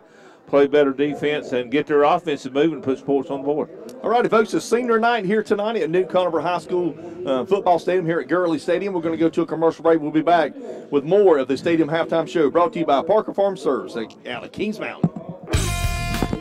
better defense, and get their offense moving and put sports on the board. All righty, folks, it's senior night here tonight at Newton-Conover High School football stadium here at Gurley Stadium. We're going to go to a commercial break. We'll be back with more of the Stadium Halftime Show, brought to you by Parker Farm Service out of Kings Mountain.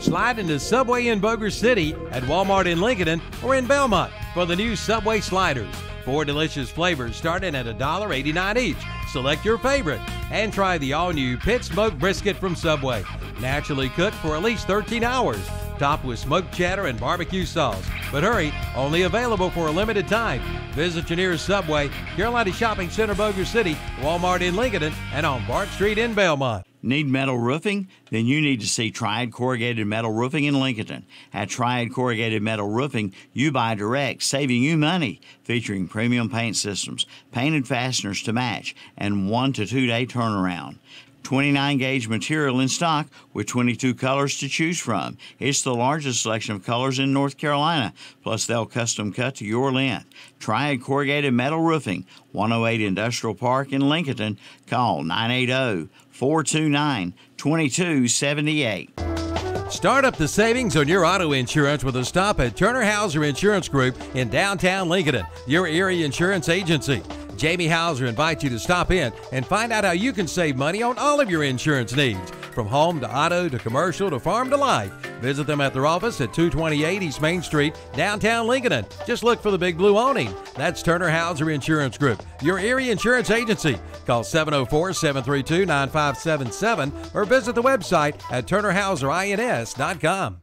Slide into Subway in Boger City, at Walmart in Lincoln, or in Belmont for the new Subway Sliders. 4 delicious flavors starting at $1.89 each. Select your favorite and try the all-new pit smoked brisket from Subway. Naturally cooked for at least 13 hours. Topped with smoked cheddar and barbecue sauce. But hurry, only available for a limited time. Visit your nearest Subway, Carolina Shopping Center, Boger City, Walmart in Lincoln, and on Bart Street in Belmont. Need metal roofing? Then you need to see Triad Corrugated Metal Roofing in Lincoln. At Triad Corrugated Metal Roofing, you buy direct, saving you money. Featuring premium paint systems, painted fasteners to match, and 1 to 2 day turnaround. 29-gauge material in stock with 22 colors to choose from. It's the largest selection of colors in North Carolina. Plus, they'll custom cut to your length. Triad Corrugated Metal Roofing, 108 Industrial Park in Lincoln. Call 980-429-2278. Start up the savings on your auto insurance with a stop at Turner Hauser Insurance Group in downtown Lincoln, your area insurance agency. Jamie Hauser invites you to stop in and find out how you can save money on all of your insurance needs, from home to auto to commercial to farm to life. Visit them at their office at 228 East Main Street, downtown Lincoln. Just look for the big blue awning. That's Turner Hauser Insurance Group, your area insurance agency. Call 704-732-9577 or visit the website at turnerhauserins.com.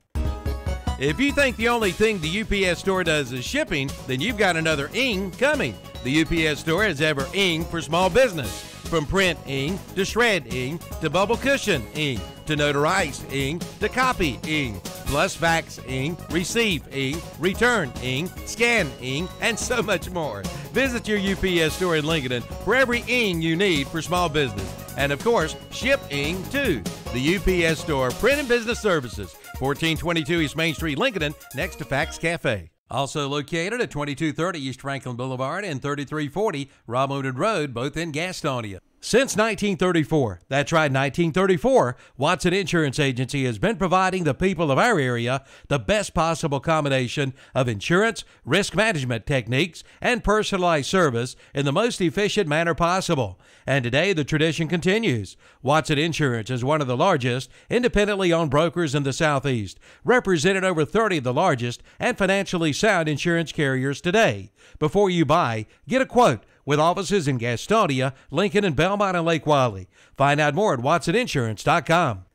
If you think the only thing the UPS store does is shipping, then you've got another ing coming. The UPS store has ever ing for small business. From print ing to shred ing to bubble cushion ing to notarized ing to copy ing, plus fax ing, receive ing, return ing, scan ing, and so much more. Visit your UPS store in Lincoln for every ing you need for small business. And of course, ship ing too. The UPS store, Print and Business Services, 1422 East Main Street, Lincoln, next to Fax Cafe. Also located at 2230 East Franklin Boulevard and 3340 Rob Road, both in Gastonia. Since 1934, that's right, 1934, Watson Insurance Agency has been providing the people of our area the best possible combination of insurance, risk management techniques, and personalized service in the most efficient manner possible. And today, the tradition continues. Watson Insurance is one of the largest independently owned brokers in the Southeast, representing over 30 of the largest and financially sound insurance carriers today. Before you buy, get a quote with offices in Gastonia, Lincoln, and Belmont and Lake Wylie. Find out more at WatsonInsurance.com.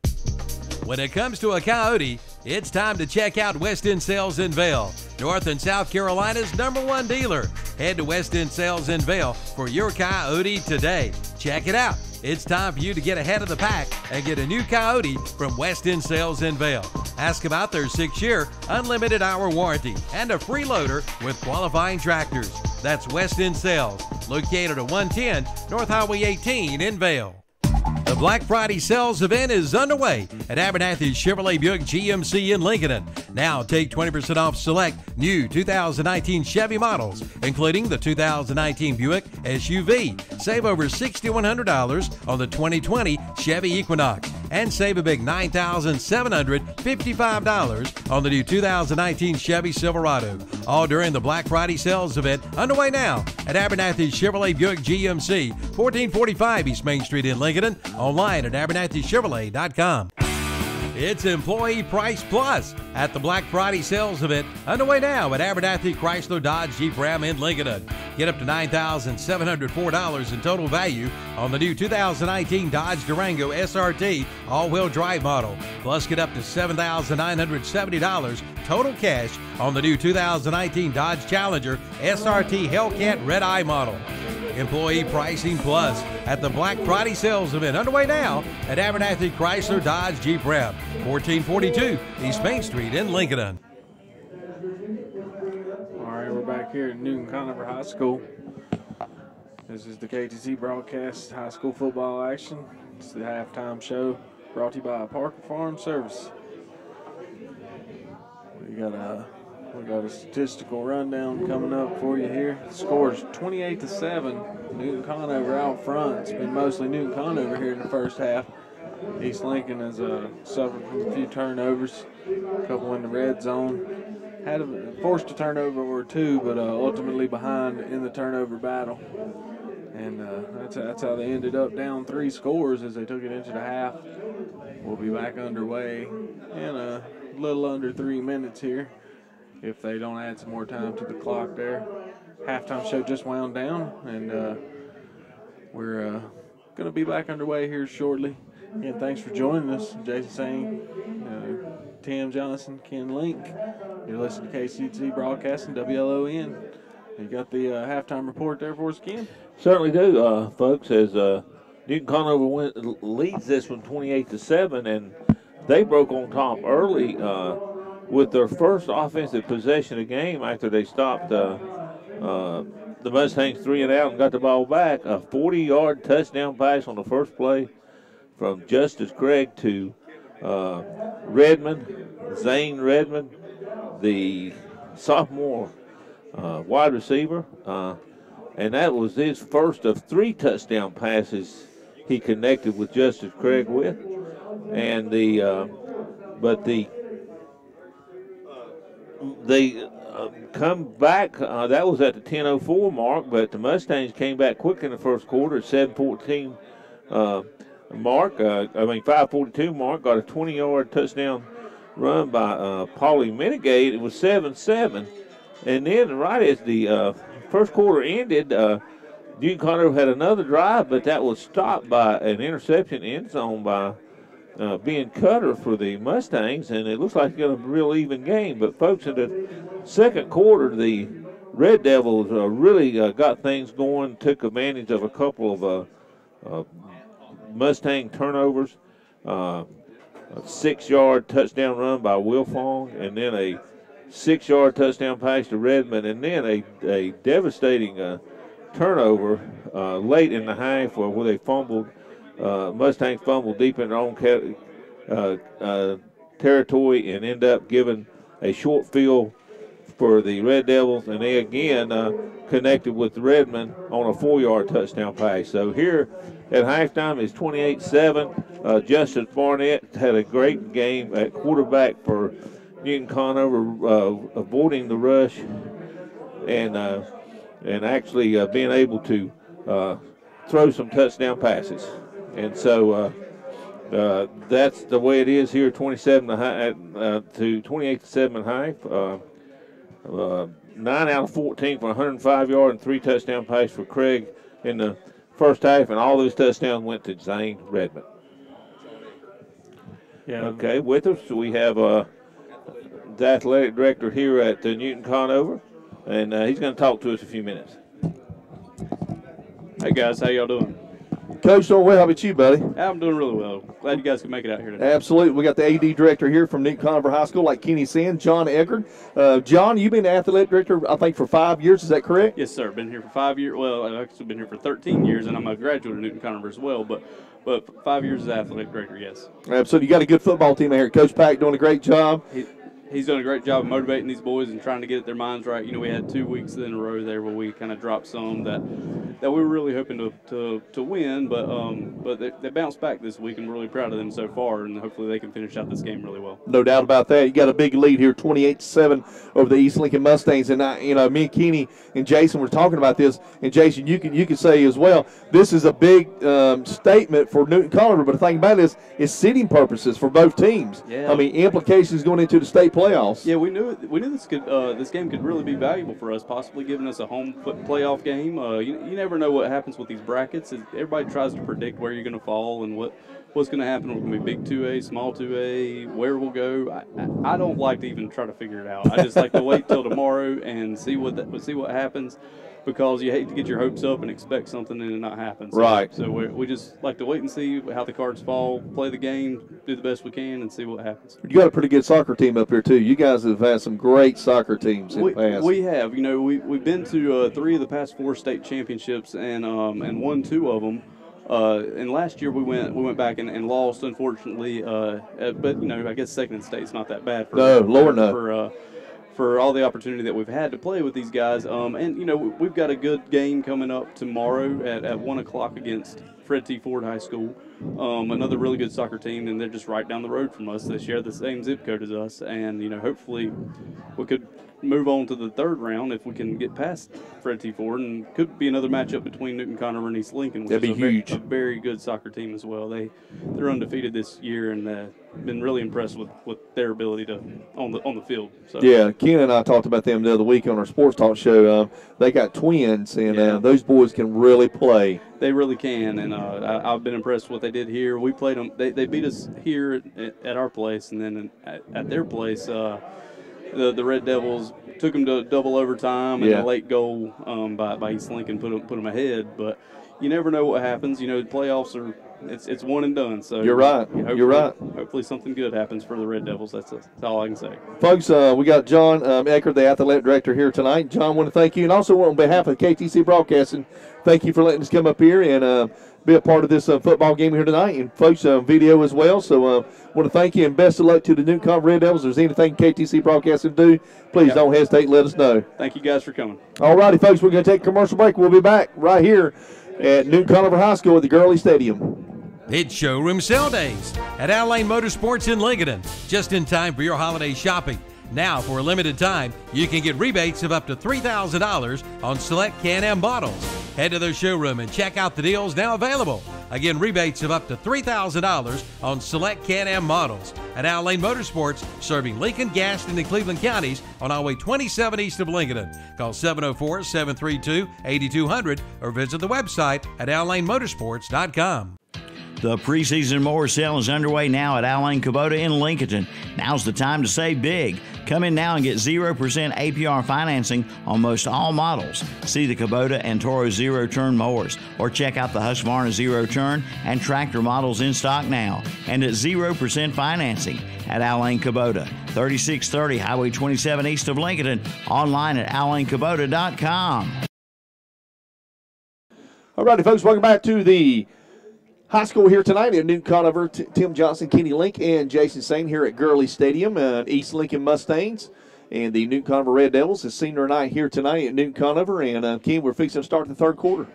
When it comes to a coyote, it's time to check out West End Sales in Vail, North and South Carolina's #1 dealer. Head to West End Sales in Vail for your coyote today. Check it out. It's time for you to get ahead of the pack and get a new coyote from West End Sales in Vail. Ask about their 6-year unlimited hour warranty and a free loader with qualifying tractors. That's West End Sales, located at 110 North Highway 18 in Vail. The Black Friday sales event is underway at Abernathy Chevrolet Buick GMC in Lincoln. Now take 20% off select new 2019 Chevy models, including the 2019 Buick SUV. Save over $6,100 on the 2020 Chevy Equinox and save a big $9,755 on the new 2019 Chevy Silverado. All during the Black Friday sales event underway now at Abernathy Chevrolet Buick GMC, 1445 East Main Street in Lincoln. Online at AbernathyChevrolet.com. It's Employee Price Plus at the Black Friday sales event underway now at Abernathy Chrysler Dodge Jeep Ram in Lincoln. Get up to $9,704 in total value on the new 2019 Dodge Durango SRT all-wheel drive model. Plus get up to $7,970 total cash on the new 2019 Dodge Challenger SRT Hellcat Red Eye model. Employee Pricing Plus at the Black Friday sales event underway now at Abernathy Chrysler Dodge Jeep Ram, 1442 East Main Street in Lincoln. All right, we're back here at Newton-Conover High School. This is the KTC broadcast high school football action. It's the halftime show brought to you by Parker Farm Service. We got a statistical rundown coming up for you here. The score is 28-7. Newton-Conover out front. It's been mostly Newton-Conover here in the first half. East Lincoln has suffered from a few turnovers, a couple in the red zone. Forced a turnover or two, but ultimately behind in the turnover battle. And that's how they ended up down 3 scores as they took it into the half. We'll be back underway in a little under 3 minutes here, if they don't add some more time to the clock there. Halftime show just wound down, and we're going to be back underway here shortly. Again, thanks for joining us. Jason Sane, Tim Johnson, Ken Link. You're listening to KCC Broadcasting, WLON. You got the halftime report there for us, Ken? Certainly do, folks, as Newton-Conover leads this one 28-7, and they broke on top early with their first offensive possession of the game after they stopped the Mustangs 3 and out and got the ball back. A 40-yard touchdown pass on the first play from Justice Craig to Zane Redmond, the sophomore wide receiver. And that was his first of 3 touchdown passes he connected with Justice Craig with. And they come back. That was at the 10:04 mark, but the Mustangs came back quick in the first quarter at 7:14 mark. 5:42 mark. Got a 20-yard touchdown run by Paulie Menegade. It was 7-7, and then right as the first quarter ended, Newton-Conover had another drive, but that was stopped by an interception end zone by being Cutter for the Mustangs, and it looks like it's going to be a real even game. But, folks, in the second quarter, the Red Devils really got things going, took advantage of a couple of Mustang turnovers, a 6-yard touchdown run by Wilfong, and then a 6-yard touchdown pass to Redmond, and then a devastating turnover late in the half where they fumbled. Mustangs fumbled deep in their own territory and end up giving a short field for the Red Devils, and they again connected with Redmond on a 4-yard touchdown pass. So here at halftime is 28-7. Justice Barnett had a great game at quarterback for Newton-Conover, avoiding the rush and actually being able to throw some touchdown passes. And so that's the way it is here, 27 to 28-7 at half. 9 out of 14 for 105 yard and 3 touchdown passes for Craig in the first half, and all those touchdowns went to Zane Redmond. Yeah. Okay, with us we have the athletic director here at Newton-Conover, and he's going to talk to us a few minutes. Hey guys, how y'all doing? Coach, doing well. How about you, buddy? I'm doing really well. Glad you guys could make it out here today. Absolutely. We got the AD director here from Newton-Conover High School, like Kenny said, John Eckert. John, you've been the athletic director, I think, for 5 years. Is that correct? Yes, sir. Been here for 5 years. Well, I've actually been here for 13 years, and I'm a graduate of Newton-Conover as well. But 5 years as athletic director, yes. Absolutely. You got a good football team out here. Coach Pack doing a great job. He's done a great job of motivating these boys and trying to get their minds right. You know, we had 2 weeks in a row there where we kind of dropped some that we were really hoping to win, but they bounced back this week, and we're really proud of them so far, and hopefully they can finish out this game really well. No doubt about that. You got a big lead here, 28-7 over the East Lincoln Mustangs, and me and Kenny and Jason were talking about this, and Jason, you can say as well, this is a big statement for Newton-Conover, but the thing about this is seeding purposes for both teams. Yeah. I mean, implications going into the state playoffs. Yeah, we knew this game could really be valuable for us, possibly giving us a home playoff game. You never know what happens with these brackets. Everybody tries to predict where you're going to fall and what's going to happen. We're going to be big 2A, small 2A, where we'll go. I don't like to even try to figure it out. I just like to wait till tomorrow and see what happens, because you hate to get your hopes up and expect something and it not happen. Right. So we just like to wait and see how the cards fall, play the game, do the best we can, and see what happens. You got a pretty good soccer team up here too. You guys have had some great soccer teams in the past. We have. You know, we've been to 3 of the past 4 state championships and won 2 of them. And last year we went back and lost, unfortunately. But you know, I guess second in state's not that bad for all the opportunity that we've had to play with these guys. And you know, we've got a good game coming up tomorrow at 1 o'clock against Fred T. Ford High School. Another really good soccer team, and they're just right down the road from us. They share the same zip code as us, and you know, hopefully we could move on to the 3rd round if we can get past Fred T. Ford, and could be another matchup between Newton-Conover and East Lincoln, which is huge. A very good soccer team as well. They're undefeated this year, and been really impressed with their ability to on the field. So. Yeah, Ken and I talked about them the other week on our sports talk show. They got twins, and those boys can really play. They really can, and I've been impressed with what they did here. We played them. They beat us here at our place, and then at their place. The Red Devils took them to double overtime, and a late goal by East Lincoln put them ahead. But you never know what happens. You know, the playoffs are it's one and done. So you're right. You're right. Hopefully something good happens for the Red Devils. That's all I can say. Folks, we got John Eckert, the athletic director, here tonight. John, I want to thank you, and also on behalf of KTC Broadcasting, thank you for letting us come up here and be a part of this football game here tonight, and folks, video as well. So want to thank you, and best of luck to the Newton-Conover Red Devils. If there's anything KTC Broadcasting do, please don't hesitate, let us know. Thank you guys for coming. All righty, folks, we're going to take a commercial break. We'll be back right here at Newton-Conover High School at the Gurley Stadium. It's showroom sale days at Al Lane Motorsports in Lincoln, just in time for your holiday shopping. Now, for a limited time, you can get rebates of up to $3,000 on select Can-Am models. Head to their showroom and check out the deals now available. Again, rebates of up to $3,000 on select Can-Am models at Al Lane Motorsports, serving Lincoln, Gaston, and Cleveland counties on Highway 27 east of Lincoln. Call 704-732-8200 or visit the website at allanemotorsports.com. The preseason mower sale is underway now at Al Lane Kubota in Lincoln. Now's the time to save big. Come in now and get 0% APR financing on most all models. See the Kubota and Toro Zero Turn mowers, or check out the Husqvarna Zero Turn and tractor models in stock now, and at 0% financing at Al Lane Kubota, 3630 Highway 27 east of Lincoln. Online at allanekubota.com. All righty, folks, welcome back to the high school here tonight at Newton-Conover. Tim Johnson, Kenny Link, and Jason Sane here at Gurley Stadium, East Lincoln Mustangs And the Newton-Conover Red Devils is senior night here tonight at Newton-Conover. And, Ken, we're fixing to start the third quarter.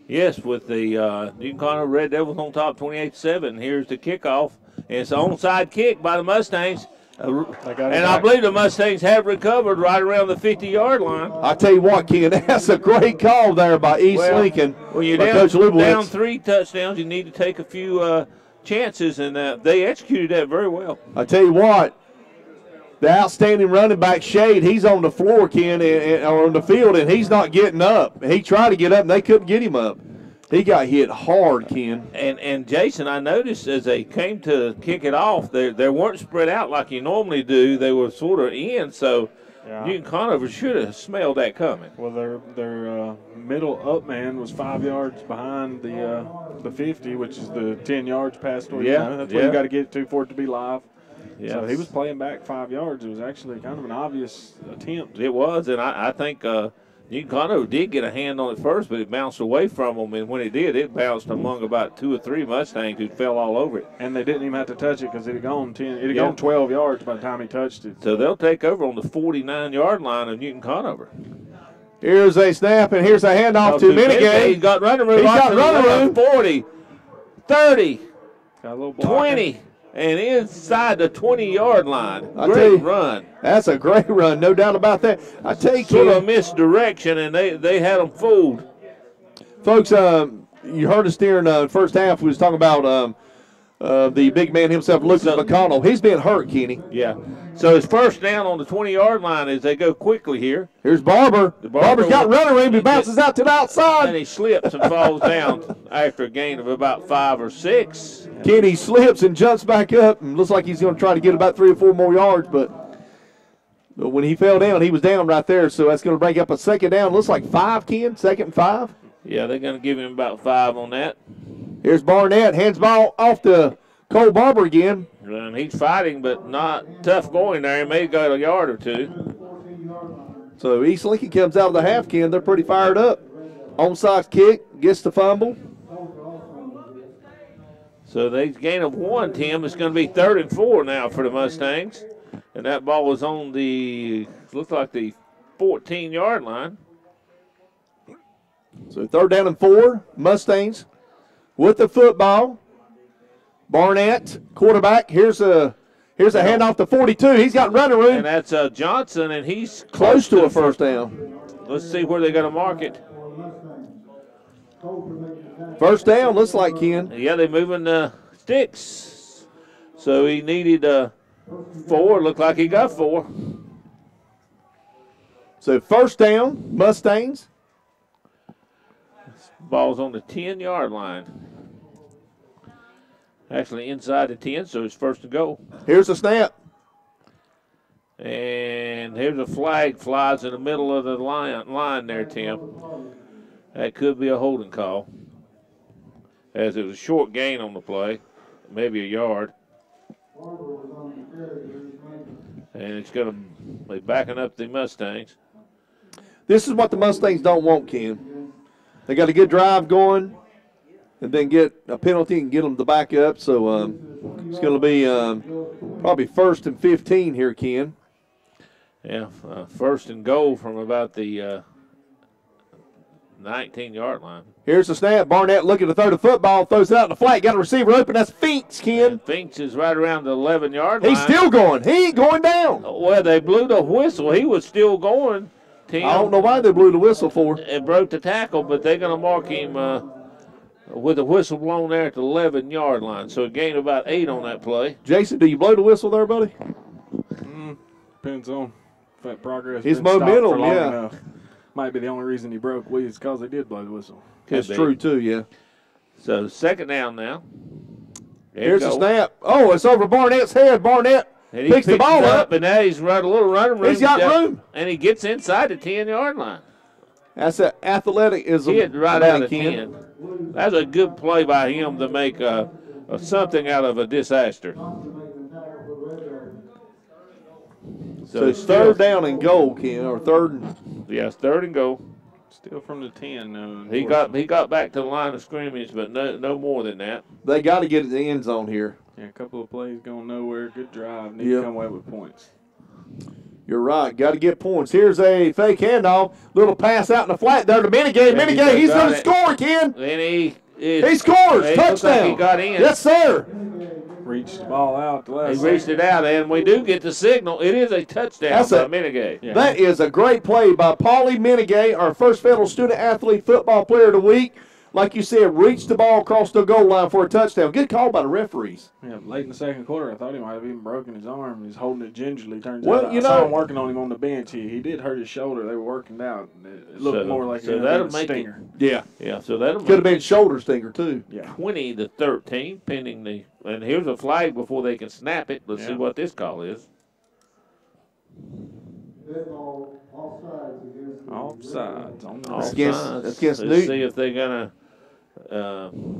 Yes, with the Newton-Conover Red Devils on top 28-7. Here's the kickoff. And it's an onside kick by the Mustangs. And I believe the Mustangs have recovered right around the 50-yard line. I tell you what, Ken, that's a great call there by East Lincoln. When you're down 3 touchdowns, you need to take a few chances, and they executed that very well. I tell you what, the outstanding running back, Shade, he's on the floor, Ken, or on the field, and he's not getting up. He tried to get up, and they couldn't get him up. He got hit hard, Ken. And Jason, I noticed as they came to kick it off, they weren't spread out like you normally do. They were sort of in, so Newton-Conover should have smelled that coming. Well, their middle up man was 5 yards behind the 50, which is the 10 yards past where that's where you got to get to for it to be live. Yes. So he was playing back 5 yards. It was actually kind of an obvious attempt. It was, and I think Newton-Conover did get a hand on it first, but it bounced away from them, and when it did, it bounced among about 2 or 3 Mustangs who fell all over it. And they didn't even have to touch it because it had gone 12 yards by the time he touched it. So they'll take over on the 49-yard line of Newton-Conover. Here's a snap, and here's a handoff to Minigay. He's got running room. 40, 30, got a little 20. And inside the 20-yard line. Great run. That's a great run, no doubt about that. I take sort of misdirection, and they had them fooled. Folks, you heard us during the first half. We was talking about the big man himself, Lucas McConnell. He's been hurt, Kenny. Yeah. So it's first down on the 20-yard line as they go quickly here. Here's Barber. Barber's got running room. He bounces out to the outside. And he slips and falls down after a gain of about 5 or 6. Kenny slips and jumps back up and looks like he's going to try to get about 3 or 4 more yards, but when he fell down, he was down right there, so that's going to bring up a second down. Looks like 5, Ken, 2nd and 5. Yeah, they're going to give him about 5 on that. Here's Barnett, hands ball off to Cole Barber again. And he's fighting, but not tough going there. He may have got a yard or 2. So East Lincoln comes out of the half, Ken. They're pretty fired up. Onside kick, gets the fumble. So they gain of 1, Tim. It's going to be 3rd and 4 now for the Mustangs. And that ball was on looks like the 14-yard line. So 3rd down and 4, Mustangs with the football. Barnett, quarterback. Here's a handoff to 42. He's got running room. And that's Johnson, and he's close to a first down. Let's see where they're going to mark it. First down, looks like, Ken. Yeah, they're moving the sticks. So he needed 4. Looked like he got 4. So first down, Mustangs. Ball's on the 10-yard line. Actually inside the 10, so it's 1st and goal. Here's the snap. And here's a flag flies in the middle of the line there, Tim. That could be a holding call, as it was a short gain on the play, maybe a yard. And it's going to be backing up the Mustangs. This is what the Mustangs don't want, Ken. They got a good drive going and then get a penalty and get them to back up. So it's going to be probably 1st and 15 here, Ken. Yeah, 1st and goal from about the 19-yard line. Here's the snap. Barnett looking to throw the football, throws it out in the flat. Got a receiver open. That's Finks, Ken. And Finks is right around the 11-yard line. He's still going. He ain't going down. Well, they blew the whistle. He was still going, Tim. I don't know why they blew the whistle for. It broke the tackle, but they're going to mark him with the whistle blown there at the 11-yard line. So a gain of about 8 on that play. Jason, do you blow the whistle there, buddy? Depends on if that progress. His momentum, for long yeah. enough. Might be the only reason he broke is because they did blow the whistle. That's true, too, yeah. So 2nd down now. Here's the snap. Oh, it's over Barnett's head. Barnett picks the ball up. And now he's run a little running room. He's got room. And he gets inside the 10-yard line. That's an athleticism. He hit right out of 10. That's a good play by him to make something out of a disaster. So it's 3rd down and goal, Ken, or 3rd and... Yes, 3rd and goal. Still from the 10. He got back to the line of scrimmage, but no more than that. They got to get in the end zone here. Yeah, a couple of plays going nowhere. Good drive. Need to come away with points. You're right. Got to get points. Here's a fake handoff. Little pass out in the flat there to Minigay. Minigay, he's going to score, Ken. And he scores. Touchdown. Like he got in. Yes, sir. Reached the ball out. He reached it out, and we do get the signal. It is a touchdown by Minigay. Yeah. That is a great play by Paulie Minigay, our first Federal Student Athlete Football Player of the Week. Like you said, reached the ball across the goal line for a touchdown. Good call by the referees. Yeah, late in the second quarter, I thought he might have even broken his arm. He's holding it gingerly. Turns well, out, you I know, saw him working on him on the bench. He did hurt his shoulder. They were working out. It looked more like a stinger. Yeah. Yeah, so that'll could have been shoulder stinger, too. Yeah. 20-13, pending the – and here's a flag before they can snap it. Let's see what this call is. Offsides. That's against Let's Newton. see if they're going to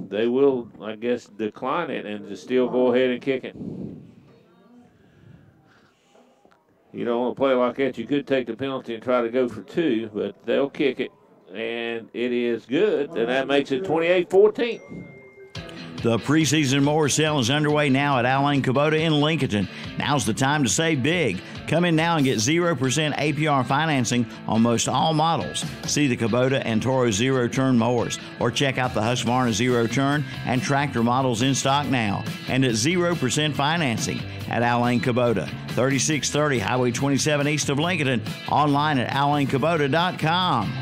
they will, I guess, decline it and just still go ahead and kick it. You don't want to play like that. You could take the penalty and try to go for 2, but they'll kick it, and it is good, and that makes it 28-14. The preseason mower sale is underway now at Alain Kubota in Lincoln. Now's the time to save big. Come in now and get 0% APR financing on most all models. See the Kubota and Toro Zero Turn mowers, or check out the Husqvarna Zero Turn and tractor models in stock now, and at 0% financing at Alain Kubota, 3630 Highway 27 east of Lincoln, online at alainkubota.com.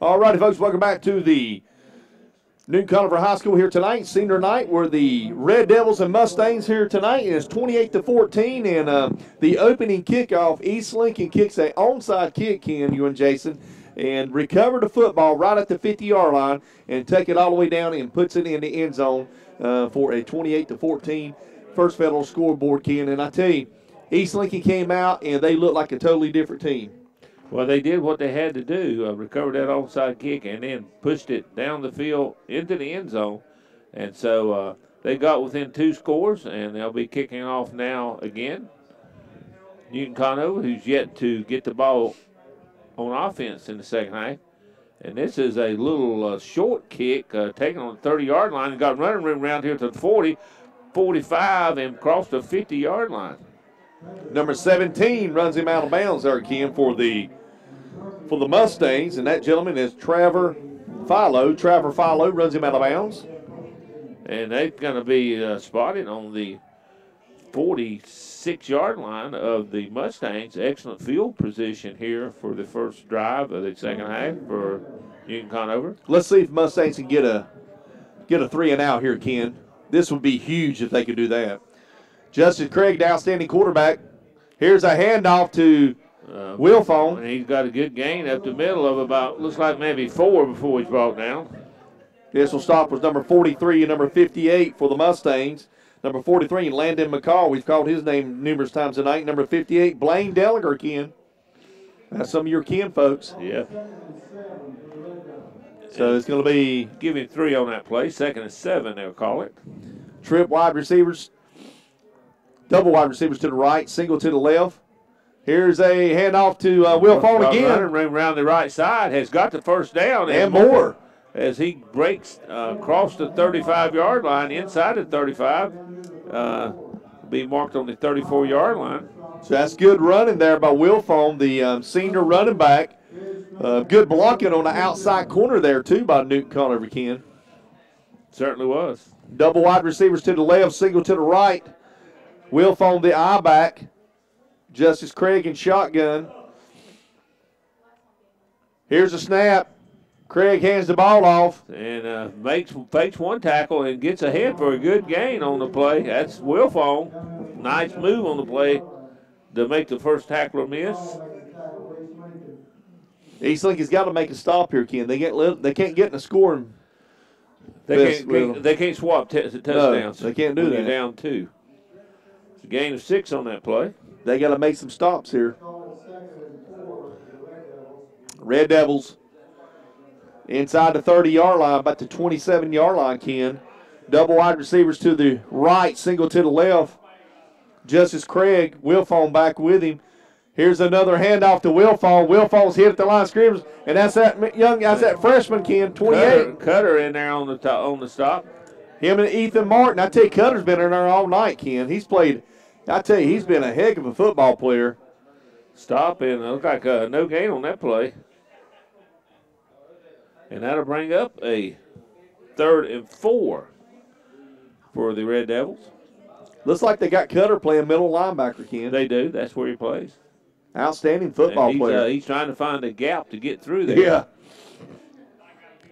All righty, folks, welcome back to the Newton-Conover High School here tonight. Senior night, where the Red Devils and Mustangs here tonight. And it's 28-14, and the opening kickoff, East Lincoln kicks a onside kick, Ken, you and Jason, and recover the football right at the 50-yard line and take it all the way down and puts it in the end zone for a 28-14 First Federal scoreboard, Ken. And I tell you, East Lincoln came out, and they looked like a totally different team. Well, they did what they had to do, recover that onside kick, and then pushed it down the field into the end zone. And so they got within 2 scores, and they'll be kicking off now again. Newton-Conover, who's yet to get the ball on offense in the second half. And this is a little short kick taken on the 30-yard line and got running room around here to the 40, 45, and crossed the 50-yard line. Number 17 runs him out of bounds there, Ken, for the Mustangs, and that gentleman is Trevor Philo. Trevor Philo runs him out of bounds. And they're going to be spotted on the 46-yard line of the Mustangs. Excellent field position here for the first drive of the second half for Newton-Conover. Let's see if Mustangs can get a 3-and-out here, Ken. This would be huge if they could do that. Justice Craig, the outstanding quarterback. Here's a handoff to Wilfong. And he's got a good gain up the middle of about, looks like maybe 4 before he's brought down. This will stop with number 43 and number 58 for the Mustangs. Number 43, Landon McCall. We've called his name numerous times tonight. Number 58, Blaine Dellinger, Ken. That's some of your Ken folks. Yeah. So it's going to be... Give him 3 on that play. 2nd and 7, they'll call it. Trip wide receivers. Double wide receivers to the right, single to the left. Here's a handoff to Wilfong again. Running room around the right side, has got the first down. And more. As he breaks across the 35-yard line, inside the 35, be marked on the 34-yard line. So that's good running there by Wilfong, the senior running back. Good blocking on the outside corner there, too, by Newton-Conover, Ken. Certainly was. Double wide receivers to the left, single to the right. Wilfong, the I-back. Justice Craig in shotgun. Here's a snap. Craig hands the ball off. And fakes one tackle and gets ahead for a good gain on the play. That's Wilfong. Nice move on the play to make the first tackler miss. East Lincoln's got to make a stop here, Ken. They can't get in a scoring. They can't swap touchdowns. No, they can't do that. You're down 2. It's a gain of 6 on that play. They got to make some stops here. Red Devils inside the 30-yard line, about the 27-yard line, Ken. Double wide receivers to the right, single to the left. Justice Craig, Wilfong back with him. Here's another handoff to Wilfong. Wilfong's hit at the line of scrimmage, and that's that freshman, Ken, 28. Cutter in there on the stop. Him and Ethan Martin. I tell you, Cutter's been in there all night, Ken. He's played I tell you, he's been a heck of a football player. Stop, and it looked like no gain on that play. And that'll bring up a 3rd and 4 for the Red Devils. Looks like they got Cutter playing middle linebacker, Ken. They do. That's where he plays. Outstanding football player. He's trying to find a gap to get through there. Yeah.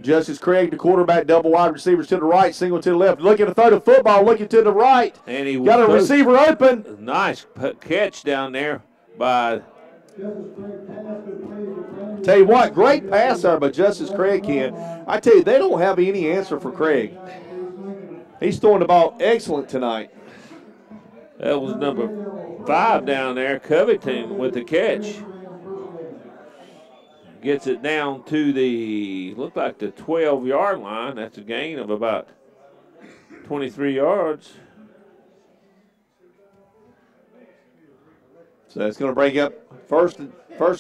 Justice Craig, the quarterback, double wide receivers to the right, single to the left. Looking to throw the football, looking to the right. And he got a receiver open. Nice catch down there by. Tell you what, great pass there by Justice Craig, Ken. I tell you, they don't have any answer for Craig. He's throwing the ball excellent tonight. That was number 5 down there, Covington, with the catch. Gets it down to looked like the 12-yard line. That's a gain of about 23 yards. So it's going to bring up first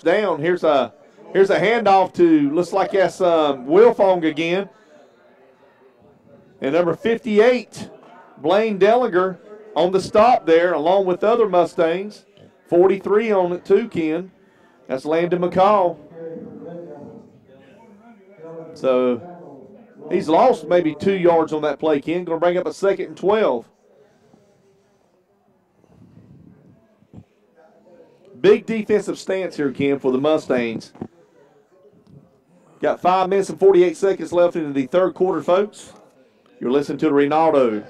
down. Here's a handoff to, looks like that's Wilfong again. And number 58, Blaine Dellinger on the stop there, along with other Mustangs. 43 on it too, Ken. That's Landon McCall. So he's lost maybe 2 yards on that play, Ken. Going to bring up a 2nd and 12. Big defensive stance here, Ken, for the Mustangs. Got 5 minutes and 48 seconds left in the 3rd quarter, folks. You're listening to the Ronaldo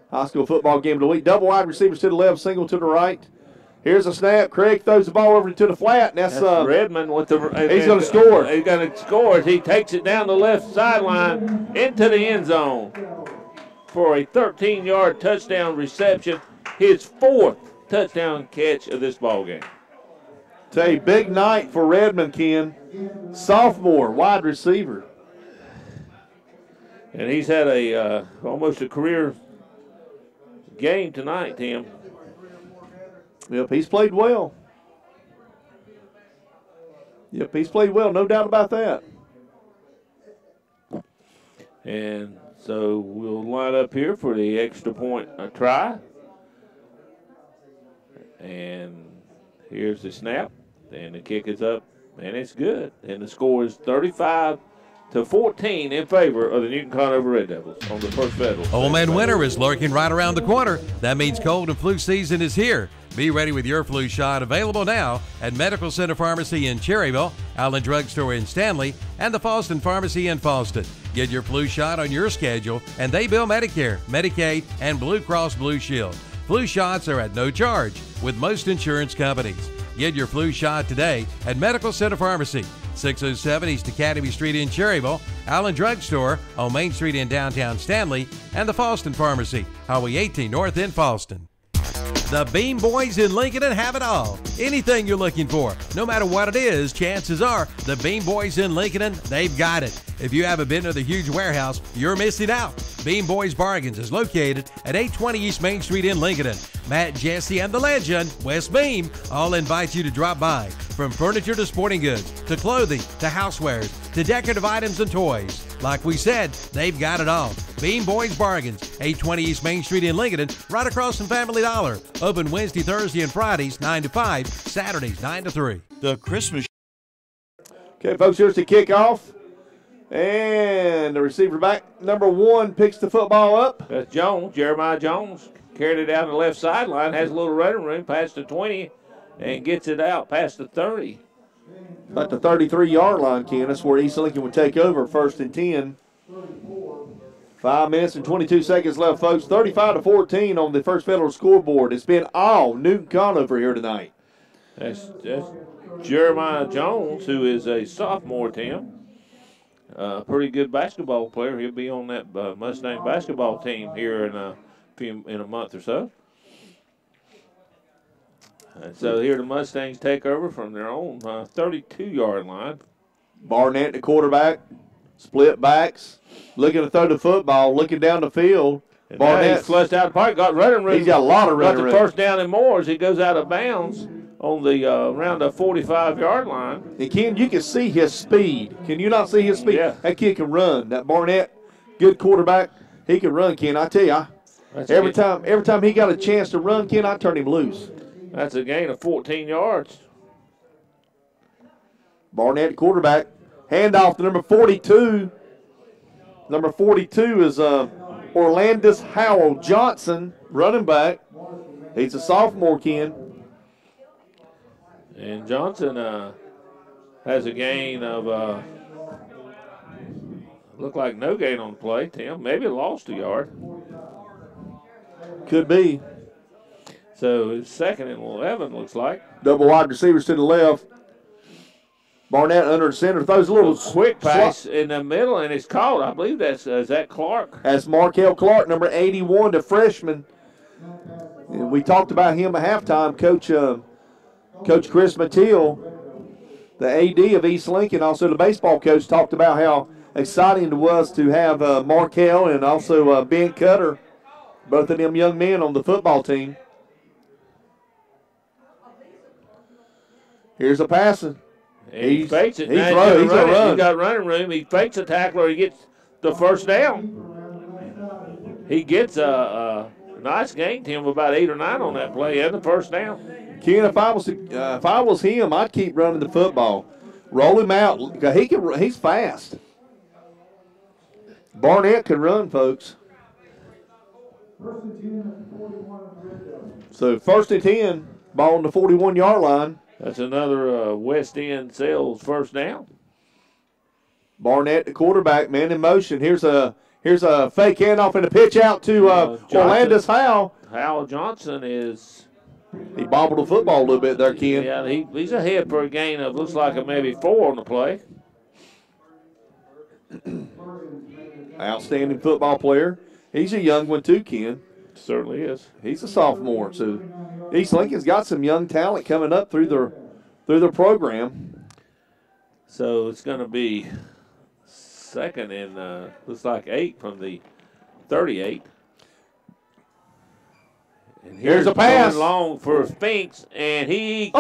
High School Football Game of the Week. Double wide receivers to the left, single to the right. Here's a snap. Craig throws the ball over to the flat, and that's Redmond with the. He's going to score. He's going to score as he takes it down the left sideline into the end zone for a 13-yard touchdown reception. His 4th touchdown catch of this ball game. Tell you, big night for Redmond, Ken. Sophomore wide receiver. And he's had almost a career game tonight, Tim. Yep, he's played well. Yep, he's played well, no doubt about that. And so we'll line up here for the extra point try. And here's the snap. And the kick is up, and it's good. And the score is 35-14 in favor of the Newton-Conover Red Devils on the First Federal. Old Man Winter is lurking right around the corner. That means cold and flu season is here. Be ready with your flu shot, available now at Medical Center Pharmacy in Cherryville, Allen Drug Store in Stanley, and the Fallston Pharmacy in Fallston. Get your flu shot on your schedule, and they bill Medicare, Medicaid, and Blue Cross Blue Shield. Flu shots are at no charge with most insurance companies. Get your flu shot today at Medical Center Pharmacy, 607 East Academy Street in Cherryville, Allen Drug Store on Main Street in downtown Stanley, and the Fallston Pharmacy, Highway 18 North in Fallston. The Beam Boys in Lincoln have it all. Anything you're looking for, no matter what it is, chances are the Beam Boys in Lincoln, they've got it. If you haven't been to the huge warehouse, you're missing out. Beam Boys Bargains is located at 820 East Main Street in Lincoln. Matt, Jesse, and the legend, Wes Beam, all invite you to drop by. From furniture to sporting goods, to clothing, to housewares, to decorative items and toys. Like we said, they've got it all. Beam Boys Bargains, 820 East Main Street in Lincoln, right across from Family Dollar. Open Wednesday, Thursday, and Fridays, 9 to 5, Saturdays, 9 to 3. The Christmas. Okay, folks, here's the kickoff. And the receiver back, number 1, picks the football up. That's Jones, Jeremiah Jones. Carried it down the left sideline, has a little running room, past the 20, and gets it out past the 30. About the 33-yard line, Ken. That's where East Lincoln would take over, 1st and 10. 5 minutes and 22 seconds left, folks. 35-14 on the First Federal scoreboard. It's been all Newton-Conover here tonight. That's Jeremiah Jones, who is a sophomore, Tim. Pretty good basketball player. He'll be on that Mustang basketball team here in a month or so. And so here the Mustangs take over from their own 32-yard line. Barnett, the quarterback, split backs, looking to throw the football, looking down the field. And Barnett flushed out the park, got running room. He's got a lot of running room. Got the first down and more as he goes out of bounds on the around the 45-yard line. And Ken, you can see his speed. Can you not see his speed? Yeah. That kid can run. That Barnett, good quarterback, he can run, Ken. I tell you, Every time he got a chance to run, Ken, I turned him loose. That's a gain of 14 yards. Barnett, quarterback. Handoff to number 42. Number 42 is Orlandis Howell Johnson, running back. He's a sophomore, Ken. And Johnson has a gain of, look like no gain on the play, Tim. Maybe lost a yard. Could be. So it's 2nd and 11, looks like. Double wide receivers to the left. Barnett under the center. Throws a little quick pass in the middle, and it's caught. I believe is that Clark? That's Markel Clark, number 81, the freshman. And we talked about him at halftime. Coach Chris Mathiel, the AD of East Lincoln, also the baseball coach, talked about how exciting it was to have Markel and also Ben Cutter, both of them young men on the football team. Here's a passing. He fakes it. He's going to run. He's got running room. He fakes a tackler. He gets the first down. He gets a nice gain, Tim, of about 8 or 9 on that play and the first down. Ken, if I was him, I'd keep running the football. Roll him out. He's fast. Barnett can run, folks. So 1st and 10, ball on the 41-yard line. That's another West End Sales first down. Barnett, the quarterback, man in motion. Here's a fake handoff and a pitch out to Orlandis Howell. Howell Johnson is. He bobbled the football a little bit there, Ken. Yeah, he's ahead for a gain of looks like maybe 4 on the play. Outstanding football player. He's a young one too, Ken. Certainly is. He's a sophomore, so East Lincoln's got some young talent coming up through their program. So it's going to be 2nd and looks like 8 from the 38. And here's a pass long for Spinks, and he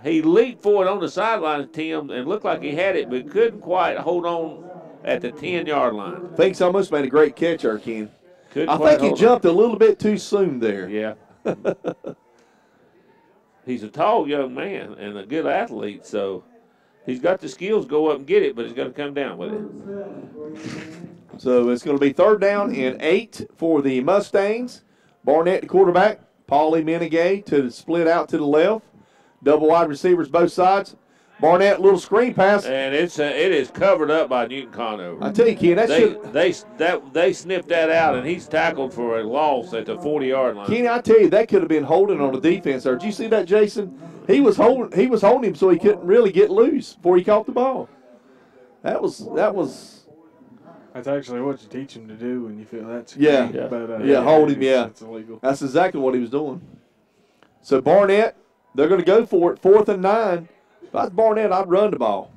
leaped for it on the sideline, Tim, and looked like he had it, but couldn't quite hold on at the 10-yard line. Finks almost made a great catch there, Ken. I think he jumped a little bit too soon there. Yeah. He's a tall young man and a good athlete, so he's got the skills to go up and get it, but he's got to come down with it. So it's going to be 3rd down and 8 for the Mustangs. Barnett, the quarterback. Paulie Menegay to split out to the left. Double wide receivers both sides. Barnett, little screen pass. And it is covered up by Newton-Conover. I tell you, Ken, they sniffed that out, and he's tackled for a loss at the 40-yard line. Kenny, I tell you, that could have been holding on the defense there. Did you see that, Jason? He was holding him so he couldn't really get loose before he caught the ball. That was. That's actually what you teach him to do when you feel that's hold him. Yeah, that's illegal. That's exactly what he was doing. So Barnett, they're going to go for it. 4th and 9. If I was Barnett, I'd run the ball.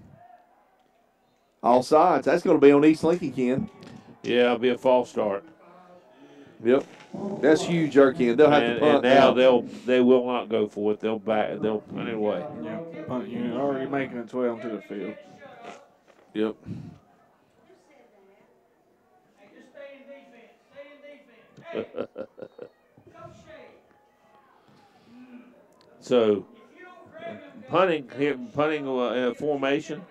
All sides. That's going to be on East Lincoln, Ken. Yeah, it'll be a false start. Yep. That's huge, Ken. They'll have to punt. And now they will not go for it. They'll punt it away. Yeah, punt unit already making its way onto the field. Yep. So punting formation.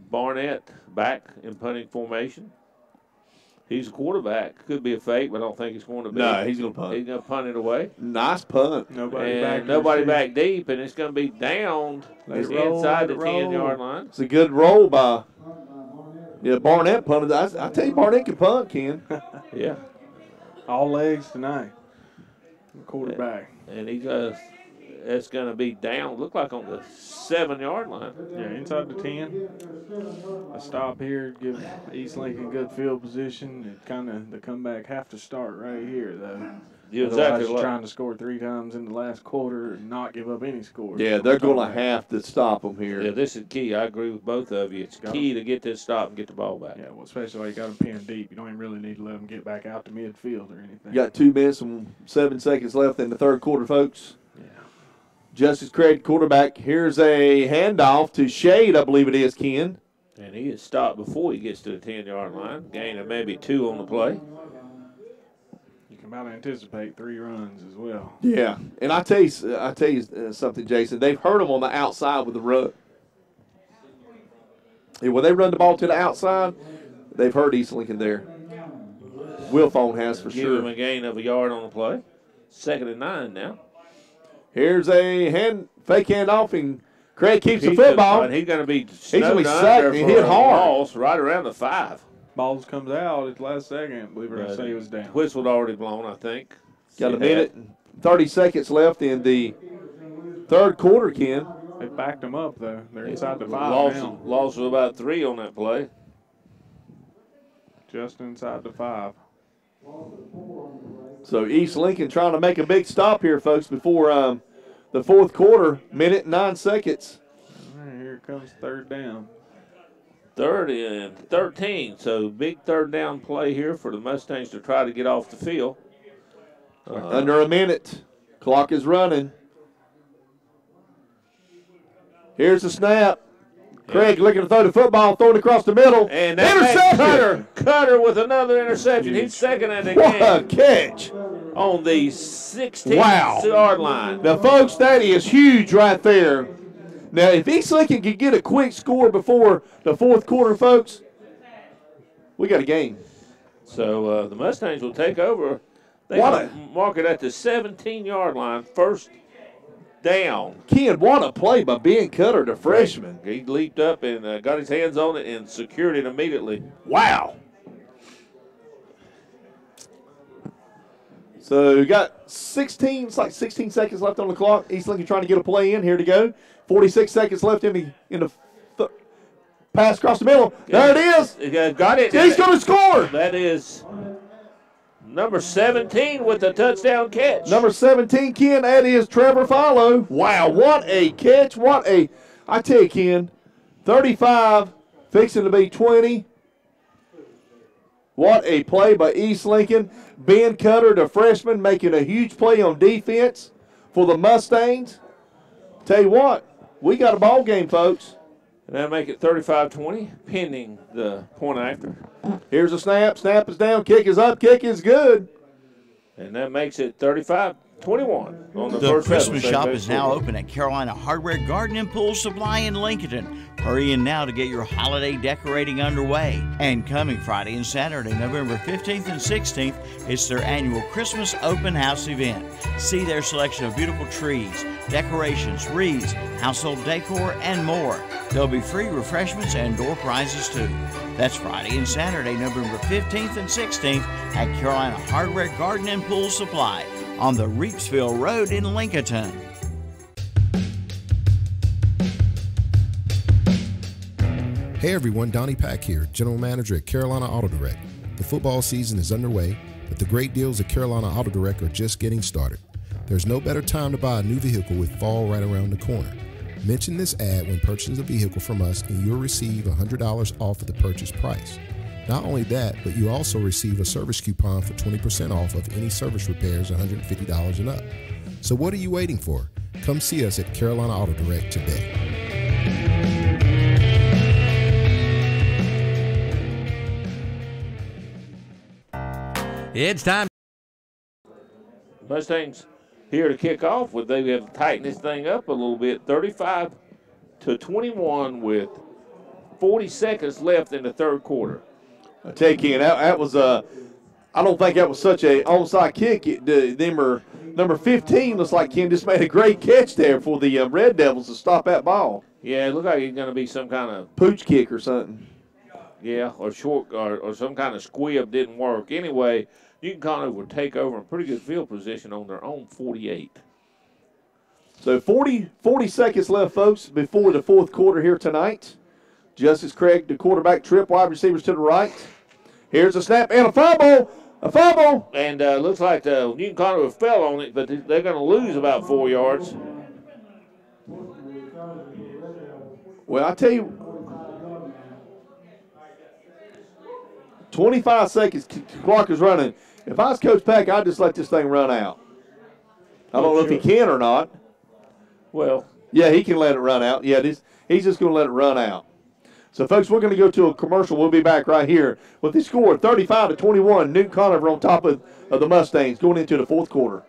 Barnett back in punting formation. He's a quarterback. Could be a fake, but I don't think it's going to be. No, he's going to punt. He's going to punt it away. Nice punt. Nobody back deep, and it's going to be down inside the 10-yard line. It's a good roll by Barnett punted. I tell you, Barnett can punt, Ken. Yeah. All legs tonight. Quarterback. And it's going to be down, look like on the 7-yard line. Yeah, inside the 10. A stop here, give East Lincoln good field position. The comeback have to start right here, though. You're Otherwise, you're trying to score 3 times in the last quarter and not give up any scores. Yeah, they're going to have to stop them here. Yeah, this is key. I agree with both of you. It's key to get this stop and get the ball back. Yeah, well, especially when you got them pinned deep. You don't even really need to let them get back out to midfield or anything. You got 2 minutes and 7 seconds left in the 3rd quarter, folks. Yeah. Justice Craig, quarterback. Here's a handoff to Shade, I believe it is, Ken. And he is stopped before he gets to the 10-yard line. Gain of maybe 2 on the play. about to anticipate 3 runs as well. Yeah, and I tell you something, Jason. They've hurt them on the outside with the run. And when they run the ball to the outside, they've hurt East Lincoln there. Wilfone has for Give sure. him a gain of a yard on the play. 2nd and 9 now. Here's a fake handoff, and Craig keeps the football. He's going to be sacked and hit hard. Right around the 5. Balls comes out at the last second. Believe it or not, say he was down. Whistle already blown, I think. Got a minute and 30 seconds left in the 3rd quarter, Ken. They backed him up, though. They're inside the 5 now. Loss of about 3 on that play. Just inside the 5. So East Lincoln trying to make a big stop here, folks, before the 4th quarter. Minute and 9 seconds. All right, here comes 3rd down. 3rd and 13. So big 3rd down play here for the Mustangs to try to get off the field. Under a minute. Clock is running. Here's the snap. Craig looking to throw the football, throwing across the middle. And interception! Cutter with another interception. He's 2nd and a game. What a catch. On the 16-yard line. Now, folks, that is huge right there. Now, if East Lincoln can get a quick score before the 4th quarter, folks, we got a game. So the Mustangs will take over. They mark it at the 17-yard line, 1st down. Ken, what a play by Ben Cutter, the freshman. He leaped up and got his hands on it and secured it immediately. Wow. So we got 16 seconds left on the clock. East Lincoln trying to get a play in. Here to go. 46 seconds left in the pass across the middle. There it is. Got it. He's going to score. That is number 17 with the touchdown catch. Number 17, Ken, that is Trevor Follow. Wow, what a catch. I tell you, Ken, 35, fixing to be 20. What a play by East Lincoln. Ben Cutter, the freshman, making a huge play on defense for the Mustangs. Tell you what, we got a ball game, folks. And that'll make it 35-20, pending the point after. Here's a snap. Snap is down. Kick is up. Kick is good. And that makes it 35-21 on the The first Christmas shop is now open at Carolina Hardware Garden and Pool Supply in Lincoln. Hurry in now to get your holiday decorating underway. And coming Friday and Saturday, November 15th and 16th, it's their annual Christmas open house event. See their selection of beautiful trees, decorations, wreaths, household decor, and more. There'll be free refreshments and door prizes too. That's Friday and Saturday, November 15th and 16th at Carolina Hardware Garden and Pool Supply on the Reepsville Road in Lincoln. Hey everyone, Donnie Pack here, General Manager at Carolina Auto Direct. The football season is underway, but the great deals at Carolina Auto Direct are just getting started. There's no better time to buy a new vehicle with fall right around the corner. Mention this ad when purchasing a vehicle from us and you'll receive $100 off of the purchase price. Not only that, but you also receive a service coupon for 20% off of any service repairs $150 and up. So what are you waiting for? Come see us at Carolina Auto Direct today. It's time. Mustangs here to kick off. They have tightened this thing up a little bit. 35-21 with 40 seconds left in the 3rd quarter. I tell you, Ken, that was I don't think that was such a onside kick. Number 15 looks like Ken just made a great catch there for the Red Devils to stop that ball. Yeah, it looked like it's going to be some kind of pooch kick or something. Yeah, or short or some kind of squib didn't work. Anyway, Newton-Conover would take over in pretty good field position on their own 48. So 40 seconds left, folks, before the 4th quarter here tonight. Justice Craig, the quarterback, trip, wide receivers to the right. Here's a snap and a fumble. A fumble. And looks like Newton-Conover fell on it, but they're going to lose about 4 yards. Well, I tell you, 25 seconds, clock is running. If I was Coach Pack, I'd just let this thing run out. I don't know if he can or not. Well. Yeah, he can let it run out. Yeah, he's just going to let it run out. So, folks, we're going to go to a commercial. We'll be back right here with the score 35-21. Newton-Conover on top of the Mustangs going into the fourth quarter.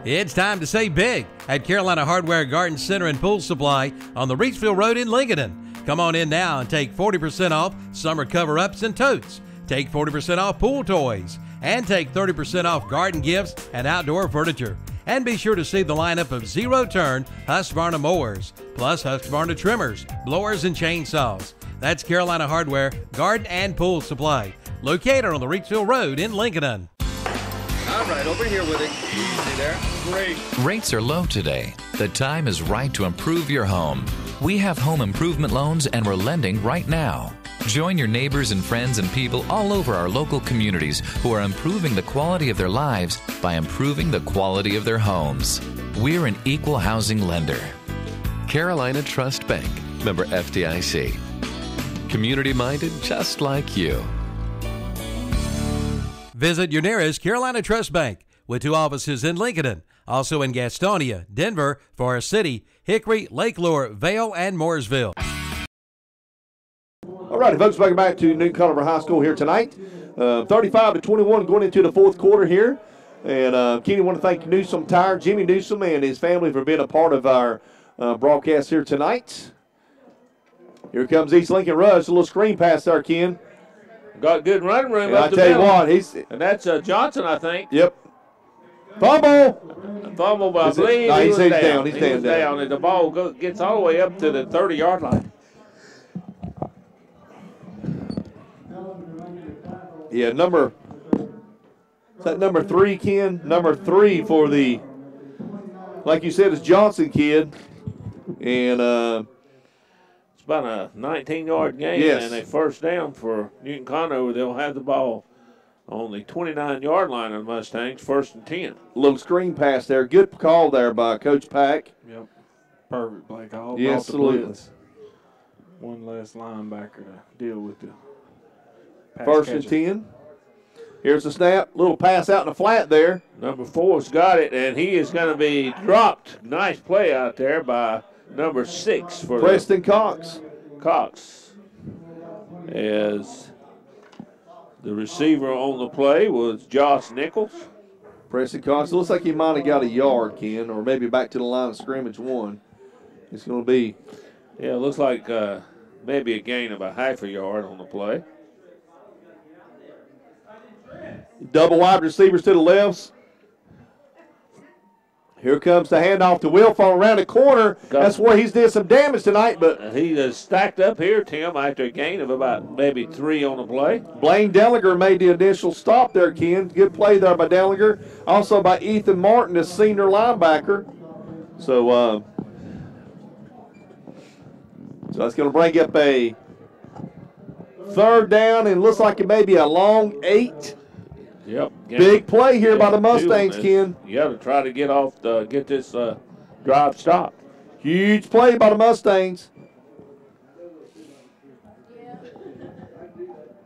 It's time to save big at Carolina Hardware Garden Center and Pool Supply on the Reachfield Road in Lincoln. Come on in now and take 40% off summer cover-ups and totes. Take 40% off pool toys. And take 30% off garden gifts and outdoor furniture. And be sure to see the lineup of zero-turn Husqvarna mowers, plus Husqvarna trimmers, blowers, and chainsaws. That's Carolina Hardware Garden and Pool Supply, located on the Reachfield Road in Lincoln. All right, over here with it. Easy there. Great. Rates are low today. The time is right to improve your home. We have home improvement loans and we're lending right now. Join your neighbors and friends and people all over our local communities who are improving the quality of their lives by improving the quality of their homes. We're an equal housing lender. Carolina Trust Bank, member FDIC. Community-minded just like you. Visit your nearest Carolina Trust Bank with 2 offices in Lincoln, also in Gastonia, Denver, Forest City, Hickory, Lake Lure, Vale, and Mooresville. All righty, folks, welcome back to Newton-Conover High School here tonight. 35-21 going into the fourth quarter here. And Kenny, want to thank Newsom Tire, Jimmy Newsom, and his family for being a part of our broadcast here tonight. Here comes East Lincoln Rush, a little screen pass there, Ken. Got good running room And up I the tell you middle. what, and that's Johnson, I think. Yep. Fumble. Fumble, but I Is it- believe no, he he's was down. down. He's He down, was down. down, and the ball gets all the way up to the 30-yard line. Yeah, is that number 3, Ken? Number 3 for the, like you said, is Johnson kid. And it's about a 19-yard gain, Yes. and a first down for Newton-Conover. They'll have the ball on the 29-yard line of the Mustangs, 1st and 10. little screen pass there. Good call there by Coach Pack. Yep. Perfect play call. Yes, Off the absolutely. blitz. One less linebacker to deal with the pass 1st and catcher. 10. Here's the snap. Little pass out in the flat there. Number 4's got it, and he is going to be dropped. Nice play out there by number 6 for Preston Cox. Cox. As the receiver on the play was Josh Nichols. Preston Cox. Looks like he might have got a yard, Ken, or maybe back to the line of scrimmage 1. It's going to be. Yeah, it looks like maybe a gain of a half a yard on the play. Double wide receivers to the lefts. Here comes the handoff to Wilfong around the corner. That's where he's did some damage tonight, but He is stacked up here, Tim, after a gain of about maybe 3 on the play. Blaine Dellinger made the initial stop there, Ken. Good play there by Dellinger. Also by Ethan Martin, the senior linebacker. So that's going to bring up a 3rd down, and looks like it may be a long 8. Yep. Big play here by the Mustangs, Ken. You got to try to get this drive stopped. Huge play by the Mustangs.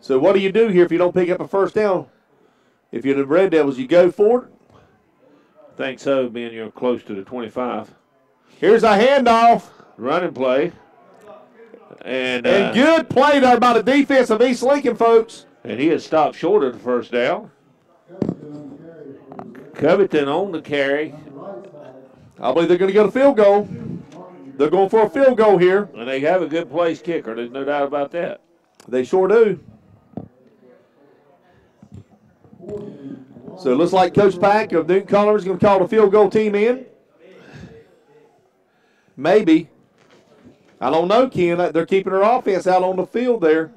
So what do you do here if you don't pick up a first down? If you're the Red Devils, you go for it? Think so, being you're close to the 25. Here's a handoff. Running play. And good play there by the defense of East Lincoln, folks. And he had stopped short of the first down. Covington on the carry. I believe they're going to get a field goal. They're going for a field goal here. And they have a good place kicker. There's no doubt about that. They sure do. So it looks like Coach Pack of Newton-Conover is going to call the field goal team in. Maybe. I don't know, Ken. They're keeping their offense out on the field there.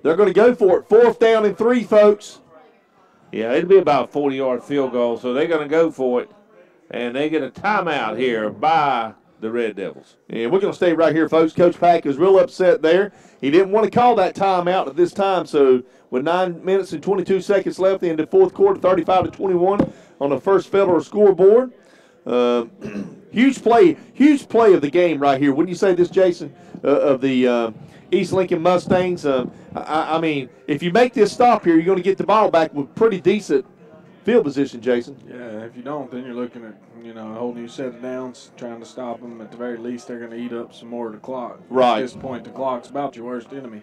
They're going to go for it. 4th down and 3, folks. Yeah, it'd be about a 40-yard field goal, so they're going to go for it. And they get a timeout here by the Red Devils. And we're going to stay right here, folks. Coach Pack is real upset there. He didn't want to call that timeout at this time, so with 9 minutes and 22 seconds left in the fourth quarter, 35-21 on the First Federal scoreboard. Huge play of the game right here. Wouldn't you say this, Jason, of the East Lincoln Mustangs? I mean, if you make this stop here, you're going to get the ball back with pretty decent field position, Jason. Yeah, if you don't, then you're looking at, a whole new set of downs, trying to stop them. At the very least, they're going to eat up some more of the clock. Right. At this point, the clock's about your worst enemy.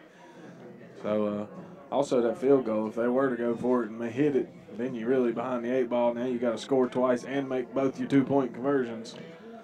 So, also that field goal, if they were to go for it and they hit it, then you're really behind the 8 ball. Now you got to score twice and make both your 2-point conversions.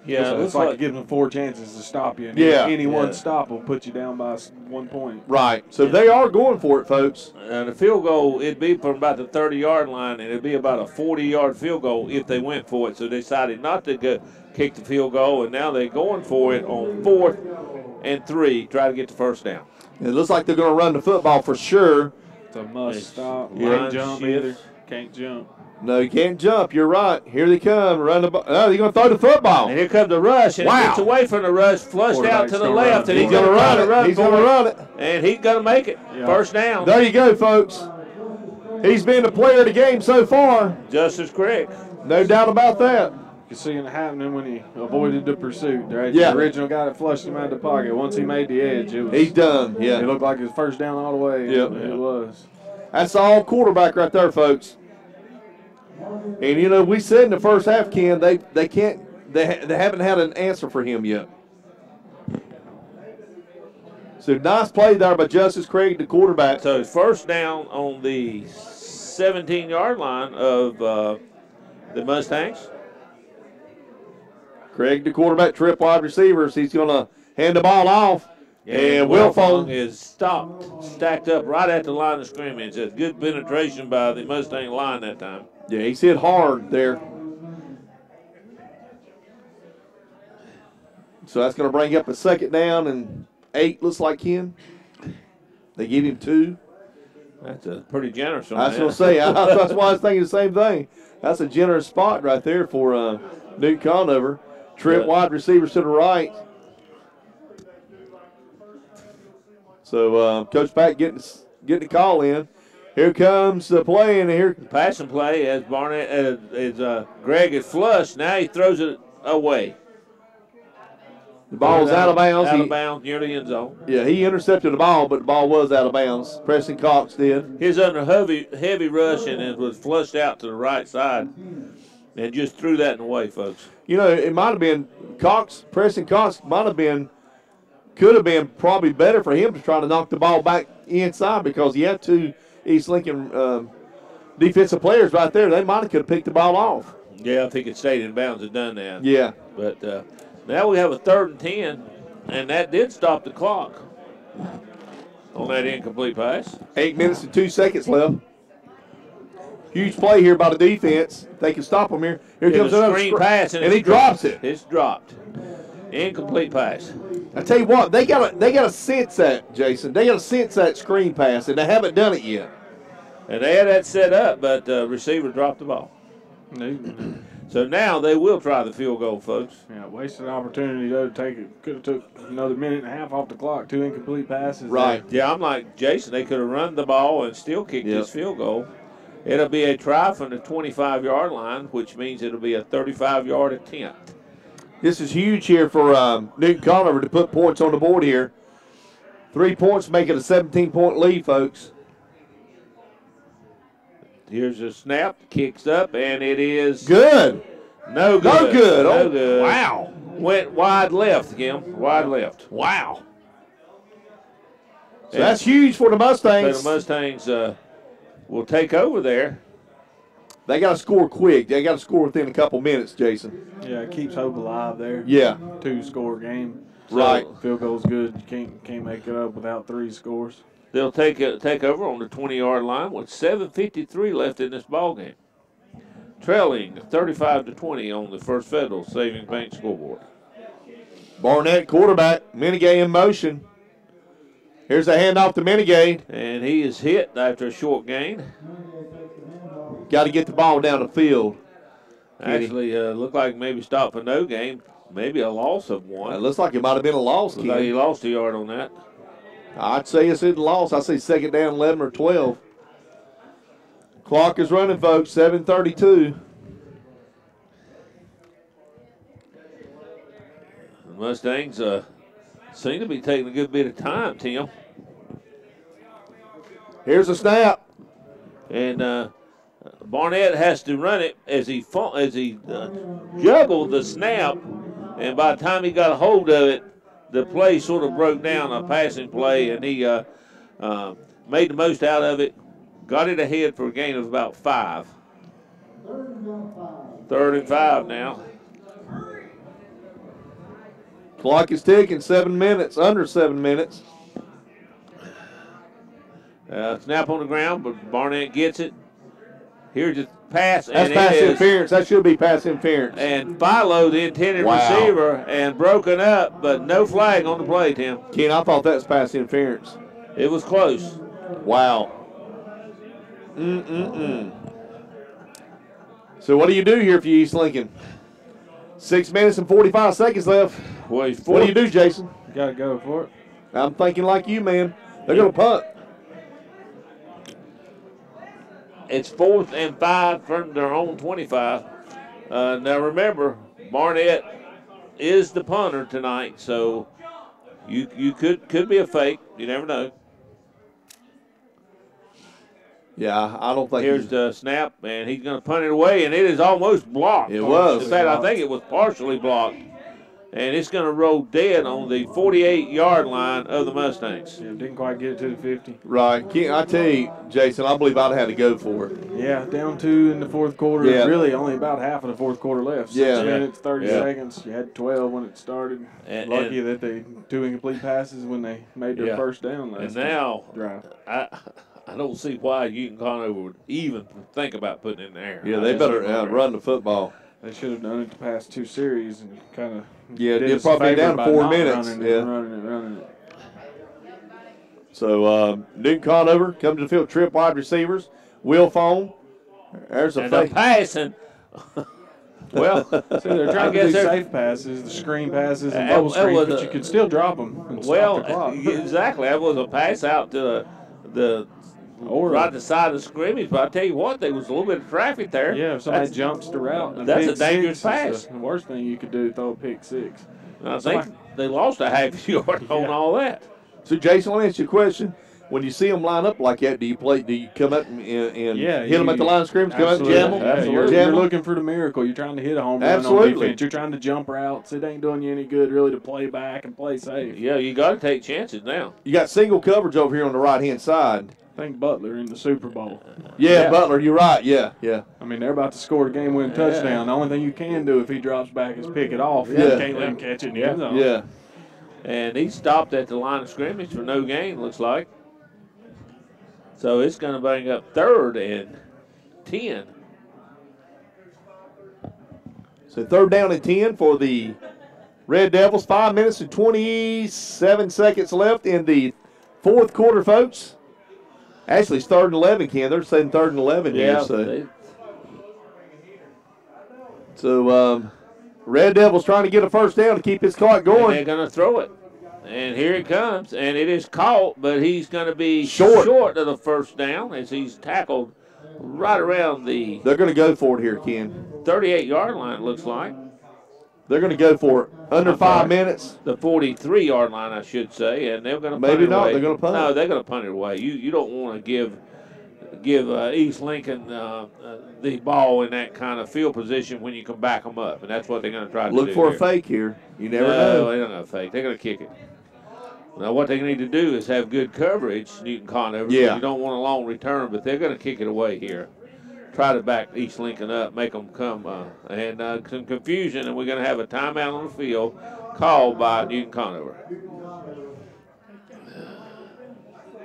Yeah, so it's like giving them 4 chances to stop you. And any one stop will put you down by 1 point. Right. So they are going for it, folks. And the field goal, it'd be from about the 30-yard line, and it'd be about a 40-yard field goal if they went for it. So they decided not to kick the field goal, and now they're going for it on 4th and 3, try to get the first down. It looks like they're going to run the football for sure. It's a must stop. Line Can't jump shifts. either. Can't jump. No, you can't jump. You're right. Here they come. Run the ball. Oh, they're going to throw the football. And here comes the rush, and it gets away from the rush, flushed out to the left, and he's going to run it. He's going to run it. And he's going to make it. Yeah. First down. There you go, folks. He's been the player of the game so far. Justice Craig. No doubt about that. You can see it happening when he avoided the pursuit, right? Yeah. The original guy that flushed him out of the pocket. Once he made the edge, it was. He's done. Yeah. It looked like his first down all the way. Yep. It was. That's all quarterback right there, folks. And we said in the first half, Ken, they haven't had an answer for him yet. So nice play there by Justice Craig, the quarterback. So it's first down on the 17-yard line of the Mustangs. Craig, the quarterback, trip wide receivers. He's going to hand the ball off. And Wilfong is stacked up right at the line of scrimmage. That's good penetration by the Mustang line that time. Yeah, he's hit hard there. So that's going to bring up a second down and 8, looks like, Ken. They give him 2. That's a pretty generous one. I was going to say, that's why I was thinking the same thing. That's a generous spot right there for Newton-Conover. Trip wide receivers to the right. So Coach Pat getting the call in. Here comes the play, and here passing play as Greg is flushed. Now he throws it away. The ball's out of bounds. Out of bounds near the end zone. Yeah, he intercepted the ball, but the ball was out of bounds. Preston Cox did. He's under heavy rush, and it was flushed out to the right side, and just threw that away, folks. It might have been Preston Cox could have been probably better for him to try to knock the ball back inside because he had 2 East Lincoln defensive players right there. They might have could have picked the ball off. Yeah, if he could stayed in bounds and done that. Yeah. But now we have a 3rd and 10, and that did stop the clock on that incomplete pass. 8 minutes and 2 seconds left. Huge play here by the defense. They can stop him here. Here comes another screen pass, and he drops it. It's dropped. Incomplete pass. I tell you what, they gotta sense that, Jason. They gotta sense that screen pass, and they haven't done it yet. And they had that set up, but the receiver dropped the ball. So now they will try the field goal, folks. Yeah, wasted opportunity though to take it. Could have took another minute and a half off the clock. 2 incomplete passes. Right. Yeah, I'm like Jason. They could have run the ball and still kicked this field goal. It'll be a try from the 25-yard line, which means it'll be a 35-yard attempt. This is huge here for Newton-Conover to put points on the board here. 3 points make it a 17-point lead, folks. Here's a snap, kicks up, and it is good. No good. No good. No good. Wow. Went wide left, Kim. Wide left. Wow. So that's huge for the Mustangs. So the Mustangs will take over there. They got to score quick. They got to score within a couple minutes, Jason. Yeah, it keeps hope alive there. Yeah. 2-score game. Right. Field goal's good. You can't make it up without 3 scores. They'll take over on the 20-yard line with 7:53 left in this ball game. Trailing 35-20 on the First Federal Savings Bank scoreboard. Barnett, quarterback, Menegay in motion. Here's a handoff to Menegay. And he is hit after a short gain. Got to get the ball down the field. Actually, looked like maybe stopped for no gain. Maybe a loss of 1. It looks like it might have been a loss. Looks like he lost a yard on that. I'd say it's a loss. I say second down, 11 or 12. Clock is running, folks. 7:32. The Mustangs seem to be taking a good bit of time, Tim. Here's a snap. And Barnett has to run it as he juggled the snap, and by the time he got a hold of it, the play sort of broke down, a passing play, and he made the most out of it, got it ahead for a gain of about 5. 3rd and 5 now. Clock is ticking, 7 minutes, under 7 minutes. Snap on the ground, but Barnett gets it. Here's the pass. That's pass interference. That should be pass interference. And Philo, the intended receiver, and broken up, but no flag on the play, Tim. Ken, I thought that was pass interference. It was close. Wow. So what do you do here for East Lincoln? 6 minutes and 45 seconds left. What do you do, Jason? Got to go for it. I'm thinking like you, man. They're going to punt. It's 4th and 5 from their own 25. Now remember, Barnett is the punter tonight, so you could be a fake. You never know. Yeah, I don't think. Here's the snap, and he's going to punt it away, and it is almost blocked. It was. In fact, I think it was partially blocked. And it's going to roll dead on the 48-yard line of the Mustangs. Yeah, didn't quite get it to the 50. Right. I tell you, Jason, I believe I'd have had to go for it. Yeah, down 2 in the 4th quarter. Yeah. Really only about half of the 4th quarter left. 6 minutes, 30 seconds. You had 12 when it started. Lucky that they 2 incomplete passes when they made their first down last And now, drive. I don't see why Newton-Conover would even think about putting it in the air. Yeah, they better run the football. They should have done it the past 2 series and kind of it's probably down 4 minutes. Running it. So Newton-Conover comes to the field, trip wide receivers, Will Foam. There's a fake. Passing. Well, see, they're trying to do safe passes, the screen passes, and bubble screens, but you could still drop them. And stop the clock. Exactly. That was a pass out to the right the side of the scrimmage. But I tell you what, there was a little bit of traffic there. Yeah, if somebody jumps the route, that's a dangerous pass. The worst thing you could do, throw a pick 6. I think they lost a half yard on all that. So, Jason, let me ask you a question. When you see them line up like that, do you come up and hit them at the line of scrimmage, come up and jam them? Absolutely. You're looking for the miracle. You're trying to hit a home run on defense. You're trying to jump routes. It ain't doing you any good, really, to play back and play safe. Yeah, you got to take chances now. You got single coverage over here on the right-hand side. I think Butler in the Super Bowl. Yeah, Butler, you're right. Yeah. I mean, they're about to score a game-winning touchdown. The only thing you can do if he drops back is pick it off. You can't let him catch it in the end zone. Yeah. And he stopped at the line of scrimmage for no gain, looks like. So it's going to bring up 3rd and 10. So 3rd down and 10 for the Red Devils. 5 minutes and 27 seconds left in the 4th quarter, folks. Actually, it's 3rd and 11, Ken. They're saying 3rd and 11 here. So Red Devils trying to get a first down to keep his clock going. And they're going to throw it. And here it comes. And it is caught, but he's going to be short of the first down as he's tackled right around the... They're going to go for it here, Ken. 38-yard line, it looks like. They're going to go for it. Under 5 minutes. The 43-yard line, I should say. And they're going to punt it away. Maybe not. They're going to punt it. No, they're going to punt it away. You don't want to give East Lincoln the ball in that kind of field position when you can back them up. And that's what they're going to try to do. Look for a fake here. You never know. No, they're not going to fake. They're going to kick it. Now, what they need to do is have good coverage, Newton-Conover. Yeah. You don't want a long return, but they're going to kick it away here. Try to back East Lincoln up, make them come, and some confusion, and we're going to have a timeout on the field called by Newton-Conover.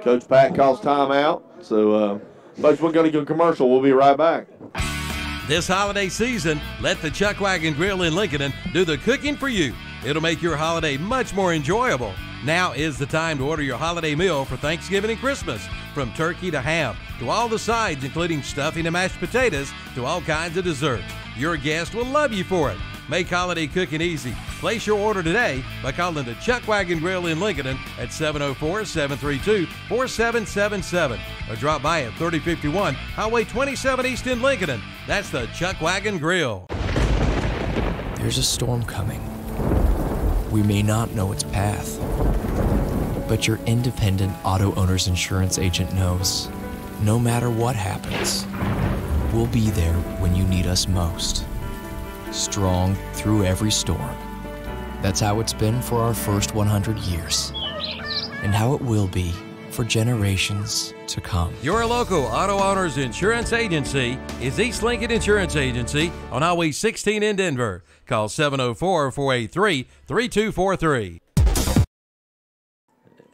Coach Pat calls timeout. So, folks, we're going to go commercial. We'll be right back. This holiday season, let the Chuck Wagon Grill in Lincoln do the cooking for you. It'll make your holiday much more enjoyable. Now is the time to order your holiday meal for Thanksgiving and Christmas. From turkey to ham, to all the sides, including stuffing and mashed potatoes, to all kinds of desserts. Your guests will love you for it. Make holiday cooking easy. Place your order today by calling the Chuck Wagon Grill in Lincoln at 704-732-4777 or drop by at 3051 Highway 27 East in Lincoln. That's the Chuck Wagon Grill. There's a storm coming. We may not know its path, but your independent auto owner's insurance agent knows. No matter what happens, we'll be there when you need us most. Strong through every storm. That's how it's been for our first 100 years. And how it will be for generations to come. Your local auto owners insurance agency is East Lincoln Insurance Agency on Highway 16 in Denver. Call 704-483-3243.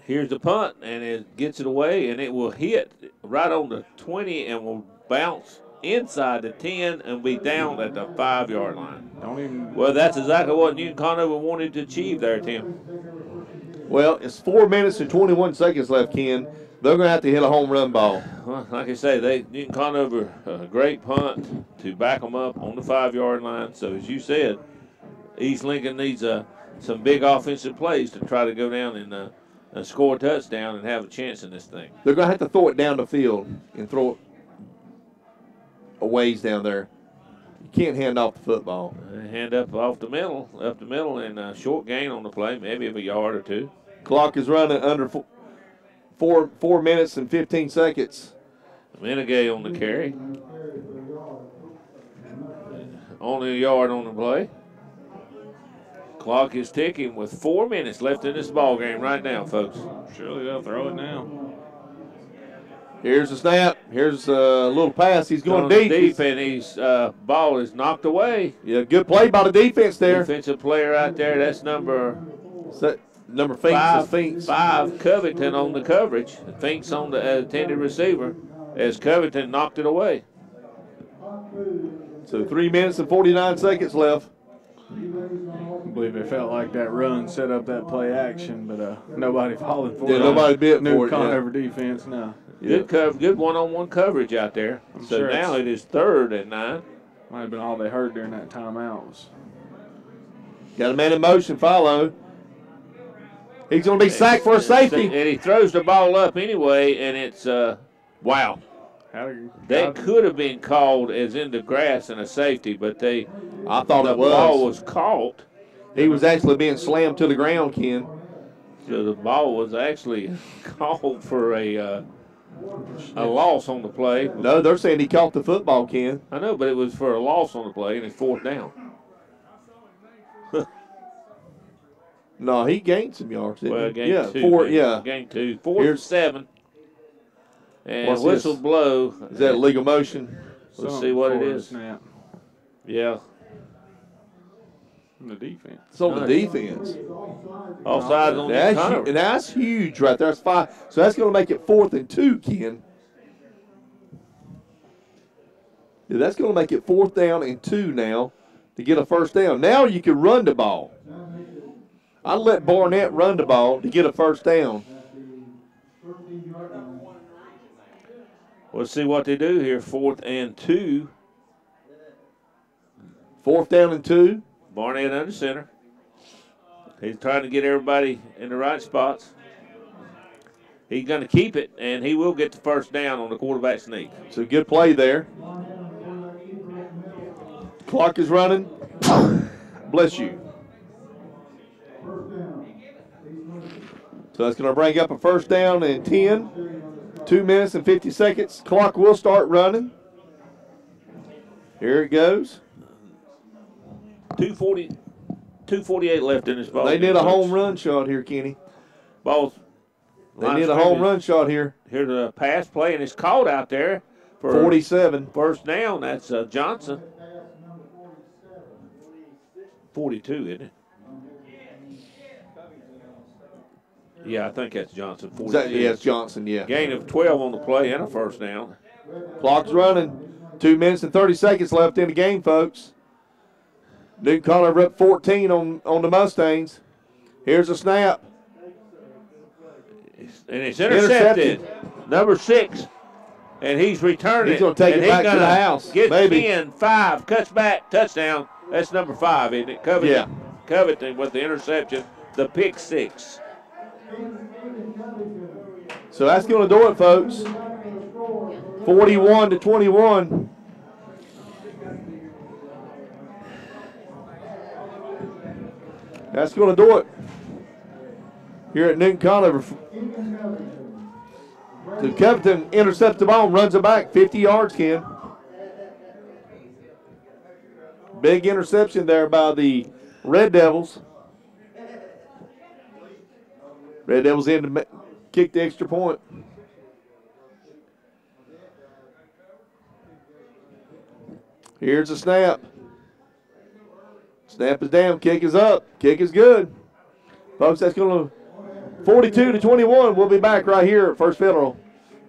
Here's the punt, and it gets it away, and it will hit right on the 20 and will bounce inside the 10 and be down at the 5-yard line. Well, that's exactly what Newton-Conover wanted to achieve there, Tim. Well, it's 4 minutes and 21 seconds left, Ken. They're going to have to hit a home run ball. Well, like I say, Newton-Conover, a great punt to back them up on the 5-yard line. So, as you said, East Lincoln needs some big offensive plays to try to go down and score a touchdown and have a chance in this thing. They're going to have to throw it down the field and throw it a ways down there. You can't hand off the football. Hand up off the middle, and a short gain on the play, maybe of a yard or two. Clock is running under 4 minutes and 15 seconds. Menegay on the carry. Only a yard on the play. Clock is ticking with 4 minutes left in this ball game right now, folks. Surely they'll throw it now. Here's the snap. Here's a little pass. He's going deep. And his ball is knocked away. Yeah, good play by the defense there. Defensive player out there. That's number Finks. 5, Covington on the coverage. Finks on the intended receiver as Covington knocked it away. So 3 minutes and 49 seconds left. I believe it felt like that run set up that play action, but nobody falling for it. Nobody bit for it. Newton-Conover defense, no. Good one-on-one coverage out there. So now it is 3rd and 9. Might have been all they heard during that timeout. Got a man in motion, follow. He's going to be sacked for a safety. And he throws the ball up anyway, and it's, wow. That could have been called as in the grass and a safety, but I thought the ball was caught. He was actually being slammed to the ground, Ken. So the ball was actually called for a loss on the play. No, they're saying he caught the football, Ken. I know, but it was for a loss on the play, and it's 4th down. No, he gained some yards, didn't he? Gained 2. Gained 2. 4th and 7. And whistle blow. Is that legal motion? Let's see what it is. Snap. Yeah. From the defense. It's on the defense. Offside on the cover. And that's huge right there. That's 5. So that's going to make it 4th and 2, Ken. Yeah, that's going to make it 4th down and 2 now to get a first down. Now you can run the ball. I'd let Barnett run the ball to get a first down. Let's see what they do here. 4th and 2. 4th down and 2. Barnett under center. He's trying to get everybody in the right spots. He's going to keep it, and he will get the first down on the quarterback sneak. So good play there. Clock is running. Bless you. So that's going to bring up a first down and 10. 2 minutes and 50 seconds. Clock will start running. Here it goes. 2:48 left in this ball. They need a home run shot here, Kenny. They need a home run shot here. Here's a pass play, and it's called out there for 47. First down. That's Johnson. 42, isn't it? Yeah, I think that's Johnson. 42. Yeah, it's Johnson, yeah. Gain of 12 on the play and a first down. Clock's running. 2 minutes and 30 seconds left in the game, folks. Newton-Conover up 14 on the Mustangs. Here's a snap. And it's intercepted. Number 6. And he's returning. He's going to take it back to the house. Get maybe. 10, 5, cuts back, touchdown. That's number 5, isn't it? Covington. Yeah. Covington with the interception, the pick 6. So that's going to do it, folks. 41-21. That's going to do it here at Newton-Conover. So Covington intercepts the ball and runs it back 50 yards, Ken. Big interception there by the Red Devils. Red Devils in to kick the extra point. Here's the snap. Snap is down. Kick is up. Kick is good. Folks, that's going to 42-21. We'll be back right here at First Federal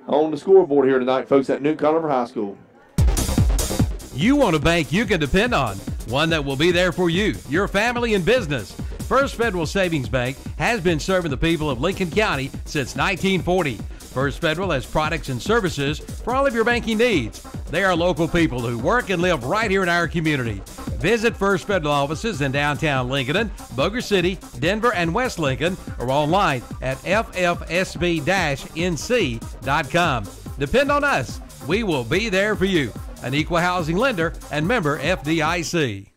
on the scoreboard here tonight, folks, at Newton-Conover High School. You want a bank you can depend on, one that will be there for you, your family, and business. First Federal Savings Bank has been serving the people of Lincoln County since 1940. First Federal has products and services for all of your banking needs. They are local people who work and live right here in our community. Visit First Federal offices in downtown Lincoln, Boger City, Denver, and West Lincoln, or online at ffsb-nc.com. Depend on us. We will be there for you. An equal housing lender and member FDIC.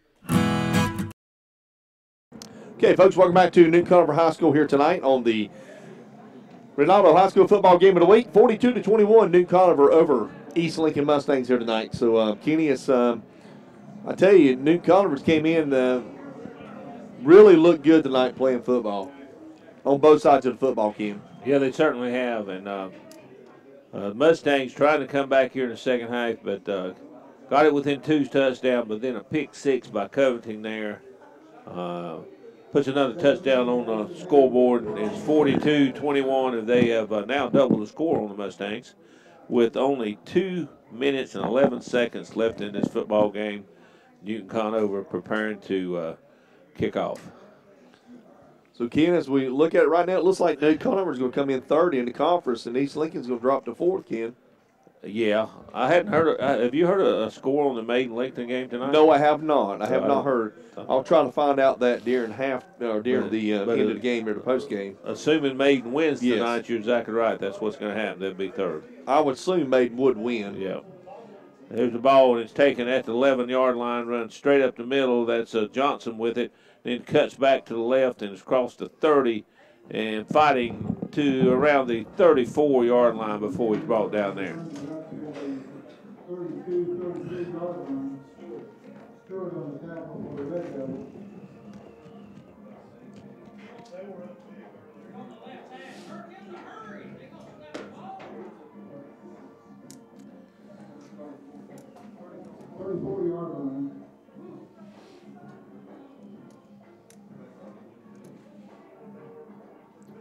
Okay, folks, welcome back to Newton-Conover High School here tonight on the Ronaldo High School football game of the week. 42-21, Newton-Conover over East Lincoln Mustangs here tonight. So, Kenny, it's, I tell you, Newton-Conover's came in, really looked good tonight playing football on both sides of the football, Ken. Yeah, they certainly have. And the Mustangs trying to come back here in the second half, but got it within 2 touchdowns, but then a pick 6 by Covington there. Puts another touchdown on the scoreboard. It's 42-21, and they have now doubled the score on the Mustangs with only 2 minutes and 11 seconds left in this football game. Newton-Conover preparing to kick off. So, Ken, as we look at it right now, it looks like Newton-Conover is going to come in third in the conference, and East Lincoln's going to drop to fourth, Ken. Yeah. I hadn't heard have you heard a score on the Maiden-Lincoln game tonight? No, I have not. I have not heard. I'll try to find out that during the end of the game or the post game. Assuming Maiden wins tonight, you're exactly right. That's what's going to happen. They'll be third. I would assume Maiden would win. Yeah. There's the ball, and it's taken at the 11-yard line, runs straight up the middle. That's Johnson with it. Then cuts back to the left and is across the 30 and fighting to around the 34-yard line before he's brought down there.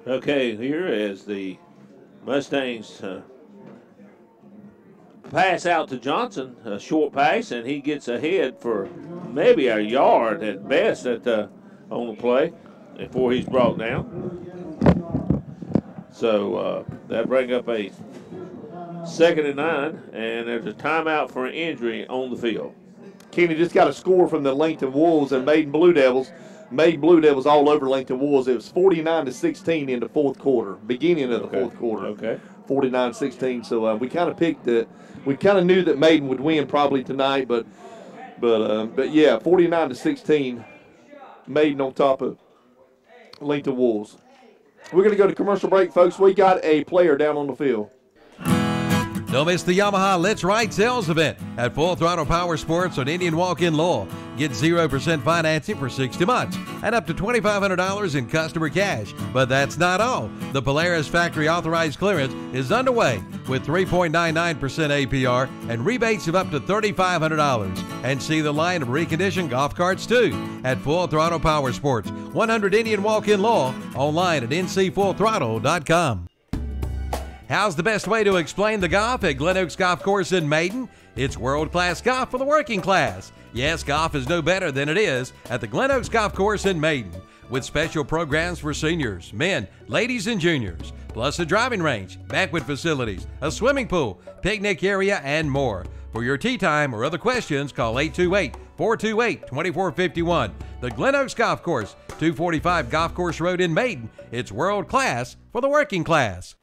Okay, here is the Mustangs pass out to Johnson, a short pass, and he gets ahead for maybe a yard at best on the play before he's brought down. So that brings up a 2nd and 9, and there's a timeout for an injury on the field. Kenny just got a score from the Lincoln Wolves and Maiden Blue Devils. Maiden Blue Devils all over Lincoln Wolves. It was 49-16 in the fourth quarter, beginning of the fourth quarter. Okay. 49-16. So we kind of picked that. We kind of knew that Maiden would win probably tonight, but yeah, 49-16. Maiden on top of Lincoln Wolves. We're going to go to commercial break, folks. We got a player down on the field. Don't miss the Yamaha Let's Ride sales event at Full Throttle Power Sports on Indian Walk in Lowell. Get 0% financing for 60 months and up to $2,500 in customer cash. But that's not all. The Polaris factory authorized clearance is underway with 3.99% APR and rebates of up to $3,500. And see the line of reconditioned golf carts too at Full Throttle Power Sports, 100 Indian Walk in Lowell, online at ncfullthrottle.com. How's the best way to explain the golf at Glen Oaks Golf Course in Maiden? It's world-class golf for the working class. Yes, golf is no better than it is at the Glen Oaks Golf Course in Maiden, with special programs for seniors, men, ladies, and juniors, plus a driving range, banquet facilities, a swimming pool, picnic area, and more. For your tee time or other questions, call 828-428-2451. The Glen Oaks Golf Course, 245 Golf Course Road in Maiden. It's world-class for the working class.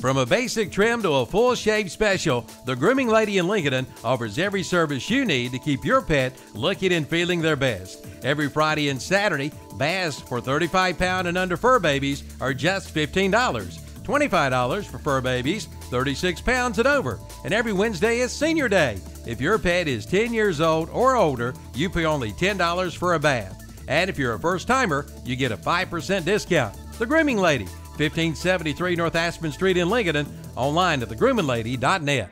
From a basic trim to a full shave special, the Grooming Lady in Lincoln offers every service you need to keep your pet looking and feeling their best. Every Friday and Saturday, baths for 35-pound and under fur babies are just $15. $25 for fur babies, 36 pounds and over. And every Wednesday is Senior Day. If your pet is 10 years old or older, you pay only $10 for a bath. And if you're a first-timer, you get a 5% discount. The Grooming Lady, 1573 North Aspen Street in Lincoln, online at thegroominglady.net.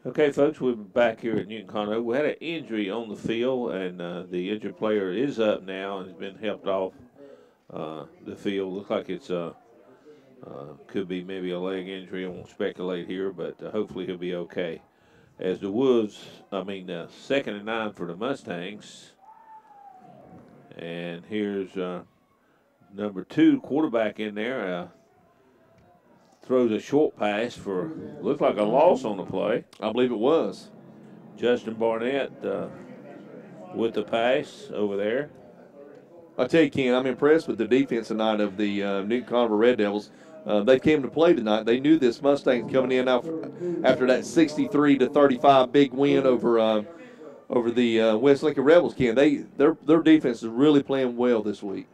Okay, folks, we're back here at Newton-Conover. We had an injury on the field, and the injured player is up now and has been helped off the field. Looks like it's could be maybe a leg injury. I won't speculate here, but hopefully he'll be okay. As the Wolves, 2nd and 9 for the Mustangs. And here's number 2 quarterback in there. Throws a short pass for, looked like a loss on the play. I believe it was. Justin Barnett with the pass over there. I tell you, Ken, I'm impressed with the defense tonight of the Newton-Conover Red Devils. They came to play tonight. They knew this Mustangs coming in after that 63-35 big win over the West Lincoln Rebels. Ken, their defense is really playing well this week.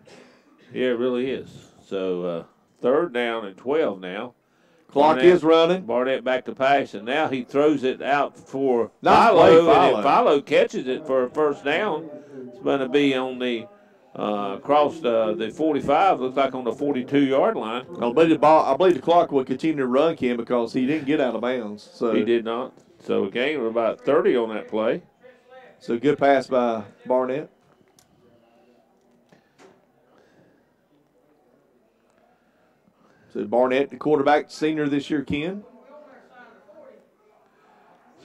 Yeah, it really is. So 3rd down and 12 now. Clock is running. Barnett back to pass, and now he throws it out for Philo. And if Philo catches it for a first down, it's going to be on the across the 45, looks like on the 42-yard line. I believe the clock will continue to run, Ken, because he didn't get out of bounds. So he did not. So a gain of about 30 on that play. So good pass by Barnett. So Barnett, the quarterback, senior this year, Ken.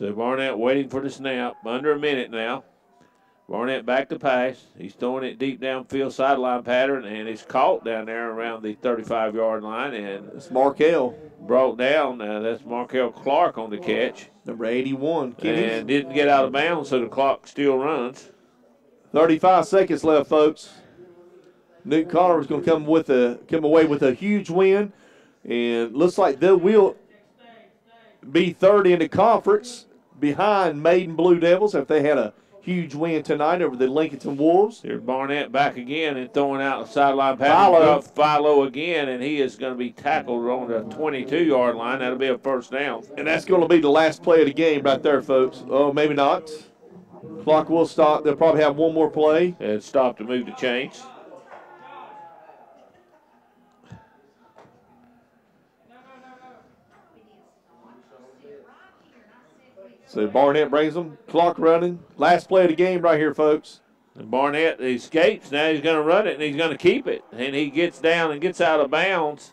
So Barnett waiting for the snap. Under a minute now. Barnett back to pass. He's throwing it deep downfield sideline pattern, and it's caught down there around the 35-yard line. And it's Markell. Brought down. That's Markell Clark on the catch. Number 81. Kenny. And didn't get out of bounds, so the clock still runs. 35 seconds left, folks. Newton-Conover is going to come away with a huge win, and looks like they will be 3rd in the conference behind Maiden Blue Devils if they had a huge win tonight over the Lincoln Wolves. Here's Barnett back again and throwing out the sideline pass. Philo again, and he is going to be tackled on the 22-yard line. That'll be a first down. And that's going to be the last play of the game right there, folks. Oh, maybe not. Clock will stop. They'll probably have one more play. And stop to move the chains. So Barnett brings them. Clock running. Last play of the game right here, folks. And Barnett escapes. Now he's going to run it, and he's going to keep it. And he gets down and gets out of bounds,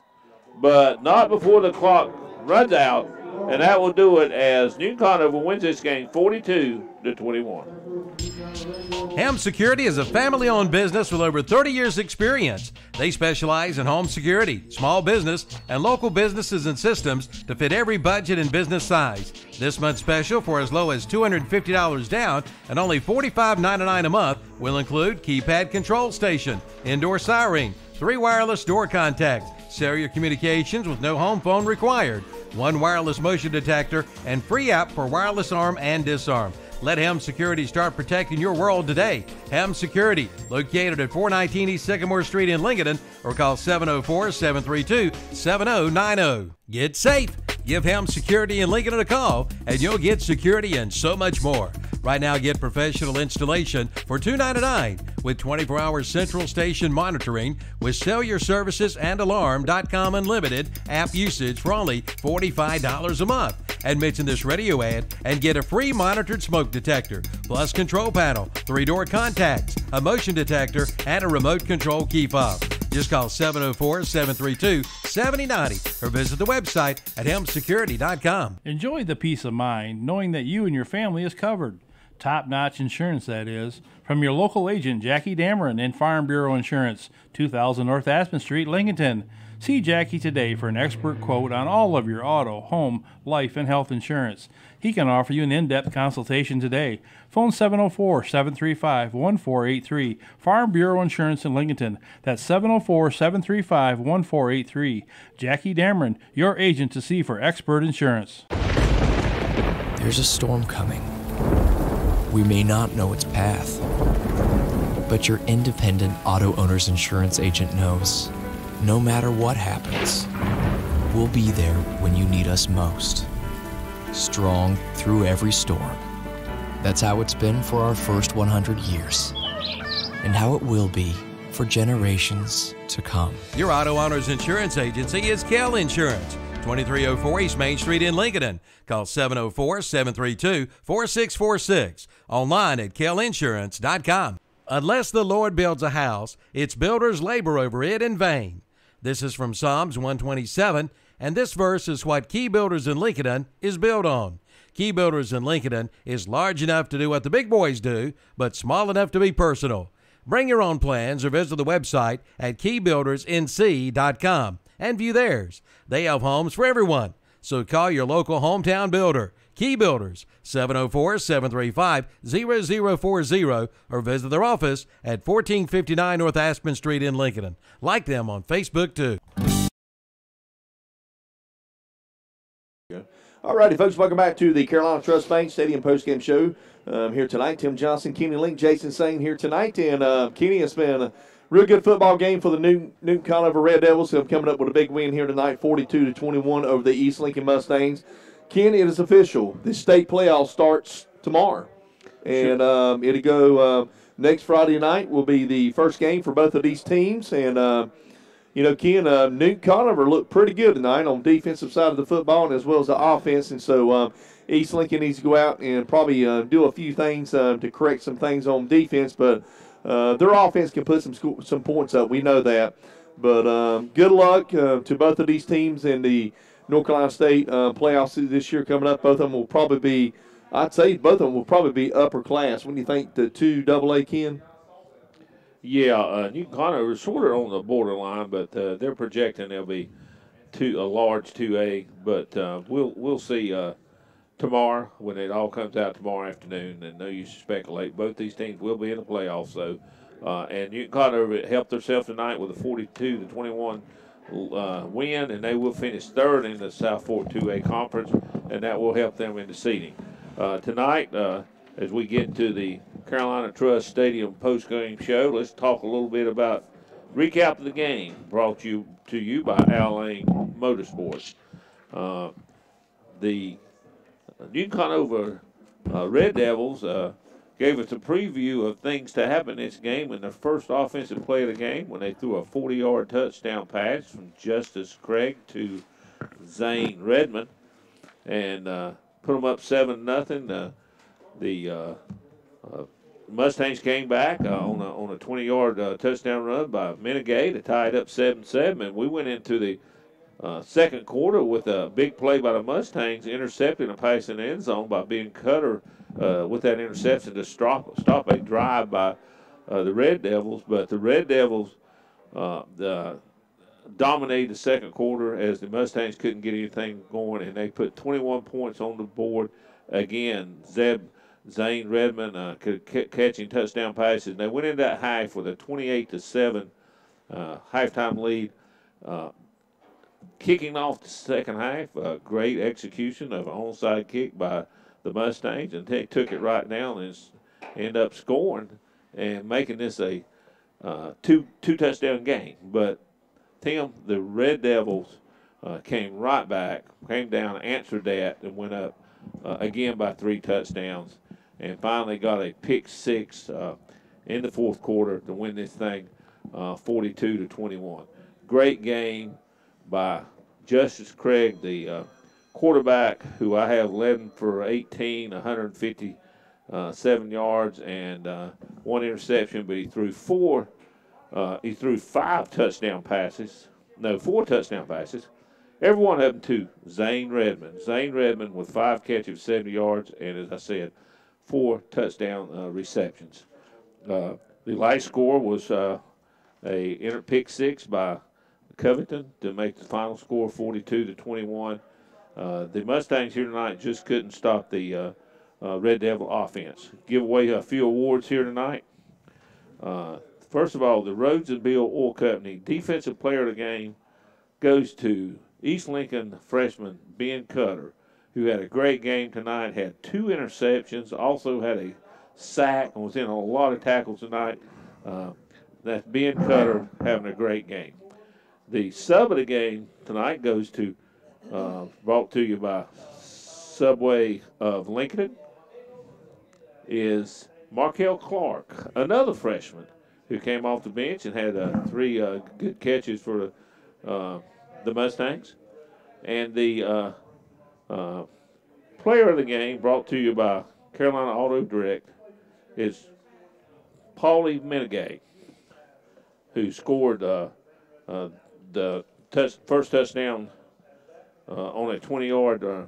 but not before the clock runs out. And that will do it as Newton-Conover wins this game 42-21. Ham Security is a family-owned business with over 30 years' experience. They specialize in home security, small business, and local businesses and systems to fit every budget and business size. This month's special, for as low as $250 down and only $45.99 a month, will include keypad control station, indoor siren, 3 wireless door contacts, cellular communications with no home phone required, 1 wireless motion detector, and free app for wireless arm and disarm. Let Ham Security start protecting your world today. Ham Security, located at 419 East Sycamore Street in Lincoln, or call 704-732-7090. Get safe. Give Ham Security in Lincoln a call, and you'll get security and so much more. Right now, get professional installation for $299 with 24-hour central station monitoring with cellular services and Alarm.com Unlimited app usage for only $45 a month. And mention this radio ad and get a free monitored smoke detector, plus control panel, 3-door contacts, a motion detector, and a remote control key fob. Just call 704-732-7090 or visit the website at helmsecurity.com. Enjoy the peace of mind knowing that you and your family is covered. Top-notch insurance, that is. From your local agent, Jackie Dameron in Farm Bureau Insurance, 2000 North Aspen Street, Lincoln. See Jackie today for an expert quote on all of your auto, home, life, and health insurance. He can offer you an in-depth consultation today. Phone 704-735-1483. Farm Bureau Insurance in Lincoln. That's 704-735-1483. Jackie Dameron, your agent to see for expert insurance. There's a storm coming. We may not know its path, but your independent auto owner's insurance agent knows. No matter what happens, we'll be there when you need us most. Strong through every storm. That's how it's been for our first 100 years. And how it will be for generations to come. Your Auto Owners Insurance Agency is Kell Insurance, 2304 East Main Street in Lincoln. Call 704-732-4646. Online at kellinsurance.com. Unless the Lord builds a house, its builders labor over it in vain. This is from Psalms 127, and this verse is what Key Builders in Lincoln is built on. Key Builders in Lincoln is large enough to do what the big boys do, but small enough to be personal. Bring your own plans or visit the website at keybuildersnc.com and view theirs. They have homes for everyone, so call your local hometown builder. Key Builders, 704-735-0040, or visit their office at 1459 North Aspen Street in Lincoln. Like them on Facebook, too. All righty, folks, welcome back to the Carolina Trust Bank Stadium postgame show here tonight. Tim Johnson, Kenny Link, Jason Sane here tonight. And Kenny, it's been a real good football game for the Newton-Conover Red Devils, who have coming up with a big win here tonight, 42-21 over the East Lincoln Mustangs. Kenny, it is official. The state playoff starts tomorrow. And it'll go next Friday night will be the first game for both of these teams. And you know, Ken, Newton-Conover looked pretty good tonight on the defensive side of the football and as well as the offense. And so East Lincoln needs to go out and probably do a few things to correct some things on defense. But their offense can put some points up. We know that. But good luck to both of these teams in the North Carolina State playoffs this year coming up. Both of them will probably be, I'd say both of them will probably be upper class. When do you think the 2AA, Ken? Yeah, Newton-Conover is sort of on the borderline, but they're projecting they'll be a large 2A. But we'll see tomorrow when it all comes out tomorrow afternoon. And no use to speculate. Both these teams will be in the playoffs, though. And Newton-Conover helped themselves tonight with a 42-21 win, and they will finish third in the South Fork 2A conference, and that will help them in the seeding. Tonight, as we get to the Carolina Trust Stadium post-game show, let's talk a little bit about recap of the game brought to you by Al Lane Motorsports. The Newton-Conover Red Devils gave us a preview of things to happen in this game in the first offensive play of the game when they threw a 40-yard touchdown pass from Justice Craig to Zane Redmond and put them up 7-0. The Mustangs came back on a 20-yard touchdown run by Menegay to tie it up 7-7, and we went into the second quarter with a big play by the Mustangs, intercepting a pass in the end zone by being Cutter with that interception to stop a drive by the Red Devils. But the Red Devils dominated the second quarter as the Mustangs couldn't get anything going, and they put 21 points on the board. Again, Zane Redmond catching touchdown passes. And they went into that half with a 28-7 halftime lead. Kicking off the second half, great execution of an onside kick by the Mustangs, and they took it right down and end up scoring and making this a two touchdown game. But Tim, the Red Devils came right back, came down, answered that, and went up again by 3 touchdowns, and finally got a pick six in the fourth quarter to win this thing 42-21. Great game by Justice Craig, the quarterback, who I have 11 for 18, 157 yards, and 1 interception, but he threw 5 touchdown passes. No, 4 touchdown passes. Every one of them to Zane Redmond. Zane Redmond with 5 catches, 70 yards, and as I said, 4 touchdown receptions. The light score was a pick six by Covington to make the final score 42-21. The Mustangs here tonight just couldn't stop the Red Devil offense. Give away a few awards here tonight. First of all, the Rhodes and Bill Oil Company Defensive Player of the Game goes to East Lincoln freshman Ben Cutter, who had a great game tonight, had 2 interceptions, also had a sack, and was in a lot of tackles tonight. That's Ben Cutter having a great game. The sub of the game tonight goes to, brought to you by Subway of Lincoln, is Markel Clark, another freshman who came off the bench and had 3 good catches for the Mustangs. And the player of the game, brought to you by Carolina Auto Direct, is Paulie Menegay, who scored the first touchdown on a 20-yard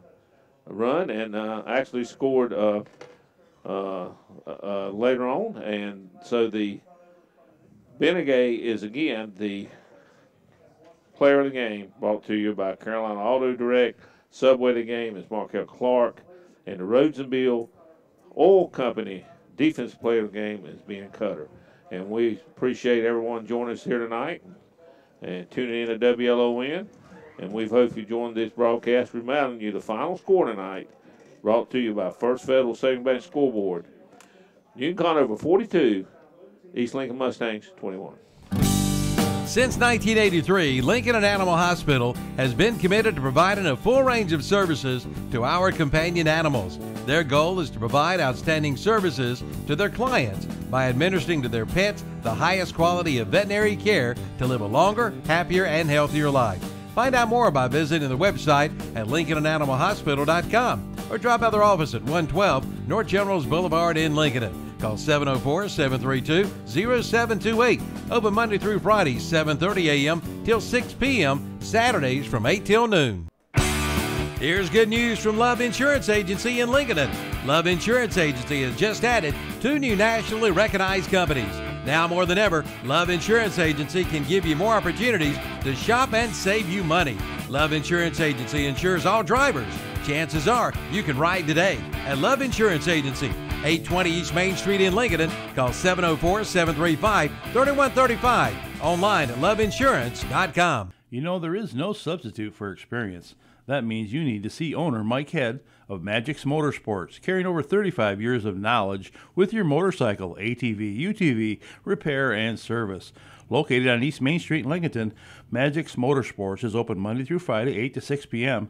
run, and actually scored later on. And so the Menegay is again the player of the game, brought to you by Carolina Auto Direct. Subway of the game is Markel Clark, and the Rhodesville Oil Company defensive player of the game is Ben Cutter. And we appreciate everyone joining us here tonight and tuning in to WLON. And we hope you joined this broadcast, reminding you the final score tonight, brought to you by First Federal Savings Bank Scoreboard. Newton-Conover 42, East Lincoln Mustangs 21. Since 1983, Lincoln and Animal Hospital has been committed to providing a full range of services to our companion animals. Their goal is to provide outstanding services to their clients by administering to their pets the highest quality of veterinary care to live a longer, happier, and healthier life. Find out more by visiting the website at lincolnandanimalhospital.com or drop by their office at 112 North Generals Boulevard in Lincoln. Call 704-732-0728. Open Monday through Friday, 7:30 a.m. till 6 p.m. Saturdays from 8 till noon. Here's good news from Love Insurance Agency in Lincoln. Love Insurance Agency has just added 2 new nationally recognized companies. Now more than ever, Love Insurance Agency can give you more opportunities to shop and save you money. Love Insurance Agency insures all drivers. Chances are you can ride today at Love Insurance Agency, 820 East Main Street in Lincoln. Call 704-735-3135. Online at loveinsurance.com. You know, there is no substitute for experience. That means you need to see owner Mike Head of Magix Motorsports, carrying over 35 years of knowledge with your motorcycle, ATV, UTV, repair, and service. Located on East Main Street in Lincoln, Magix Motorsports is open Monday through Friday, 8 to 6 p.m.